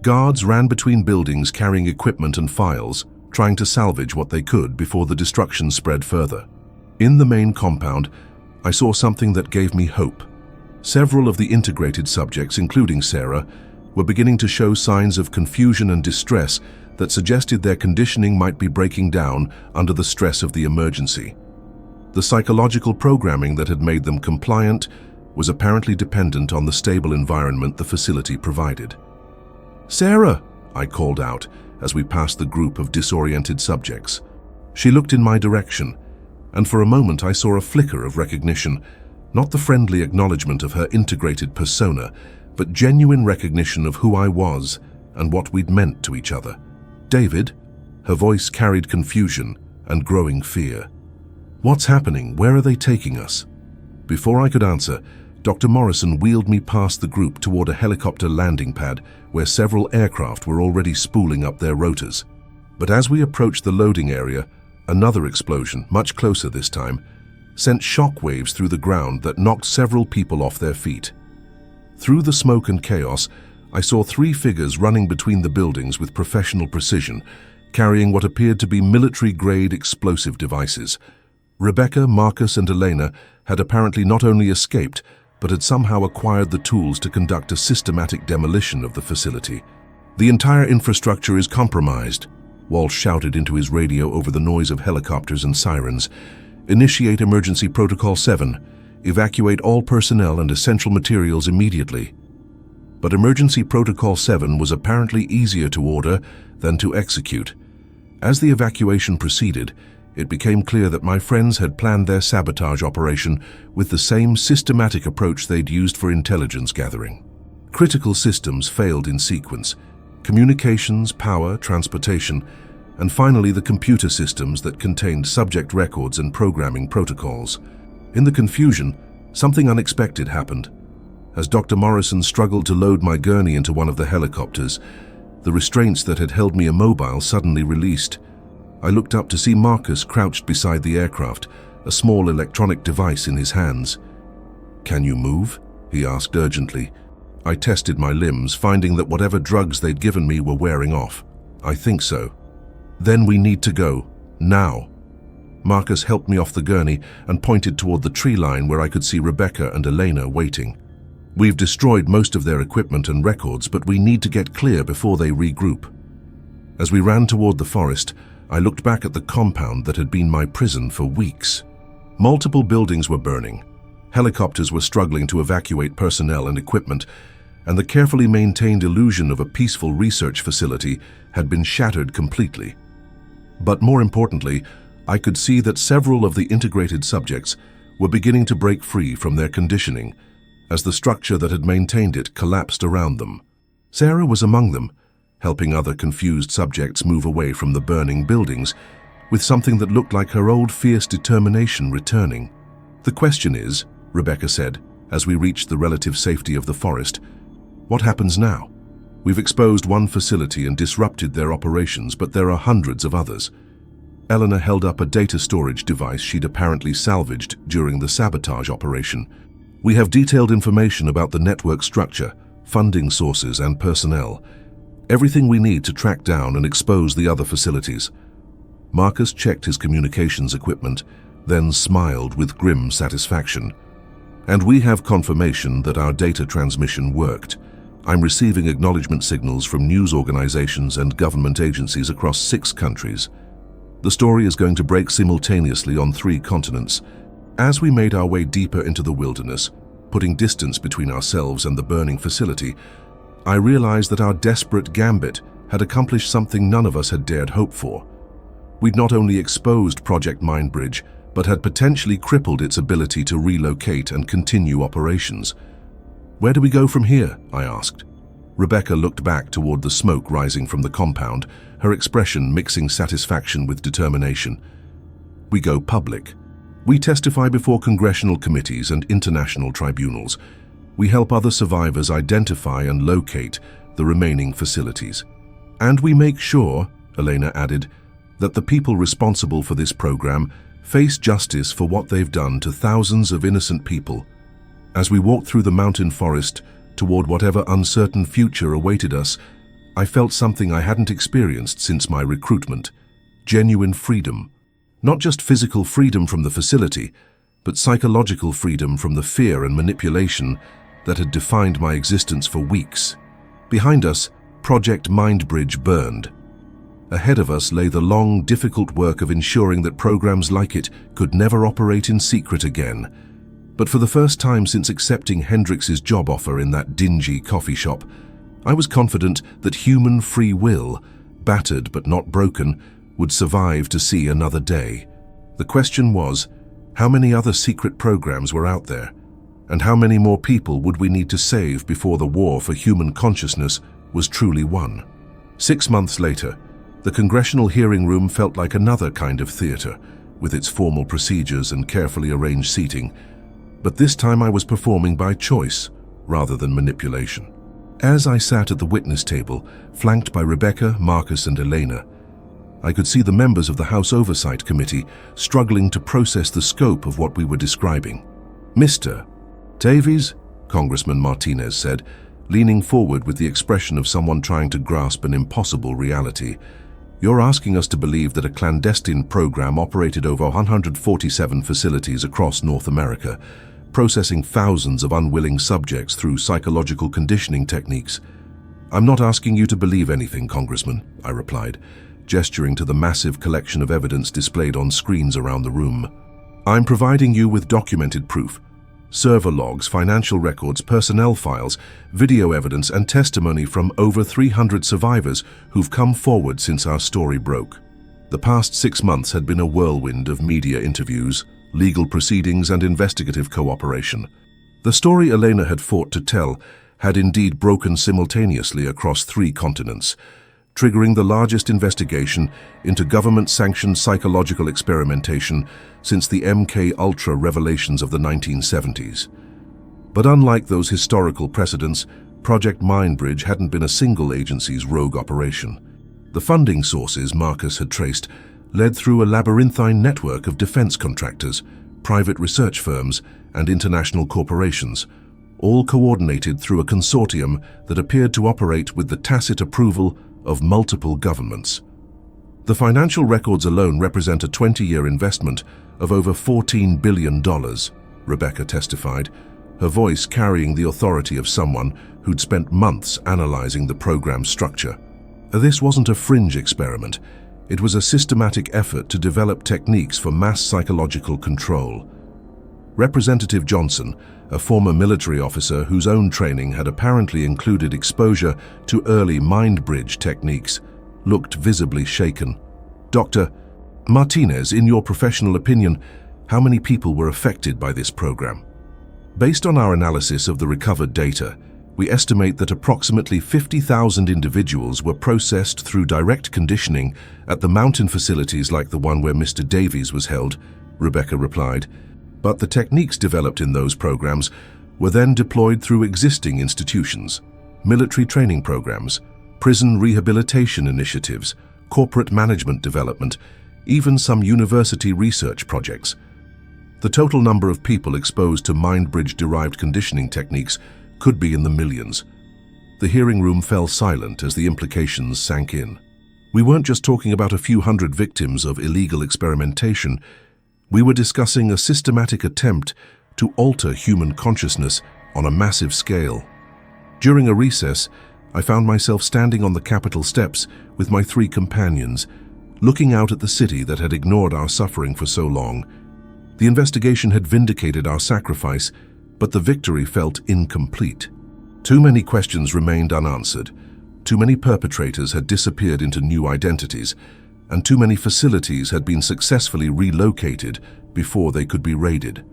S1: Guards ran between buildings carrying equipment and files, trying to salvage what they could before the destruction spread further. In the main compound, I saw something that gave me hope. Several of the integrated subjects, including Sarah, were beginning to show signs of confusion and distress that suggested their conditioning might be breaking down under the stress of the emergency. The psychological programming that had made them compliant was apparently dependent on the stable environment the facility provided. "Sarah!" I called out as we passed the group of disoriented subjects. She looked in my direction, and for a moment I saw a flicker of recognition, not the friendly acknowledgement of her integrated persona, but genuine recognition of who I was and what we'd meant to each other. "David?" Her voice carried confusion and growing fear. "What's happening? Where are they taking us?" Before I could answer, Dr. Morrison wheeled me past the group toward a helicopter landing pad where several aircraft were already spooling up their rotors. But as we approached the loading area, another explosion, much closer this time, sent shock waves through the ground that knocked several people off their feet. Through the smoke and chaos, I saw 3 figures running between the buildings with professional precision, carrying what appeared to be military-grade explosive devices. Rebecca, Marcus, and Elena had apparently not only escaped, but had somehow acquired the tools to conduct a systematic demolition of the facility. "The entire infrastructure is compromised," Walsh shouted into his radio over the noise of helicopters and sirens. "Initiate Emergency Protocol 7. Evacuate all personnel and essential materials immediately." But Emergency Protocol 7 was apparently easier to order than to execute. As the evacuation proceeded, it became clear that my friends had planned their sabotage operation with the same systematic approach they'd used for intelligence gathering. Critical systems failed in sequence: communications, power, transportation, and finally the computer systems that contained subject records and programming protocols. In the confusion, something unexpected happened. As Dr. Morrison struggled to load my gurney into one of the helicopters, the restraints that had held me immobile suddenly released. I looked up to see Marcus crouched beside the aircraft, a small electronic device in his hands. "Can you move?" he asked urgently. I tested my limbs, finding that whatever drugs they'd given me were wearing off. "I think so." "Then we need to go. Now." Marcus helped me off the gurney and pointed toward the tree line where I could see Rebecca and Elena waiting. "We've destroyed most of their equipment and records, but we need to get clear before they regroup." As we ran toward the forest, I looked back at the compound that had been my prison for weeks. Multiple buildings were burning. Helicopters were struggling to evacuate personnel and equipment, and the carefully maintained illusion of a peaceful research facility had been shattered completely. But more importantly, I could see that several of the integrated subjects were beginning to break free from their conditioning as the structure that had maintained it collapsed around them. Sarah was among them, helping other confused subjects move away from the burning buildings, with something that looked like her old fierce determination returning. "The question is," Rebecca said, as we reached the relative safety of the forest, "what happens now? We've exposed one facility and disrupted their operations, but there are hundreds of others." Eleanor held up a data storage device she'd apparently salvaged during the sabotage operation. "We have detailed information about the network structure, funding sources, and personnel. Everything we need to track down and expose the other facilities." Marcus checked his communications equipment, then smiled with grim satisfaction. "And we have confirmation that our data transmission worked. I'm receiving acknowledgement signals from news organizations and government agencies across 6 countries. The story is going to break simultaneously on 3 continents." As we made our way deeper into the wilderness, putting distance between ourselves and the burning facility, I realized that our desperate gambit had accomplished something none of us had dared hope for. We'd not only exposed Project Mindbridge, but had potentially crippled its ability to relocate and continue operations. "Where do we go from here?" I asked. Rebecca looked back toward the smoke rising from the compound, her expression mixing satisfaction with determination. "We go public. We testify before congressional committees and international tribunals. We help other survivors identify and locate the remaining facilities. And we make sure," Elena added, "that the people responsible for this program face justice for what they've done to thousands of innocent people." As we walked through the mountain forest toward whatever uncertain future awaited us, I felt something I hadn't experienced since my recruitment: genuine freedom. Not just physical freedom from the facility, but psychological freedom from the fear and manipulation that had defined my existence for weeks. Behind us, Project Mindbridge burned. Ahead of us lay the long, difficult work of ensuring that programs like it could never operate in secret again. But for the first time since accepting Hendrix's job offer in that dingy coffee shop, I was confident that human free will, battered but not broken, would survive to see another day. The question was, how many other secret programs were out there? And how many more people would we need to save before the war for human consciousness was truly one. 6 months later, the congressional hearing room felt like another kind of theater, with its formal procedures and carefully arranged seating, but this time I was performing by choice rather than manipulation. As I sat at the witness table, flanked by Rebecca, Marcus, and Elena, I could see the members of the House Oversight Committee struggling to process the scope of what we were describing. "Mr. Davies," Congressman Martinez said, leaning forward with the expression of someone trying to grasp an impossible reality, "you're asking us to believe that a clandestine program operated over 147 facilities across North America, processing thousands of unwilling subjects through psychological conditioning techniques." "I'm not asking you to believe anything, Congressman," I replied, gesturing to the massive collection of evidence displayed on screens around the room. "I'm providing you with documented proof. Server logs, financial records, personnel files, video evidence, and testimony from over 300 survivors who've come forward since our story broke." The past 6 months had been a whirlwind of media interviews, legal proceedings, and investigative cooperation. The story Elena had fought to tell had indeed broken simultaneously across 3 continents, triggering the largest investigation into government-sanctioned psychological experimentation since the MK Ultra revelations of the 1970s. But unlike those historical precedents, Project Mindbridge hadn't been a single agency's rogue operation. The funding sources Marcus had traced led through a labyrinthine network of defense contractors, private research firms, and international corporations, all coordinated through a consortium that appeared to operate with the tacit approval of multiple governments. The financial records alone represent a 20-year investment of over $14 billion, Rebecca testified, her voice carrying the authority of someone who'd spent months analyzing the program's structure. This wasn't a fringe experiment. It was a systematic effort to develop techniques for mass psychological control. Representative Johnson, a former military officer whose own training had apparently included exposure to early Mindbridge techniques, looked visibly shaken. "Dr. Martinez, in your professional opinion, how many people were affected by this program?" "Based on our analysis of the recovered data, we estimate that approximately 50,000 individuals were processed through direct conditioning at the mountain facilities like the one where Mr. Davies was held," Rebecca replied. "But the techniques developed in those programs were then deployed through existing institutions, military training programs, prison rehabilitation initiatives, corporate management development, even some university research projects. The total number of people exposed to Mindbridge-derived conditioning techniques could be in the millions." The hearing room fell silent as the implications sank in. We weren't just talking about a few hundred victims of illegal experimentation. We were discussing a systematic attempt to alter human consciousness on a massive scale. During a recess, I found myself standing on the Capitol steps with my 3 companions, looking out at the city that had ignored our suffering for so long. The investigation had vindicated our sacrifice, but the victory felt incomplete. Too many questions remained unanswered. Too many perpetrators had disappeared into new identities, and too many facilities had been successfully relocated before they could be raided.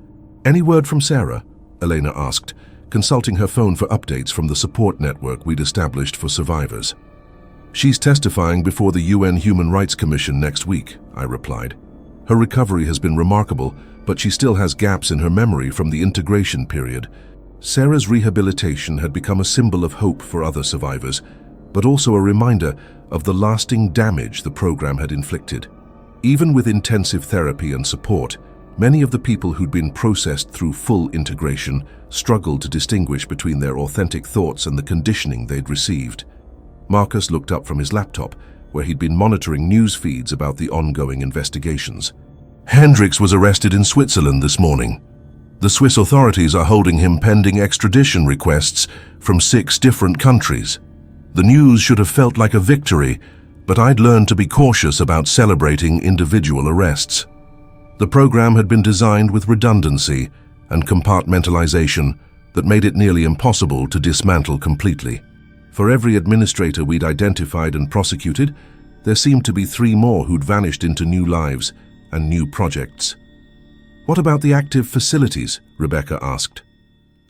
S1: "Any word from Sarah?" Elena asked, consulting her phone for updates from the support network we'd established for survivors. "She's testifying before the UN Human Rights Commission next week," I replied. "Her recovery has been remarkable, but she still has gaps in her memory from the integration period." Sarah's rehabilitation had become a symbol of hope for other survivors, but also a reminder of the lasting damage the program had inflicted. Even with intensive therapy and support, many of the people who'd been processed through full integration struggled to distinguish between their authentic thoughts and the conditioning they'd received. Marcus looked up from his laptop, where he'd been monitoring news feeds about the ongoing investigations. "Hendricks was arrested in Switzerland this morning. The Swiss authorities are holding him pending extradition requests from 6 different countries. The news should have felt like a victory, but I'd learned to be cautious about celebrating individual arrests. The program had been designed with redundancy and compartmentalization that made it nearly impossible to dismantle completely. For every administrator we'd identified and prosecuted, there seemed to be 3 more who'd vanished into new lives and new projects." "What about the active facilities?" Rebecca asked.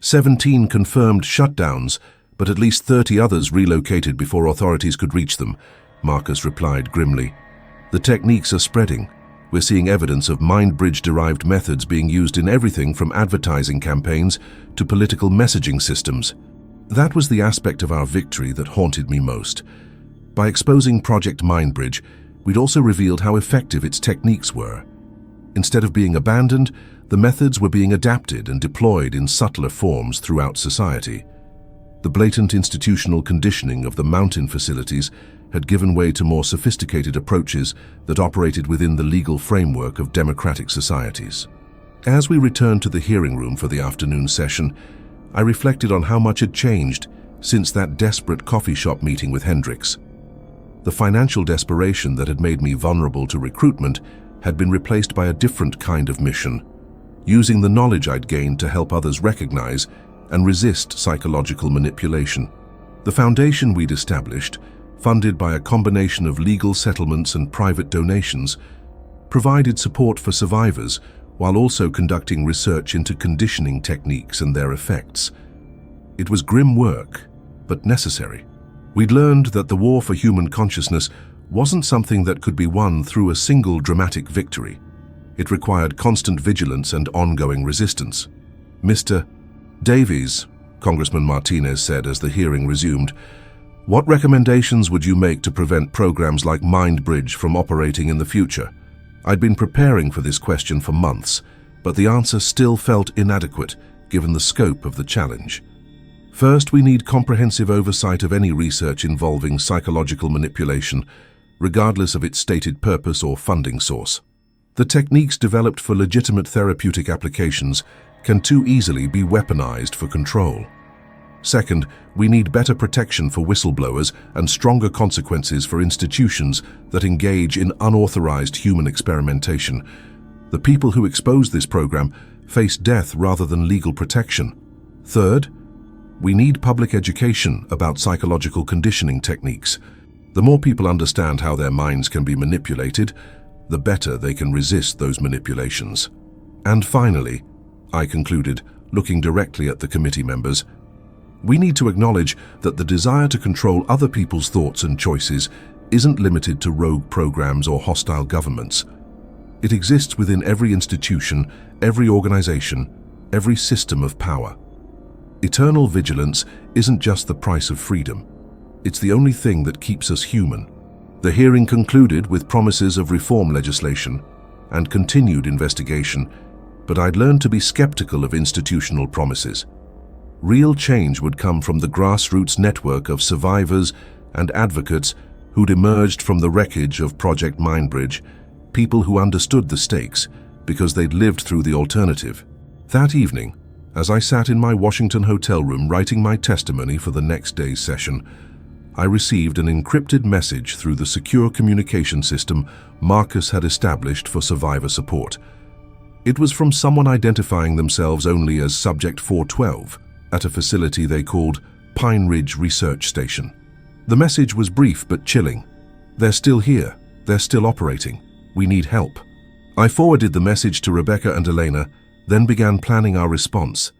S1: 17 confirmed shutdowns, But at least 30 others relocated before authorities could reach them, Marcus replied grimly. The techniques are spreading. We're seeing evidence of mind-bridge-derived methods being used in everything from advertising campaigns to political messaging systems. That was the aspect of our victory that haunted me most. By exposing Project Mindbridge, we'd also revealed how effective its techniques were. Instead of being abandoned, the methods were being adapted and deployed in subtler forms throughout society. The blatant institutional conditioning of the mountain facilities had given way to more sophisticated approaches that operated within the legal framework of democratic societies. As we returned to the hearing room for the afternoon session, I reflected on how much had changed since that desperate coffee shop meeting with Hendricks. The financial desperation that had made me vulnerable to recruitment had been replaced by a different kind of mission, using the knowledge I'd gained to help others recognize and resist psychological manipulation. The foundation we'd established, funded by a combination of legal settlements and private donations, provided support for survivors while also conducting research into conditioning techniques and their effects. It was grim work, but necessary. We'd learned that the war for human consciousness wasn't something that could be won through a single dramatic victory. It required constant vigilance and ongoing resistance. Mr. Davies, Congressman Martinez said as the hearing resumed, what recommendations would you make to prevent programs like Mindbridge from operating in the future? I'd been preparing for this question for months, but the answer still felt inadequate given the scope of the challenge. First, we need comprehensive oversight of any research involving psychological manipulation, regardless of its stated purpose or funding source. The techniques developed for legitimate therapeutic applications can too easily be weaponized for control. Second, we need better protection for whistleblowers and stronger consequences for institutions that engage in unauthorized human experimentation. The people who expose this program face death rather than legal protection. Third, we need public education about psychological conditioning techniques. The more people understand how their minds can be manipulated, the better they can resist those manipulations. And finally, I concluded, looking directly at the committee members, we need to acknowledge that the desire to control other people's thoughts and choices isn't limited to rogue programs or hostile governments. It exists within every institution, every organization, every system of power. Eternal vigilance isn't just the price of freedom. It's the only thing that keeps us human. The hearing concluded with promises of reform legislation and continued investigation, but I'd learned to be skeptical of institutional promises. Real change would come from the grassroots network of survivors and advocates who'd emerged from the wreckage of Project Mindbridge, people who understood the stakes because they'd lived through the alternative. That evening, as I sat in my Washington hotel room writing my testimony for the next day's session, I received an encrypted message through the secure communication system Marcus had established for survivor support. It was from someone identifying themselves only as Subject 412 at a facility they called Pine Ridge Research Station. The message was brief but chilling. They're still here. They're still operating. We need help. I forwarded the message to Rebecca and Elena, then began planning our response.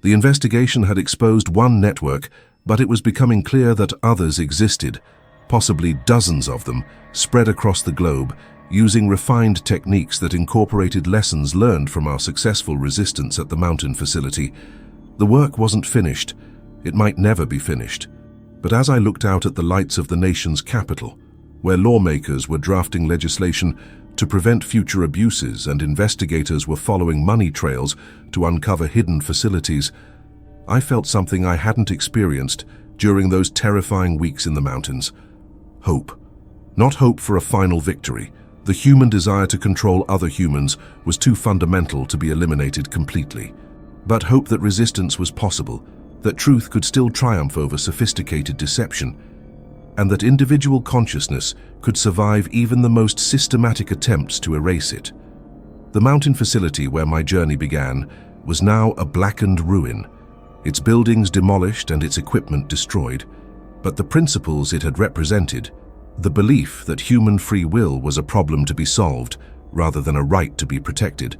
S1: The investigation had exposed one network, but it was becoming clear that others existed, possibly dozens of them, spread across the globe, using refined techniques that incorporated lessons learned from our successful resistance at the mountain facility. The work wasn't finished. It might never be finished. But as I looked out at the lights of the nation's capital, where lawmakers were drafting legislation to prevent future abuses and investigators were following money trails to uncover hidden facilities, I felt something I hadn't experienced during those terrifying weeks in the mountains. Hope. Not hope for a final victory. The human desire to control other humans was too fundamental to be eliminated completely. But hope that resistance was possible, that truth could still triumph over sophisticated deception, and that individual consciousness could survive even the most systematic attempts to erase it. The mountain facility where my journey began was now a blackened ruin, its buildings demolished and its equipment destroyed, but the principles it had represented, the belief that human free will was a problem to be solved rather than a right to be protected,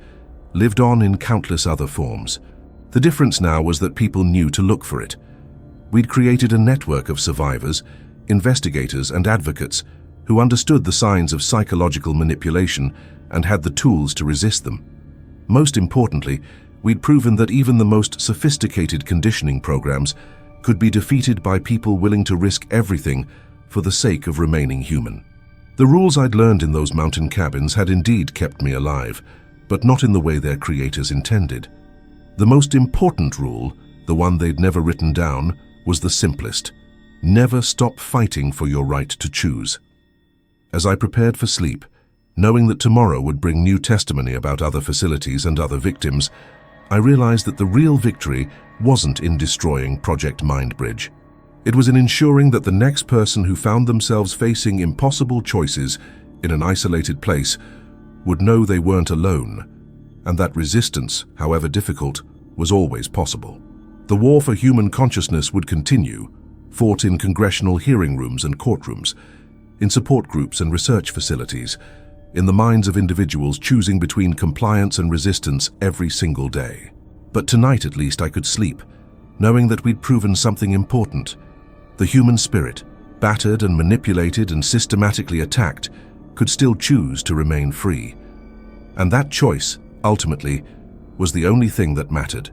S1: lived on in countless other forms. The difference now was that people knew to look for it. We'd created a network of survivors, investigators, and advocates who understood the signs of psychological manipulation and had the tools to resist them. Most importantly, we'd proven that even the most sophisticated conditioning programs could be defeated by people willing to risk everything for the sake of remaining human. The rules I'd learned in those mountain cabins had indeed kept me alive, but not in the way their creators intended. The most important rule, the one they'd never written down, was the simplest: never stop fighting for your right to choose. As I prepared for sleep, knowing that tomorrow would bring new testimony about other facilities and other victims, I realized that the real victory wasn't in destroying Project Mindbridge. It was in ensuring that the next person who found themselves facing impossible choices in an isolated place would know they weren't alone, and that resistance, however difficult, was always possible. The war for human consciousness would continue, fought in congressional hearing rooms and courtrooms, in support groups and research facilities, in the minds of individuals choosing between compliance and resistance every single day. But tonight at least I could sleep, knowing that we'd proven something important. The human spirit, battered and manipulated and systematically attacked, could still choose to remain free. And that choice, ultimately, was the only thing that mattered.